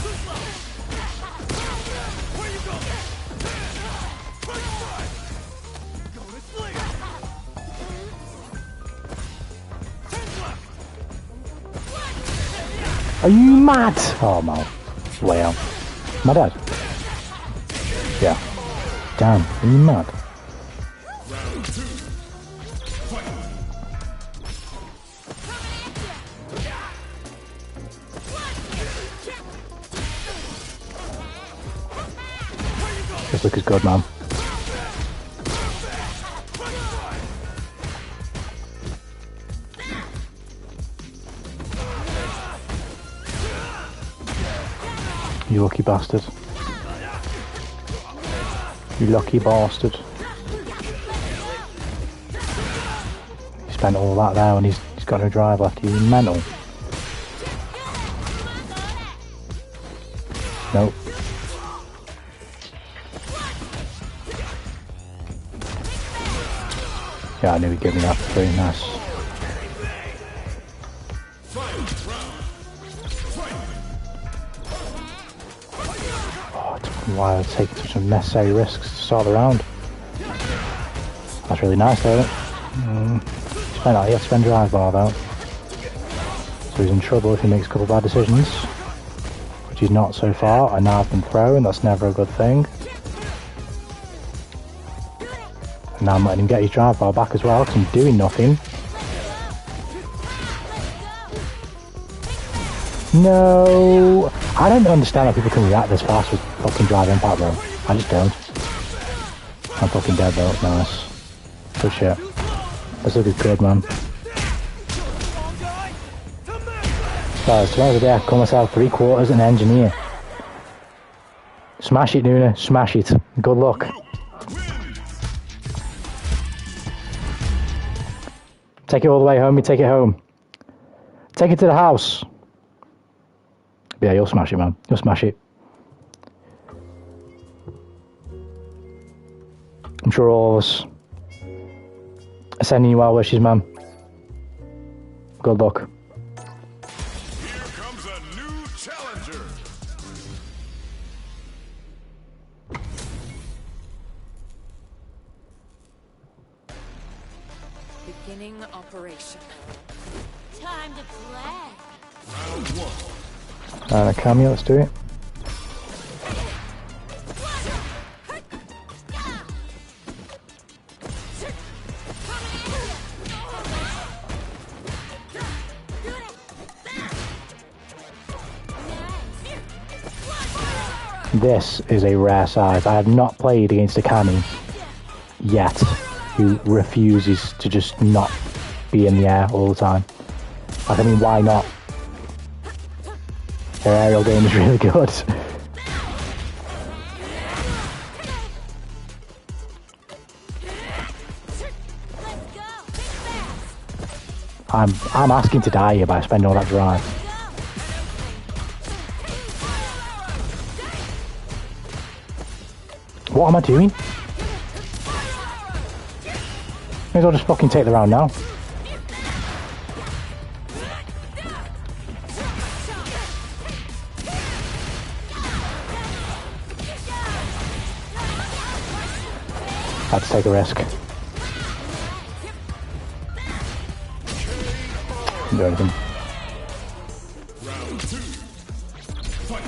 Are you mad? Oh, man. Way out. Am I dead? Yeah. Damn, are you mad? This look is good, man. You lucky bastard. You lucky bastard. He spent all that there and he's got no drive left. Are you mental? Nope. Yeah, I knew he'd give me that for free. Nice. Why I've taken such unnecessary risks to start the round. That's really nice though, isn't it? He has to spend drive bar though. So he's in trouble if he makes a couple of bad decisions. Which he's not so far. And now I've been thrown, that's never a good thing. And now I'm letting him get his drive bar back as well because I'm doing nothing. No! I don't understand how people can react this fast with fucking drive impact, bro. I just don't. I'm fucking dead though. Nice. Good shit. This looks good, man. Guys, tomorrow's the day I call myself 3/4 an engineer. Smash it, Nuna. Smash it. Good luck. Take it all the way home. You take it home. Take it to the house. Yeah, you'll smash it, man. You'll smash it. I'm sure all of us are sending you our wishes, man. Good luck. Here comes a new challenger. Beginning operation. Time to play. Round one. And a cameo, let's do it. This is a rare size. I have not played against a Kami yet who refuses to just not be in the air all the time. Like, I mean, why not? Their aerial game is really good. I'm asking to die here by spending all that drive. What am I doing? May as well just fucking take the round now. Had to take a risk. Didn't do anything. Round two. Fight.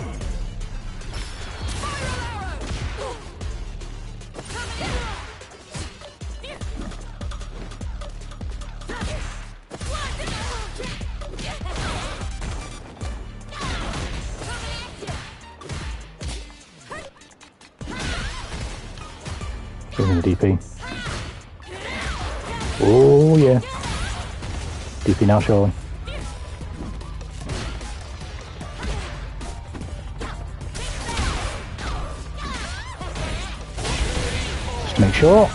Give me the DP. Oh yeah. DP now, surely. Just to make sure.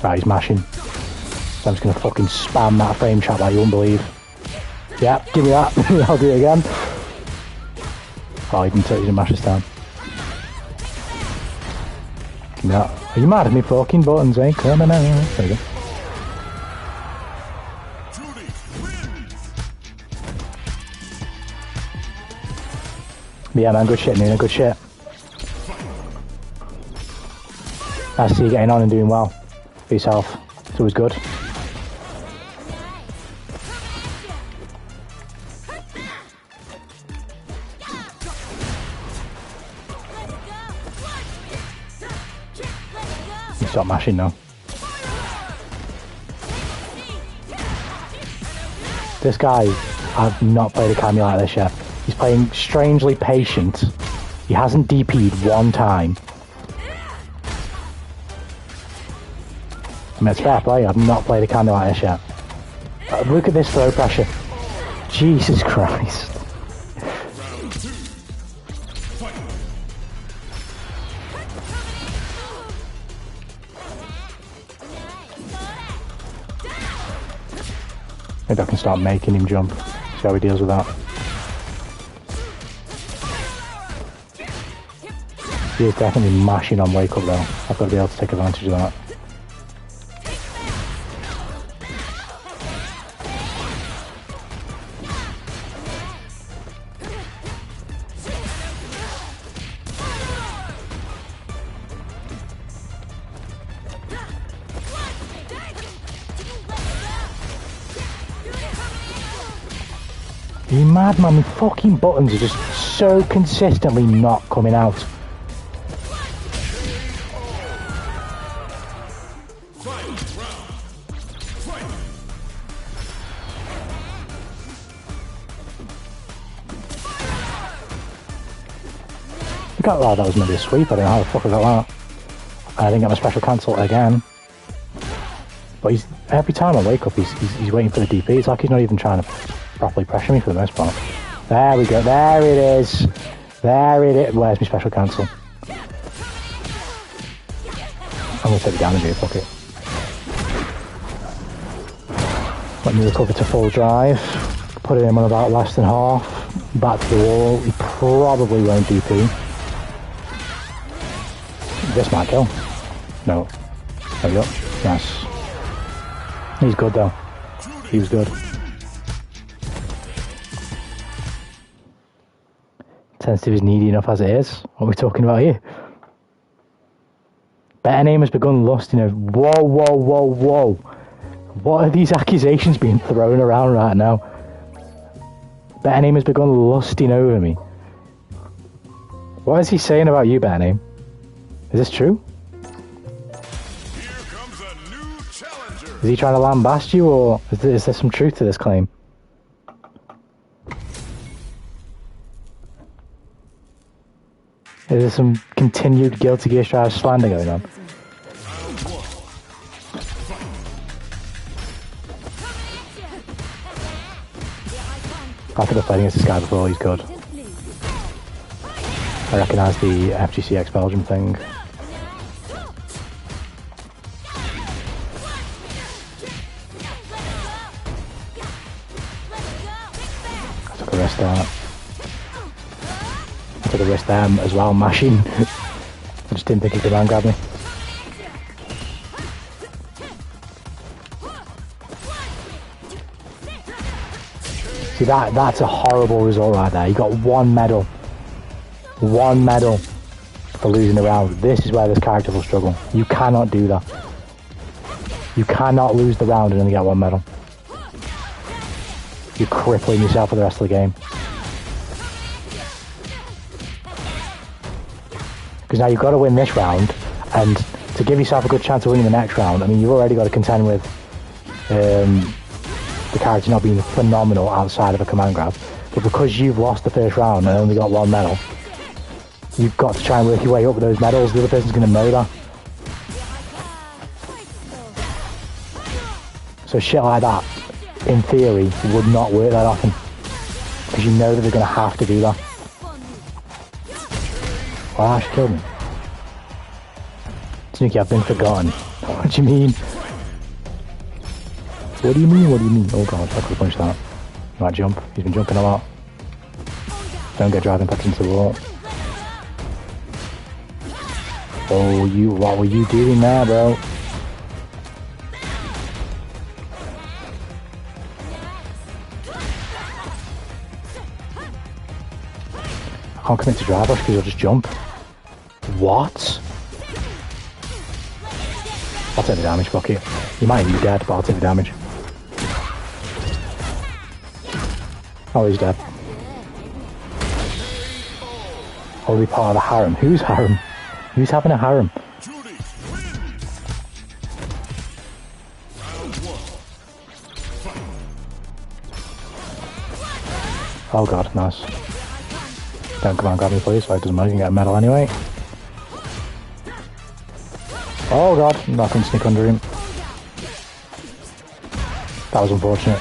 Right, he's mashing. So I'm just gonna fucking spam that frame trap like you won't believe. Yeah, give me that. I'll do it again. Oh, he didn't mash this down. Give me that. Are you mad at me fucking buttons, eh? Come on now. There you go. But yeah, man, good shit, Nina, good shit. I see you getting on and doing well for yourself. It's always good. Stop mashing now. This guy, I've not played a Kami like this yet. He's playing strangely patient. He hasn't DP'd one time. I mean, it's fair play. I've not played a Kami like this yet. Look at this throw pressure. Jesus Christ. Maybe I can start making him jump. See how he deals with that. He is definitely mashing on wake up though. I've got to be able to take advantage of that. You mad man, my fucking buttons are just so consistently not coming out. I got that was maybe a sweep, I don't know how the fuck I got that. I didn't get my special cancel again. But he's every time I wake up he's waiting for the DP. It's like he's not even trying to properly pressure me for the most part. There we go, there it is. There it is. Where's my special cancel? I'm gonna take the damage here, fuck it. Let me recover to full drive. Put him on about less than half. Back to the wall. He probably won't DP. This might kill. No. There we go. Yes. He's good though. He was good. Sensitive is needy enough as it is. What are we talking about here? Better name has begun lusting over... Whoa, whoa, whoa, whoa. What are these accusations being thrown around right now? Better name has begun lusting over me. What is he saying about you, Better name? Is this true? Here comes a new challenger. Is he trying to lambast you, or is there some truth to this claim? Is there some continued Guilty Gear Strive slander going on? After the fighting against this guy before, he's good. I recognise the FGC X Belgium thing. I took a risk there. I took a risk there as well, mashing. I just didn't think he could man grab me. See, that's a horrible result right there. You got one medal. One medal for losing the round. This is where this character will struggle. You cannot do that. You cannot lose the round and only get one medal. You're crippling yourself for the rest of the game. Because now you've got to win this round, and to give yourself a good chance of winning the next round, I mean, you've already got to contend with the character not being phenomenal outside of a command grab. But because you've lost the first round and only got one medal, you've got to try and work your way up with those medals. The other person's going to know that. So shit like that, in theory, would not work that often. Because you know that they're going to have to do that. Oh, Ash killed me. Snooky, I've been forgotten. What do you mean? What do you mean? What do you mean? Oh god, I could have punched that. You might jump. He's been jumping a lot. Don't get driving past into the wall. Oh, what were you doing there, bro? I can't commit to drive rush because you'll just jump. What? I'll take the damage, Bucky. You might be dead, but I'll take the damage. Oh, he's dead. Only part of the harem. Who's harem? Who's having a harem? Oh god, nice. Don't come on, grab me please, so it doesn't matter, you can get a medal anyway. Oh god, I can sneak under him. That was unfortunate.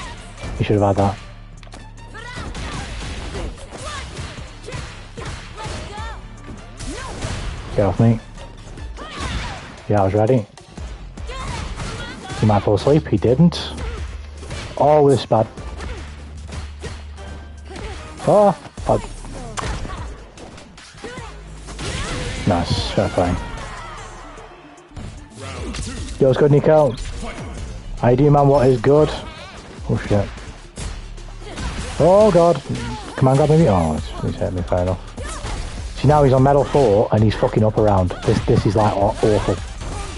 He should have had that. Get off me. Yeah, I was ready. He might fall asleep, he didn't. Oh, this is bad. Oh, bad. Nice, fair play. Yo, what's good, Nico? How you doing, man? What is good? Oh shit. Oh god. Come on, grab me. Oh, he's hit me, fair enough. See, now he's on medal 4 and he's fucking up around. This is like awful.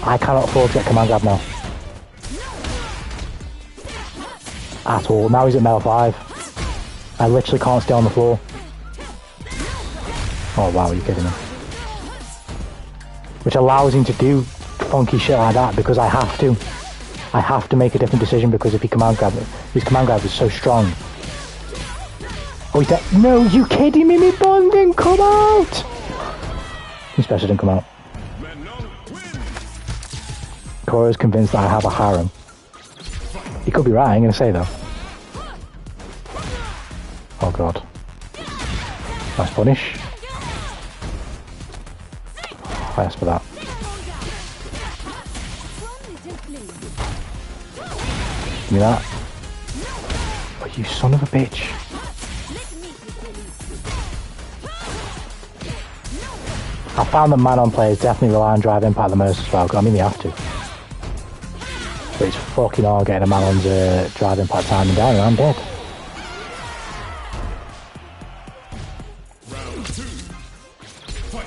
I cannot afford to get command grab now. At all. Now he's at medal 5. I literally can't stay on the floor. Oh wow, you're kidding me. Which allows him to do funky shit like that because I have to. I have to make a different decision because if he command grab it, his command grab is so strong. Oh, he's dead. No, you kidding me? My bond didn't come out. His special didn't come out. Cora's convinced that I have a harem. He could be right, I'm going to say though. Oh god. Nice punish. I asked for that. Give me that. Oh, you son of a bitch. I found that man-on players definitely rely on drive impact the most as well. I mean, they have to. But it's fucking hard getting a man-on's drive impact timing down and I'm dead. Fuck.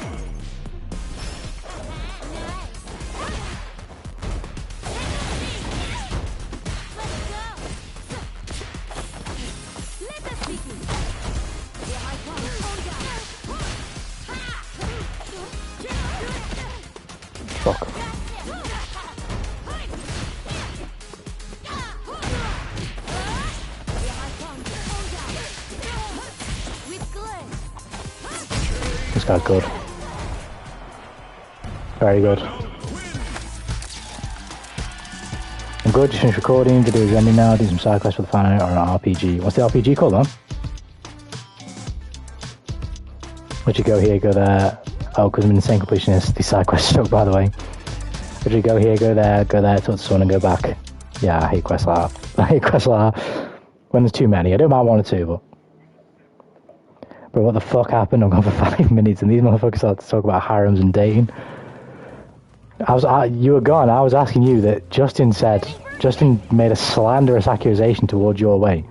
This guy's good. Very good. I'm good, just finished recording, video's ending now, do some side quests for the fan or an RPG. What's the RPG called, man? Would you go here, go there? Oh, because I'm insane completionist, these side quests suck, by the way. Would you go here, go there, talk to someone and go back? Yeah, I hate quests like that. I hate quests like that. When there's too many. I don't mind one or two, but... Bro, what the fuck happened? I'm gone for 5 minutes and these motherfuckers started to talk about harems and dating. You were gone. I was asking you that Justin made a slanderous accusation towards your way.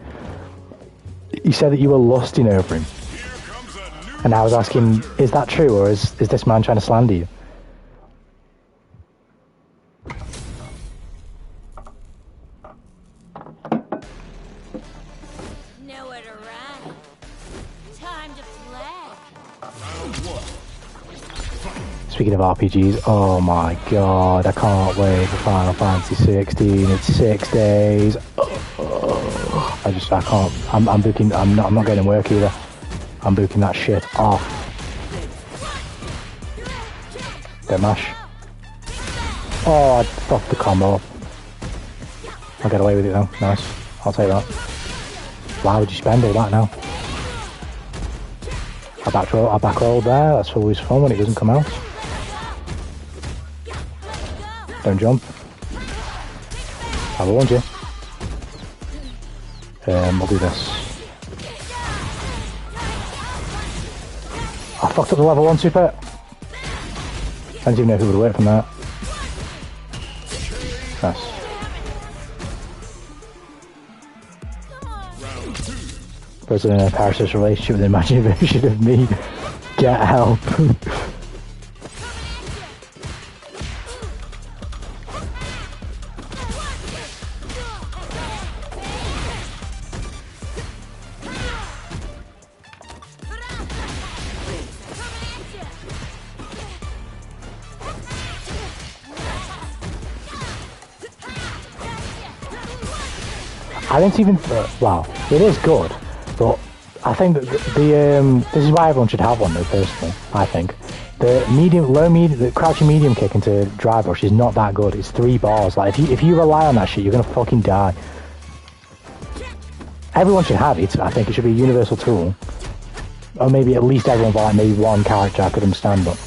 He said that you were lusting over him. And I was asking, is that true or is this man trying to slander you? Nowhere to run. Time to play. Speaking of RPGs, oh my god, I can't wait for Final Fantasy 16. It's 6 days. I can't. I'm booking. I'm not getting work either. I'm booking that shit off. Don't mash. Oh, I fucked the combo up. I'll get away with it though. Nice. I'll take that. Why would you spend all that now? I back roll there. That's always fun when it doesn't come out. Don't jump. I warned you. We'll do this. I fucked up the level 1 super. I don't even know who would work from that. Nice. Person in a parasocial relationship with an imaginary version of me. Get help. I didn't even. Wow, it is good, but I think that this is why everyone should have one though. Personally, I think the crouching medium kick into drive rush is not that good. It's 3 bars. Like if you rely on that shit, you're gonna fucking die. Everyone should have it. I think it should be a universal tool, or maybe at least everyone by like maybe one character I could understand. But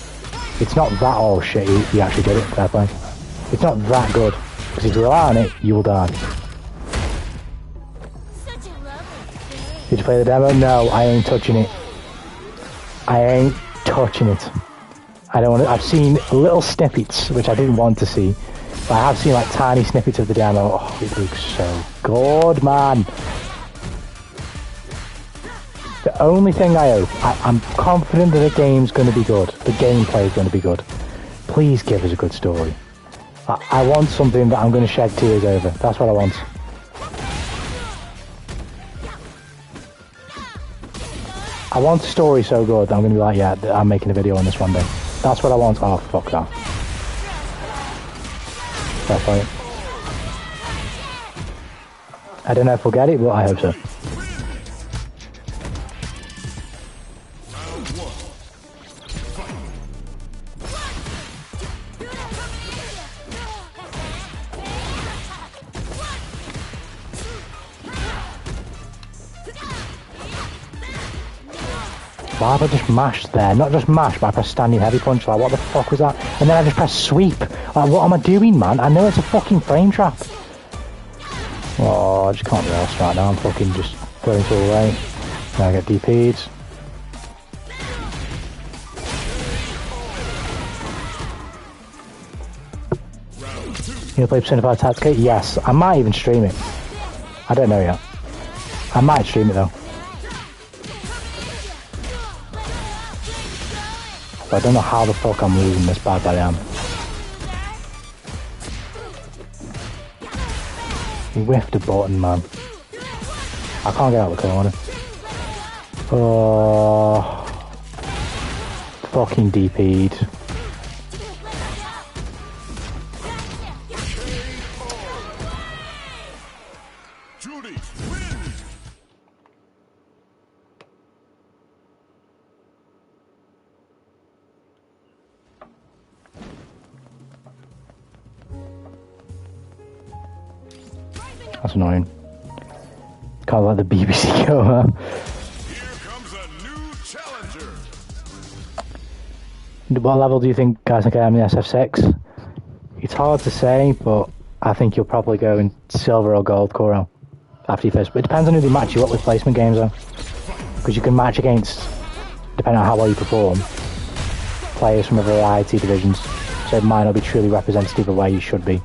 it's not that all shit. You actually get it. Fair play. It's not that good because if you rely on it, you will die. Did you play the demo? No, I ain't touching it. I ain't touching it. I don't want to. I've seen little snippets, which I didn't want to see. But I have seen like tiny snippets of the demo. Oh, it looks so good, man. The only thing I hope, I'm confident that the game's going to be good. The gameplay is going to be good. Please give us a good story. I want something that I'm going to shed tears over. That's what I want. I want a story so good that I'm going to be like, yeah, I'm making a video on this one day. That's what I want. Oh, fuck that. Fair fight. I don't know if we'll get it, but I hope so. Why have I just mashed there? Not just mash, but I pressed standing heavy punch. Like, what the fuck was that? And then I just pressed sweep. Like, what am I doing, man? I know it's a fucking frame trap. Oh, I just can't do else right now. I'm fucking just going to the way. Now I get DP'd. You gonna play Persona 5 Tactica? Yes. I might even stream it. I don't know yet. I might stream it though. But I don't know how the fuck I'm losing this bad, but I am. He whiffed a button, man. I can't get out of the corner. Oh, fucking DP'd. Judy, win! That's annoying. Can't let the BBC go, huh? Here comes a new challenger. What level do you think guys think I am in the SF6? It's hard to say, but I think you'll probably go in silver or gold, Koro. After you first. It depends on who they match you up with placement games, though. Because you can match against, depending on how well you perform, players from a variety of divisions. So it might not be truly representative of where you should be.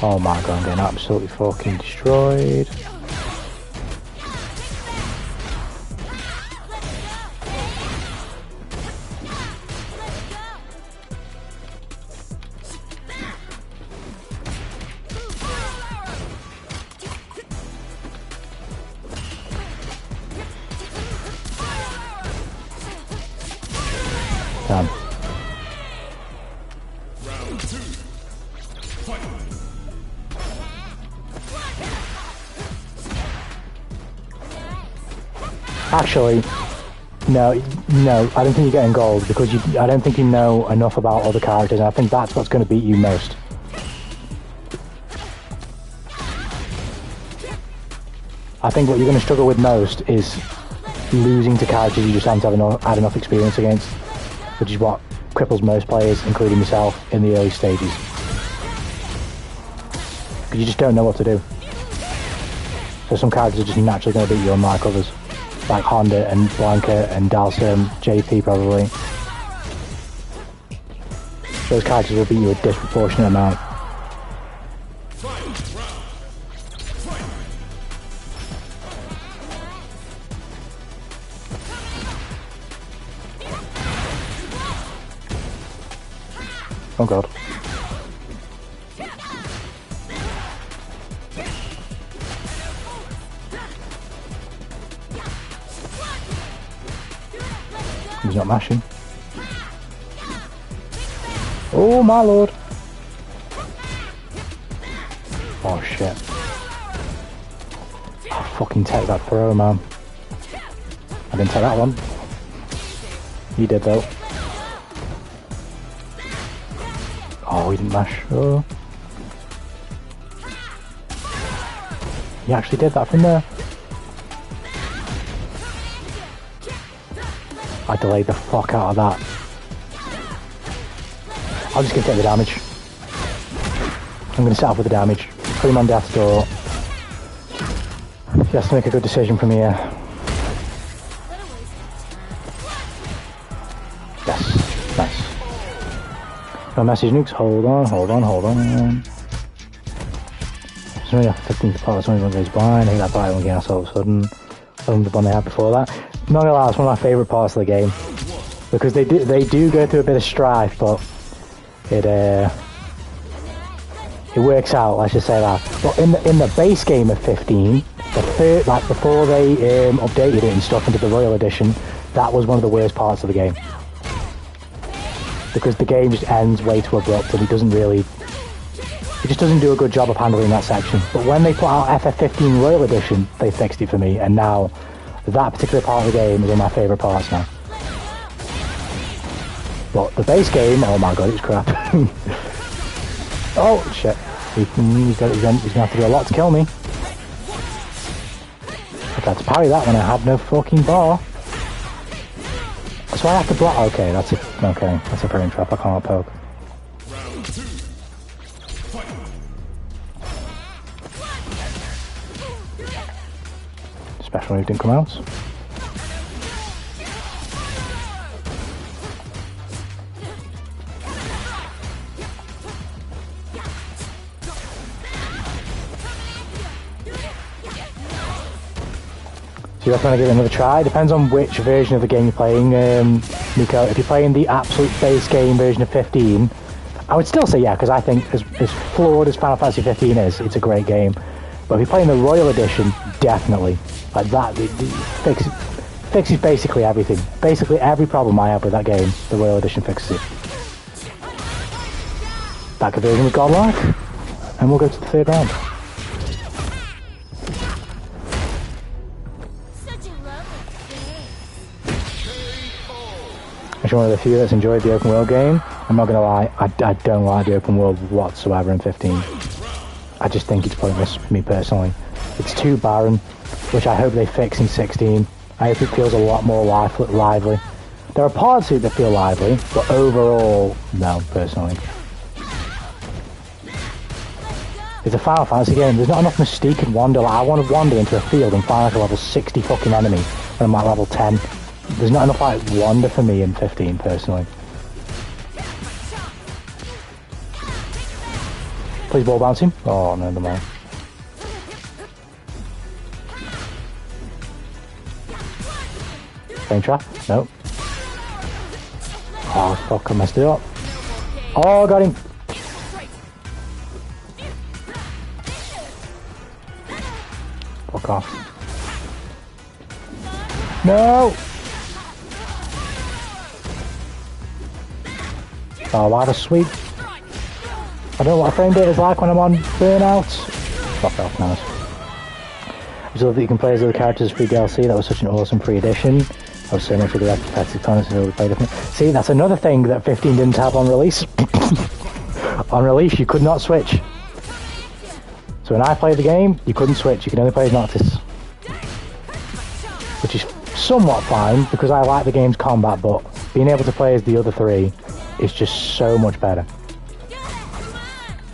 Oh my god, I'm getting absolutely fucking destroyed. Damn. Round 2. Fight. Actually, no, I don't think you're getting gold because I don't think you know enough about other characters, and I think that's what's going to beat you most. I think what you're going to struggle with most is losing to characters you just haven't had enough experience against, which is what cripples most players, including myself, in the early stages. Because you just don't know what to do. So some characters are just naturally going to beat you unlike others. Like Honda and Blanca and Dalsum, JP probably. Those characters will beat you a disproportionate amount. Oh god. He's not mashing. Oh my lord. Oh shit. I'll fucking take that throw, man. I didn't take that one. You did though. Oh, he didn't mash. Oh. He actually did that from there. I delayed the fuck out of that. I'm just gonna take the damage. I'm gonna set off with the damage. Put him on death's door. He has to make a good decision from here. Yes, nice. No message nukes. Hold on. It's only after 15th part, someone goes blind. I hate that battle again all of a sudden. From the one they had before that. I'm not gonna lie, it's one of my favourite parts of the game. Because they do go through a bit of strife, but it works out, let's just say that. But in the base game of 15, like before they updated it and stuff into the Royal Edition, that was one of the worst parts of the game. Because the game just ends way too abrupt and it just doesn't do a good job of handling that section. But when they put out FF15 Royal Edition, they fixed it for me, and now that particular part of the game is one of my favourite parts now. But the base game, oh my god, it's crap. Oh shit, he's gonna have to do a lot to kill me. I tried to parry that when I had no fucking bar. So I have to block. Okay, that's a parrying trap. I can't poke. Round 2. Fight. Special move didn't come out. So you recommend I give it another try? Depends on which version of the game you're playing, Nico. If you're playing the absolute base game version of 15, I would still say yeah, because I think as flawed as Final Fantasy 15 is, it's a great game. But if you're playing the Royal Edition, definitely. Like that, it fixes basically everything. Basically every problem I have with that game, the Royal Edition fixes it. That conversion was godlike, and we'll go to the third round. I'm one of the few that's enjoyed the open world game. I'm not going to lie, I don't like the open world whatsoever in 15. I just think it's pointless, me personally. It's too barren, which I hope they fix in 16. I hope it feels a lot more lively. There are parts of it that feel lively, but overall, no, personally. It's a Final Fantasy game, there's not enough mystique and wonder. Like, I want to wander into a field and find like a level 60 fucking enemy, and I'm at level 10. There's not enough like wonder for me in 15 personally. Please ball bounce him. Oh no, never mind. Flame trap? Nope. Oh fuck, I messed it up. Oh, got him. Fuck off. No! Oh, what a sweep. I don't know what a frame rate is like when I'm on burnout. Fuck off, nice. I just love that you can play as other characters free DLC. That was such an awesome free edition. I was so much really competitive content to play different. See, that's another thing that 15 didn't have on release. On release, you could not switch. So when I played the game, you couldn't switch. You could only play as Noctis. Which is somewhat fine, because I like the game's combat, but being able to play as the other three is just so much better.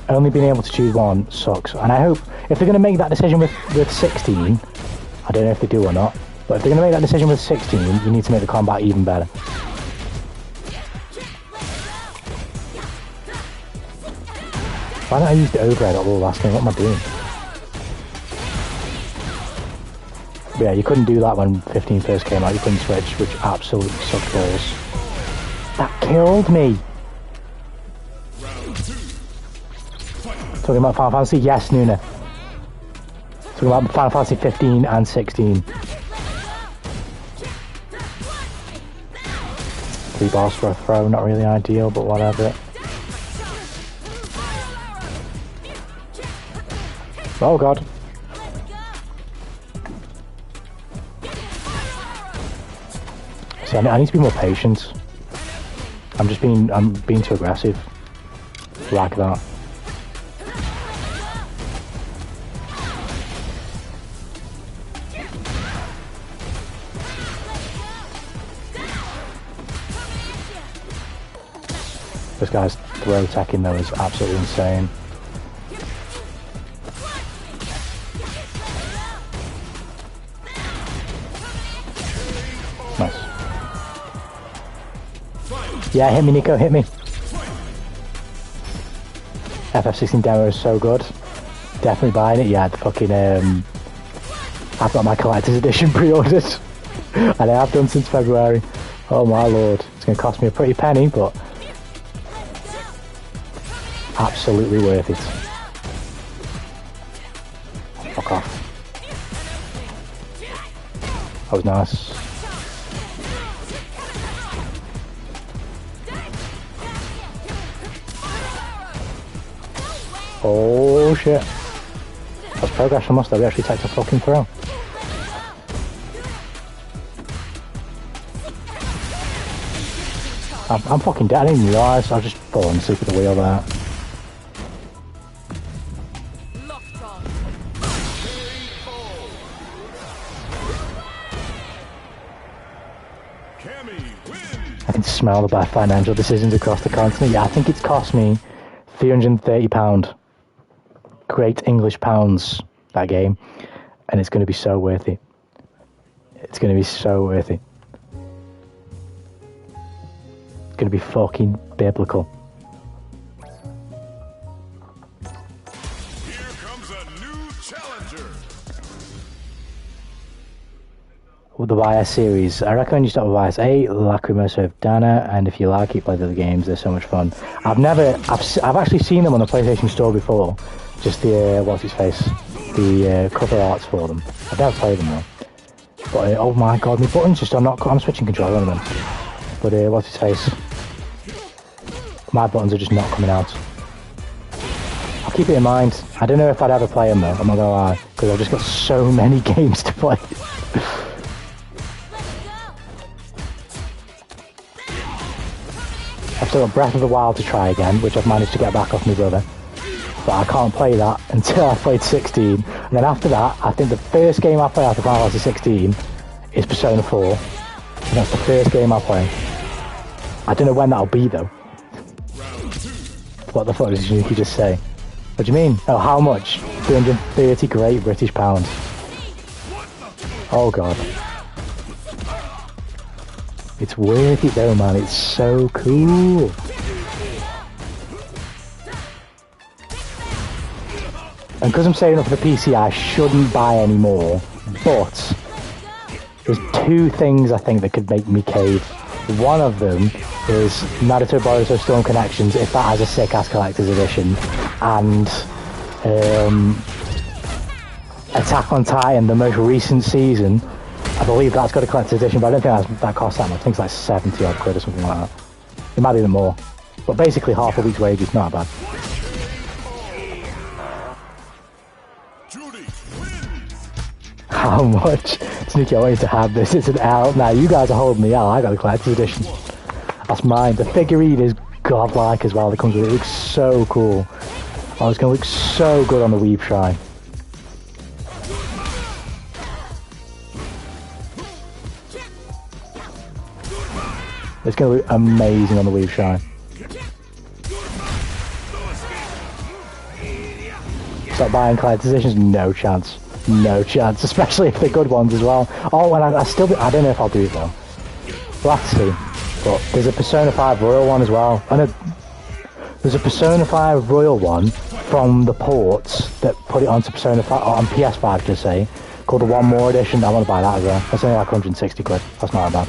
Only being able to choose one sucks. And I hope, if they're going to make that decision with 16, I don't know if they do or not, but if they're going to make that decision with 16, you need to make the combat even better. Why don't I use the overhead at all last game? What am I doing? But yeah, you couldn't do that when 15 first came out. You couldn't switch, which absolutely sucked balls. That killed me! Talking about Final Fantasy? Yes, Nuna. Talking about Final Fantasy 15 and 16. 3 bars for a throw, not really ideal, but whatever. Oh god. See, I need to be more patient. I'm being too aggressive. Like that. This guy's throw attacking though is absolutely insane. Nice. Yeah, hit me, Nico, hit me. FF16 demo is so good. Definitely buying it. Yeah, the fucking I've got my collector's edition pre-ordered. And I have done since February. Oh my lord. It's gonna cost me a pretty penny, but absolutely worth it. Fuck off. That was nice. Oh shit. That's progress from us though, we actually take a fucking throw. I'm fucking dead, I didn't even realise, I've just fallen asleep at the wheel there. I can smell the bad financial decisions across the continent. Yeah, I think it's cost me £330. Great English pounds, that game. And it's going to be so worth it. It's going to be so worth it. It's going to be fucking biblical. Here comes a new challenger. the YS series. I recommend you start with YS 8, Lacrimosa of Dana, and if you like it, play the other games. They're so much fun. I've actually seen them on the PlayStation Store before. Just the what's its face, the cover arts for them. I've never played them though. But oh my god, my buttons just are not. I'm switching controller on them. But what's its face? My buttons are just not coming out. I'll keep it in mind. I don't know if I'd ever play them though, I'm not gonna lie, because I've just got so many games to play. I've still got Breath of the Wild to try again, which I've managed to get back off my brother. But I can't play that until I've played 16. And then after that, I think the first game I play after Final Fantasy 16 is Persona 4. And that's the first game I play. I don't know when that'll be though. What the fuck did you just say? What do you mean? Oh, how much? 330 great British pounds. Oh god. It's worth it though, man. It's so cool. And because I'm saving up for the PC, I shouldn't buy any more. But there's two things I think that could make me cave. One of them is Naruto Boruto Storm Connections, if that has a sick-ass collector's edition, and Attack on Titan, the most recent season. I believe that's got a collector's edition, but I don't think that costs that much. I think it's like 70 odd quid or something like that. It might be even more. But basically half a week's wages, not bad. How much? Sneaky, I want you to have this. It's an L. Now, you guys are holding the L. I got the collector's edition. That's mine. The figurine is godlike as well that comes with it. It looks so cool. Oh, it's going to look so good on the Weave Shrine. It's going to look amazing on the Weave Shrine. Stop buying collector's editions? No chance. No chance, especially if they're good ones as well. Oh, and I don't know if I'll do it though. We'll have to see. But there's a Persona 5 Royal one as well. And there's a Persona 5 Royal one from the ports that put it onto Persona 5, on PS5 to say, called the One More Edition. I want to buy that as well. That's only like 160 quid. That's not bad.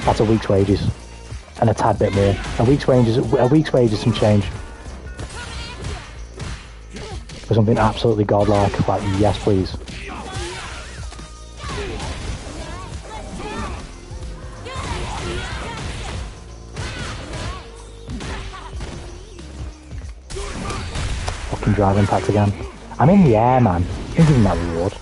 That's a week's wages. And a tad bit more. A week's wages some change. For something absolutely godlike, like yes please. Fucking drive impact again. I'm in the air, man. Don't give me that reward.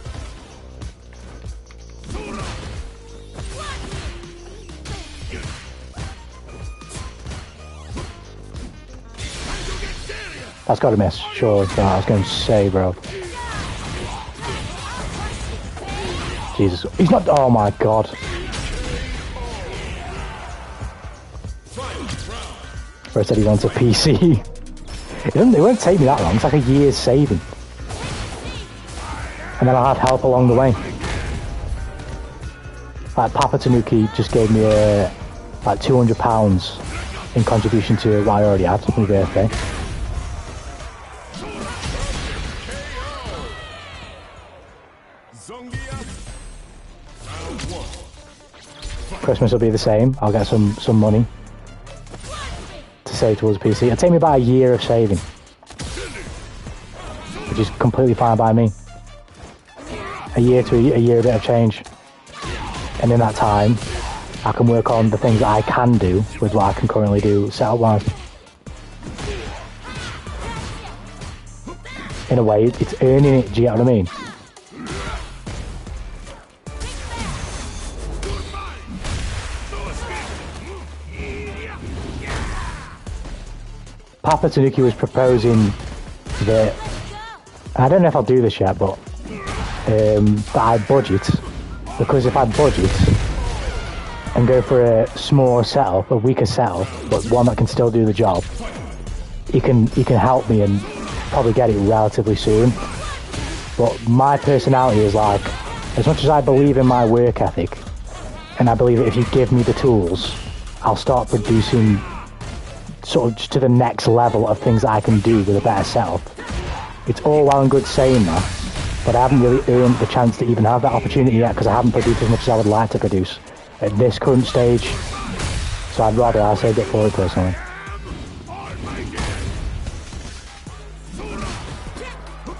That's got to miss, sure. I was going to say, bro. Jesus, he's not. Oh my god. Where I said he wants a PC. It won't take me that long. It's like a year's saving, and then I'll have help along the way. Like Papa Tanuki just gave me like £200 in contribution to what I already had for my birthday. Christmas will be the same. I'll get some money to save towards a PC. It'll take me about a year of saving, which is completely fine by me. A year to a year, a bit of change, and in that time, I can work on the things that I can do with what I can currently do setup-wise. In a way, it's earning it. Do you get what I mean? Papa Tanuki was proposing that, I don't know if I'll do this yet, but that I budget, because if I budget and go for a smaller setup, a weaker setup, but one that can still do the job, he can help me and probably get it relatively soon. But my personality is like, as much as I believe in my work ethic, and I believe that if you give me the tools, I'll start producing sort of to the next level of things that I can do with a better setup. It's all well and good saying that, but I haven't really earned the chance to even have that opportunity yet because I haven't produced as much as I would like to produce at this current stage. So I'd rather I saved it for it personally.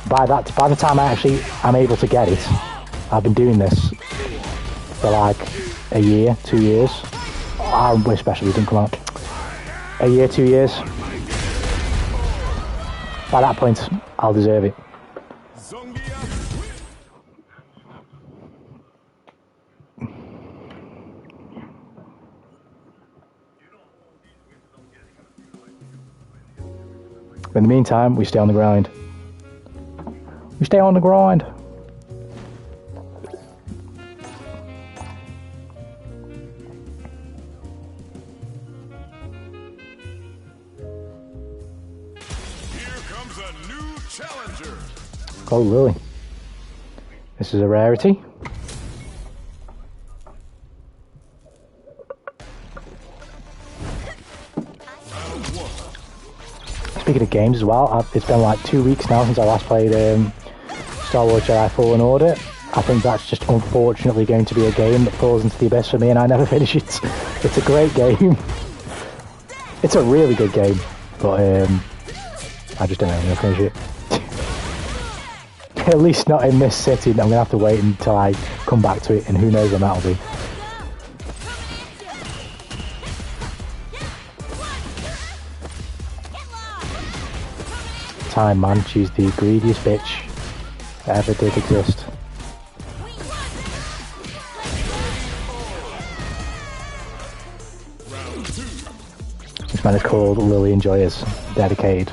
By the time I'm able to get it, I've been doing this for like a year, 2 years. I wish especially it didn't come out. A year, 2 years. By that point, I'll deserve it. In the meantime, we stay on the grind. We stay on the grind. Here comes a new challenger. Oh, Lily. This is a rarity. Speaking of games as well, it's been like 2 weeks now since I last played Star Wars Jedi Fallen Order. I think that's just unfortunately going to be a game that falls into the abyss for me and I never finish it. It's a great game. It's a really good game, but I just don't know when I'll finish it. At least not in this sitting. I'm going to have to wait until I come back to it, and who knows when that'll be. Time, man. She's the greediest bitch that ever did exist. This man is called Lily Enjoyers. Dedicated.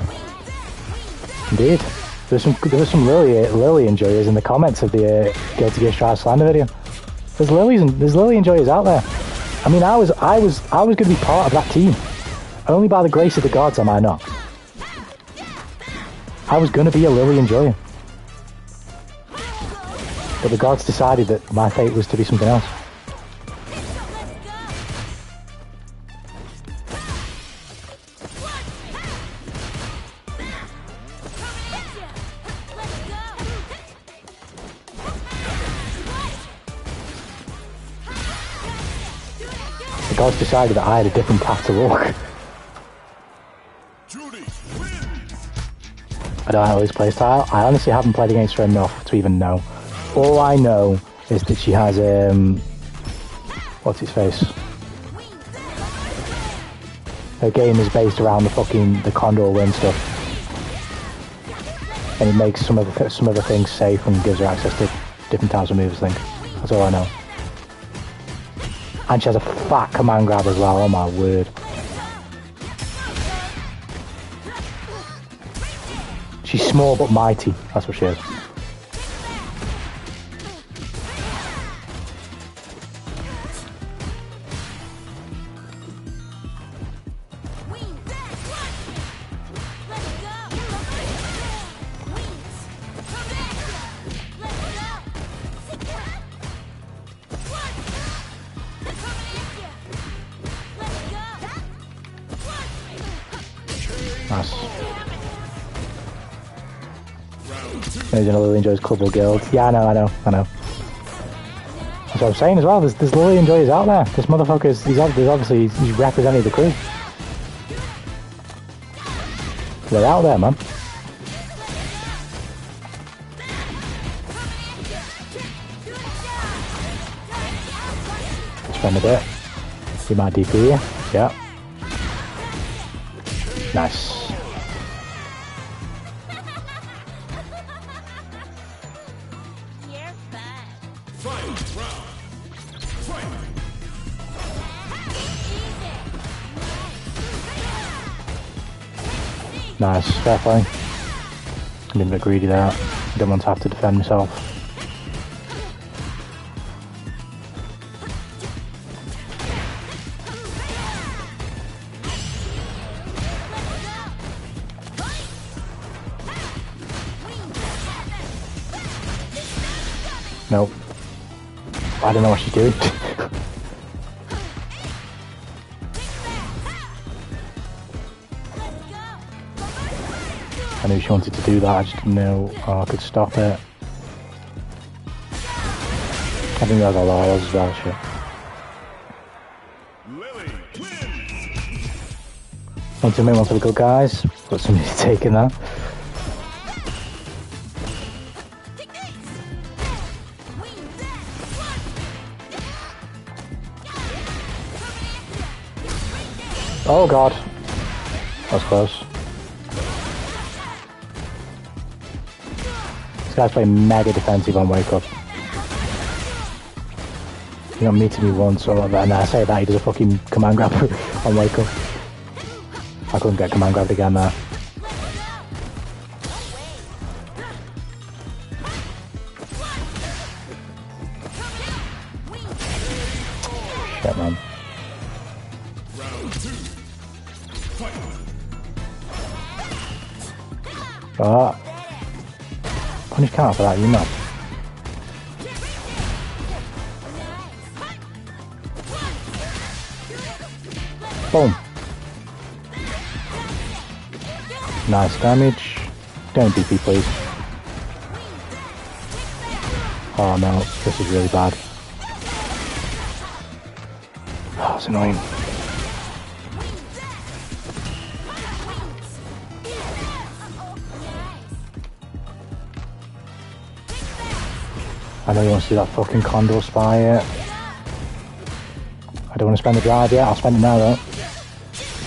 Indeed. There was some Lily Enjoyers in the comments of the Guilty Gear Strive slander video. There's Lily Enjoyers out there. I mean, I was going to be part of that team. Only by the grace of the gods am I not. I was going to be a Lily Enjoyer. But the gods decided that my fate was to be something else. The gods decided that I had a different path to walk. I don't know his playstyle. I honestly haven't played against her enough to even know. All I know is that she has what's his face? Her game is based around the Condor Win stuff, and it makes some of the things safe and gives her access to different types of moves. I think that's all I know. And she has a fat command grab as well. Oh my word! She's small but mighty. That's what she is. Nice. There's another Lily Enjoyers Club or Guild. Yeah, I know. That's what I'm saying as well. There's Lily Enjoyers out there. This motherfucker's he's representing the crew. They're out there, man. Spend a bit. See my DP here. Yeah. Nice. Nice, fair play. I'm being a bit greedy there. Don't want to have to defend myself. Nope. I don't know what she's doing. I knew she wanted to do that, I just didn't know how I could stop it. I think that's all I was as well, shit. Lily wins. 1 2 minute one for the good guys. Got somebody taking that. Oh god. That was close. This guy's playing mega defensive on wake up. He got meeting me once, or and I say that he does a fucking command grab on wake up. I couldn't get command grabbed again there. Shit, man. Ah. Punish counter for that, you know. Boom. Nice damage. Don't DP, please. Oh no, this is really bad. Oh, it's annoying. I know you want to see that fucking Condor spy yet. I don't want to spend the drive yet, I'll spend it now though.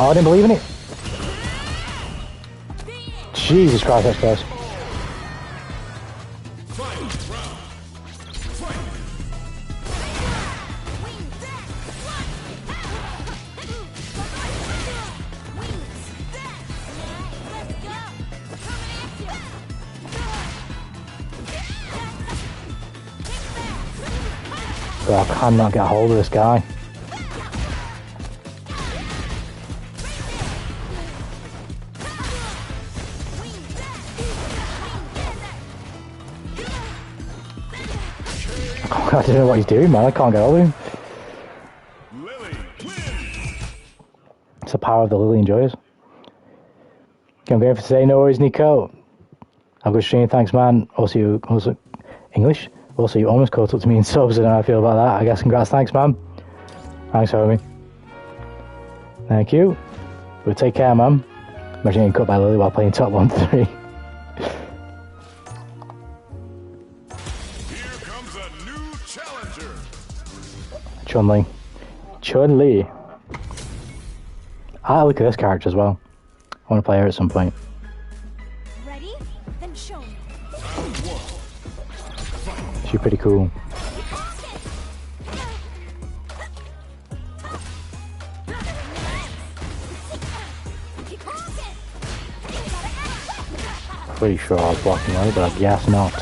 Oh, I didn't believe in it. Jesus Christ, that's close. But I cannot get a hold of this guy. I don't know what he's doing, man. I can't get hold of him. It's the power of the Lily enjoyers. Okay, I'm going for today. No worries, Nico. Have a good stream. Thanks, man. Also, English. Also, you almost caught up to me in subs. I don't know how I feel about that. I guess congrats. Thanks, man. Thanks, homie. Thank you. But take care, man. Imagine getting cut by Lily while playing top 1-3. Chun-Li. Chun-Li. I look at this character as well. I want to play her at some point. Ready? Then show me. She's pretty cool. Pretty sure I was blocking her, but I guess not.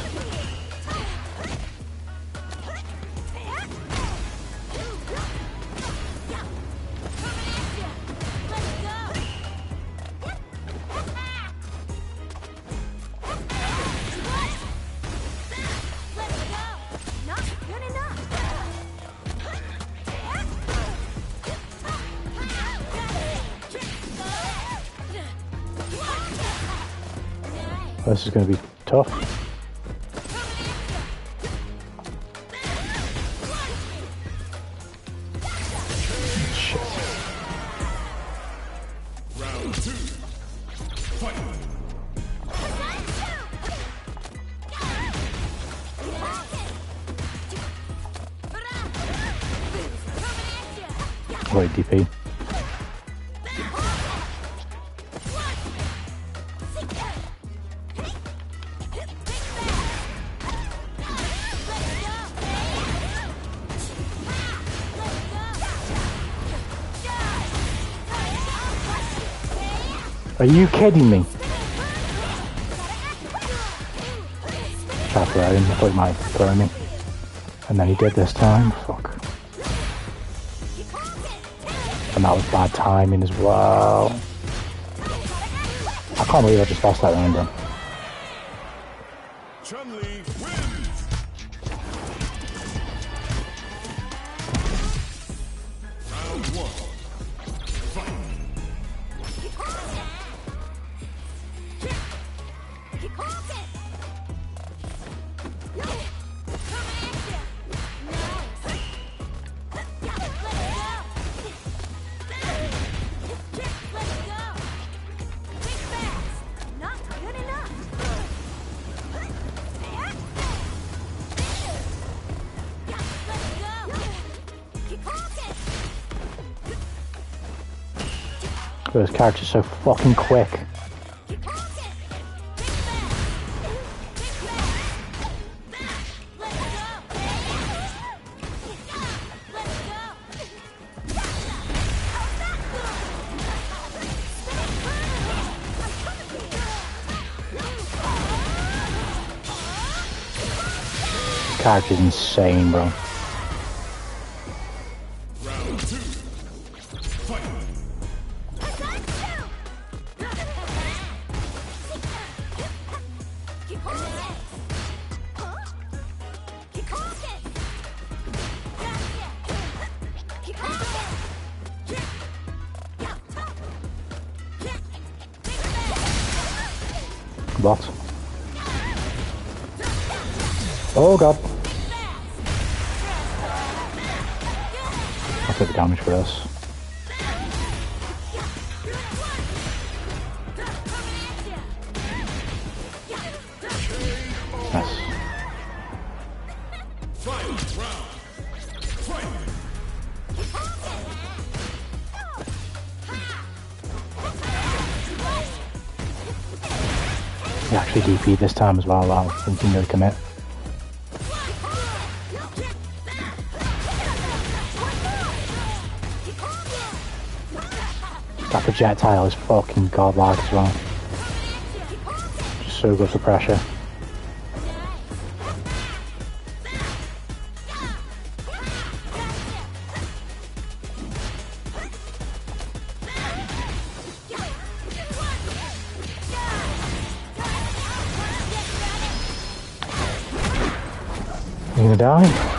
This is going to be tough. Shit. Round 2. Fight. Wait, DP. Are you kidding me? Try to throw him. I thought he might throw me. And then he did this time. Fuck. And that was bad timing as well. I can't believe I just lost that round then. Chun-Li wins. Round 1. Fight. This character's so fucking quick. Character's insane, bro. Round 2. Fight. What? Oh god. I'll take the damage for this. Nice. He actually DP'd this time as well. Wow, didn't really commit. That projectile is fucking godlike as well. Just so good for pressure. You gonna die?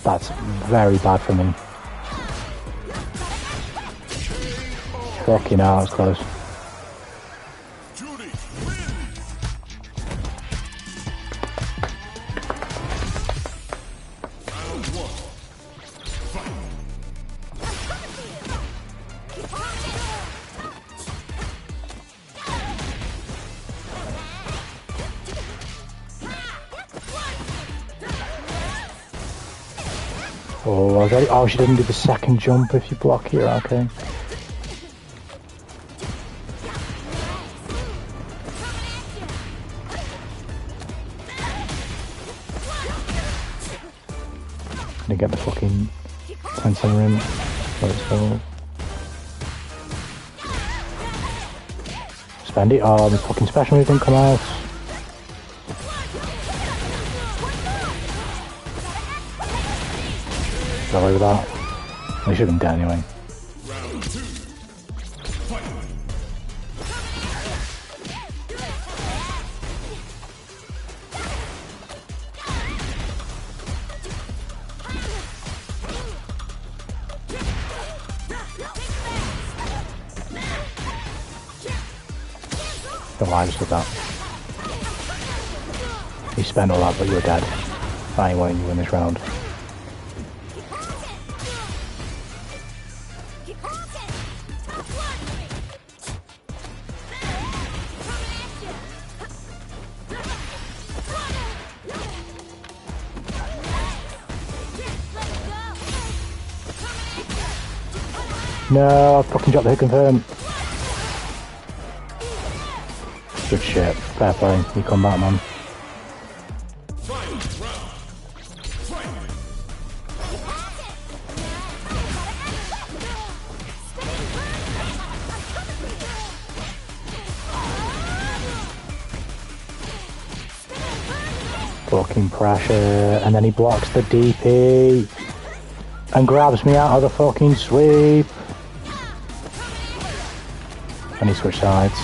That's very bad for me. Fucking hell, that's close. Oh, I was ready. Oh, she didn't do the second jump if you block here, okay. Gonna get the fucking 10 center in. Let's go. Spend it. Oh, the fucking special move didn't come out. Got away with that. They should have been dead anyway. Round 2. Fight. Don't lie, just with that. You spent all that, but you're dead. I ain't wanting you in this round. No, I fucking dropped the hit confirm. Good shit. Fair play. You come back, man. Fucking pressure. And then he blocks the DP. And grabs me out of the fucking sweep. And he switched sides.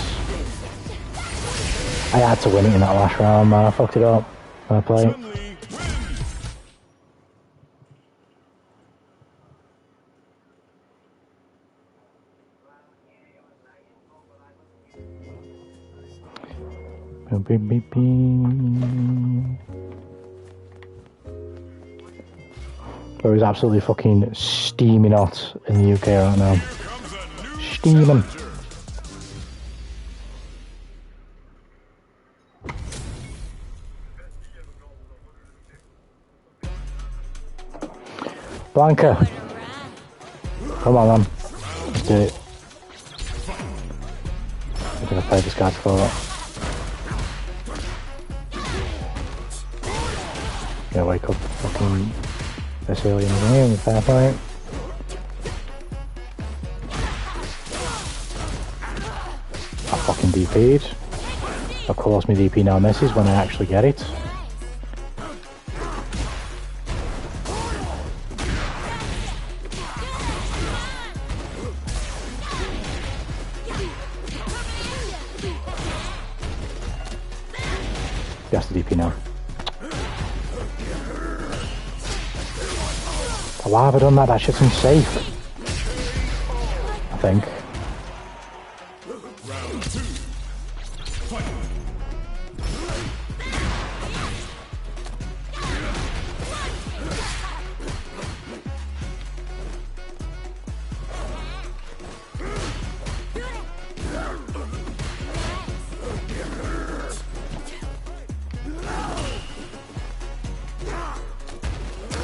I had to win it in that last round, man. I fucked it up. Fair play. Beep, beep, beep. Bro, he's absolutely fucking steaming hot in the UK right now. Steaming. Blanca. Come on, man. Let's do it. I think I played this guy before. Yeah, wake up fucking this early in the game, fair fight. I fucking DP'd. Of course my DP now misses when I actually get it. He has to DP now. Why have I done that? That shit's unsafe. I think.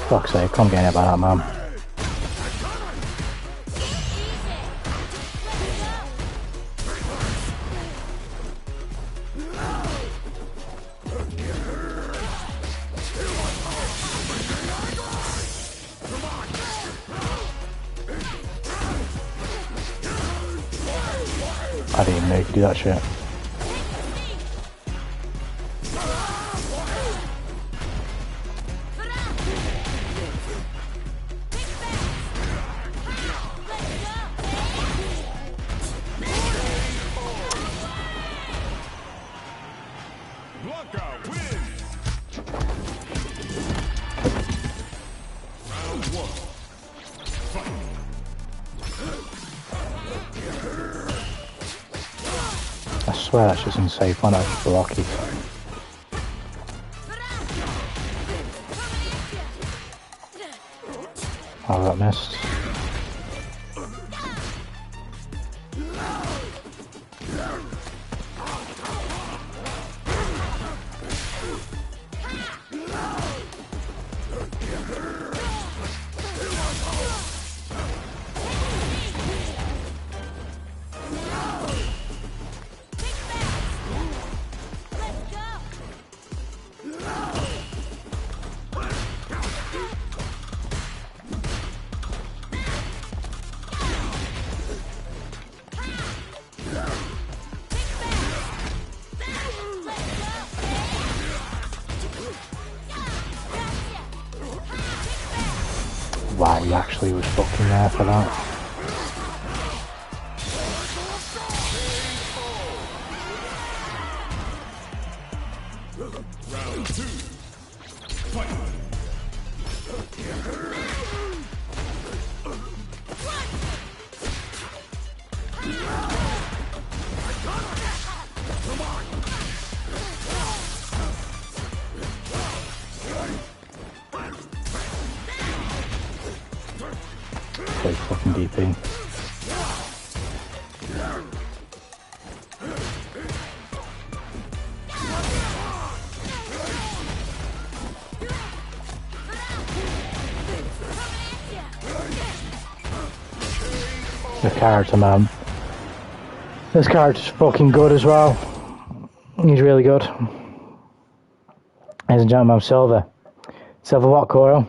Fuck's sake, come get it about that, man. I didn't even know you could do that shit. I swear that's just unsafe. Why not just block it? Oh, that missed. Wow, he actually was fucking there for that. Round 2. Fight. Play fucking DP. The character, man. This character's fucking good as well. He's really good. Ladies and gentlemen, I'm Silver. Silver what, Coro?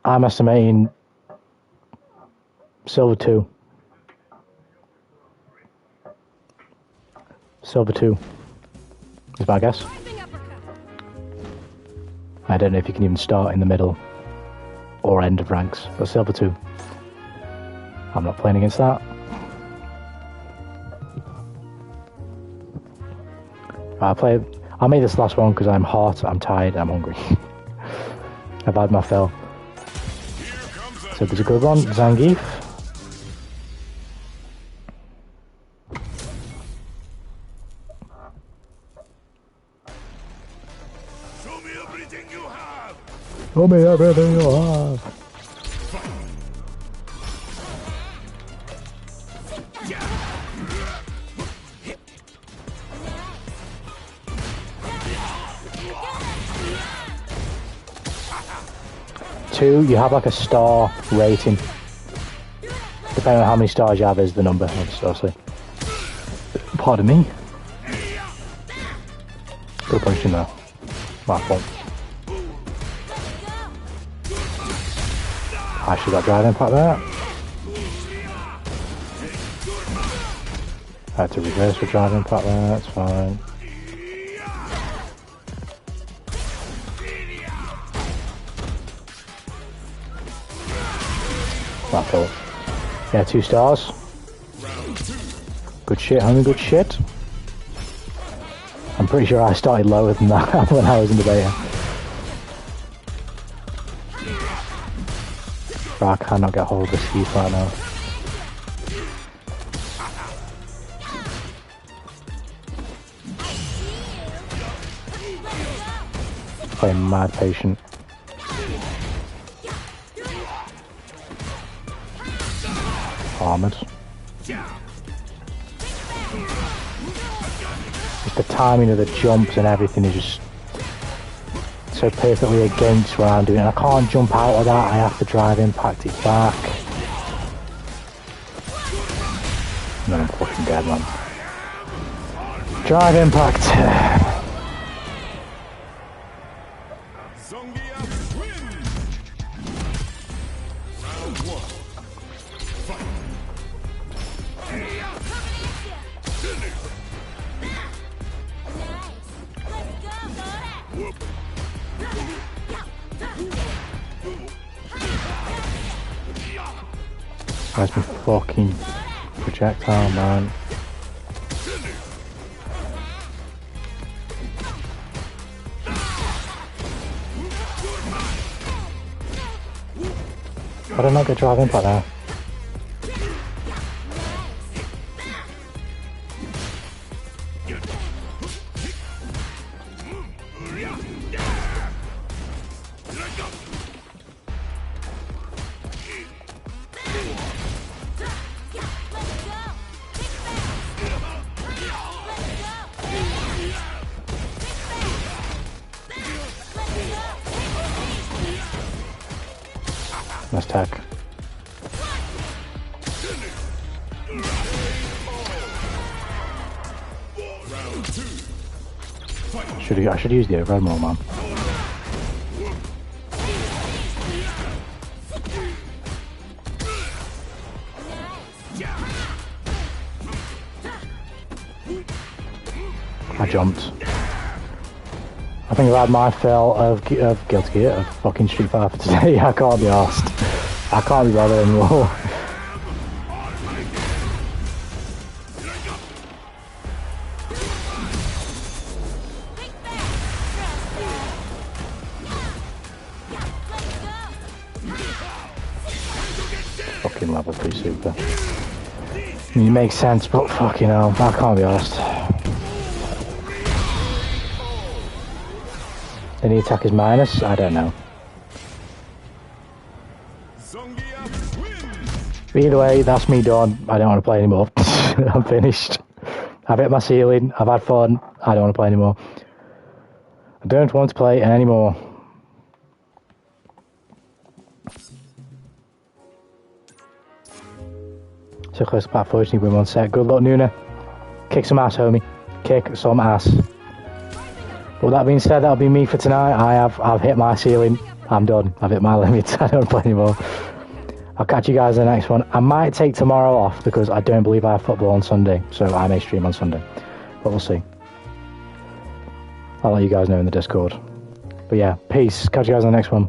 I'm estimating Silver 2. Silver 2 is my guess. I don't know if you can even start in the middle or end of ranks, but Silver 2. I'm not playing against that. I'll make this last one because I'm hot, I'm tired, I'm hungry. I've had my fill. So there's a good one, Zangief. Show me everything you have. Show me everything you have. 2, you have like a star rating. Depending on how many stars you have is the number, obviously. Pardon me. Good punch in there. My fault. I should have drive impact there. I had to reverse for drive impact there, that's fine. My fault. Yeah, 2 stars. Good shit, homie, good shit. I'm pretty sure I started lower than that when I was in the beta. But I cannot get hold of this Heath right now. Playing mad patient. Armored. Just the timing of the jumps and everything is just so perfectly against what I'm doing. I can't jump out of that, I have to drive impact it back. And then I'm fucking dead, man. Drive impact. Where's my fucking projectile, man? Why did I not get drive impact now? Nice tech. I should use the override more, man. I jumped. I think I've had my fill of Guilty Gear, of fucking Street Fighter for today. I can't be arsed. I can't be bothered anymore. Fucking level 3 super. I mean, it makes sense, but fucking hell, I can't be arsed. Any attack is minus? I don't know. But either way, that's me done. I don't want to play anymore. I'm finished. I've hit my ceiling. I've had fun. I don't want to play anymore. I don't want to play anymore. So close to Plat, fortunately, win one set. Good luck, Nuna. Kick some ass, homie. Kick some ass. But with that being said, that'll be me for tonight. I've hit my ceiling. I'm done. I've hit my limits. I don't play anymore. I'll catch you guys in the next one. I might take tomorrow off because I don't believe I have football on Sunday. So I may stream on Sunday. But we'll see. I'll let you guys know in the Discord. But yeah, peace. Catch you guys in the next one.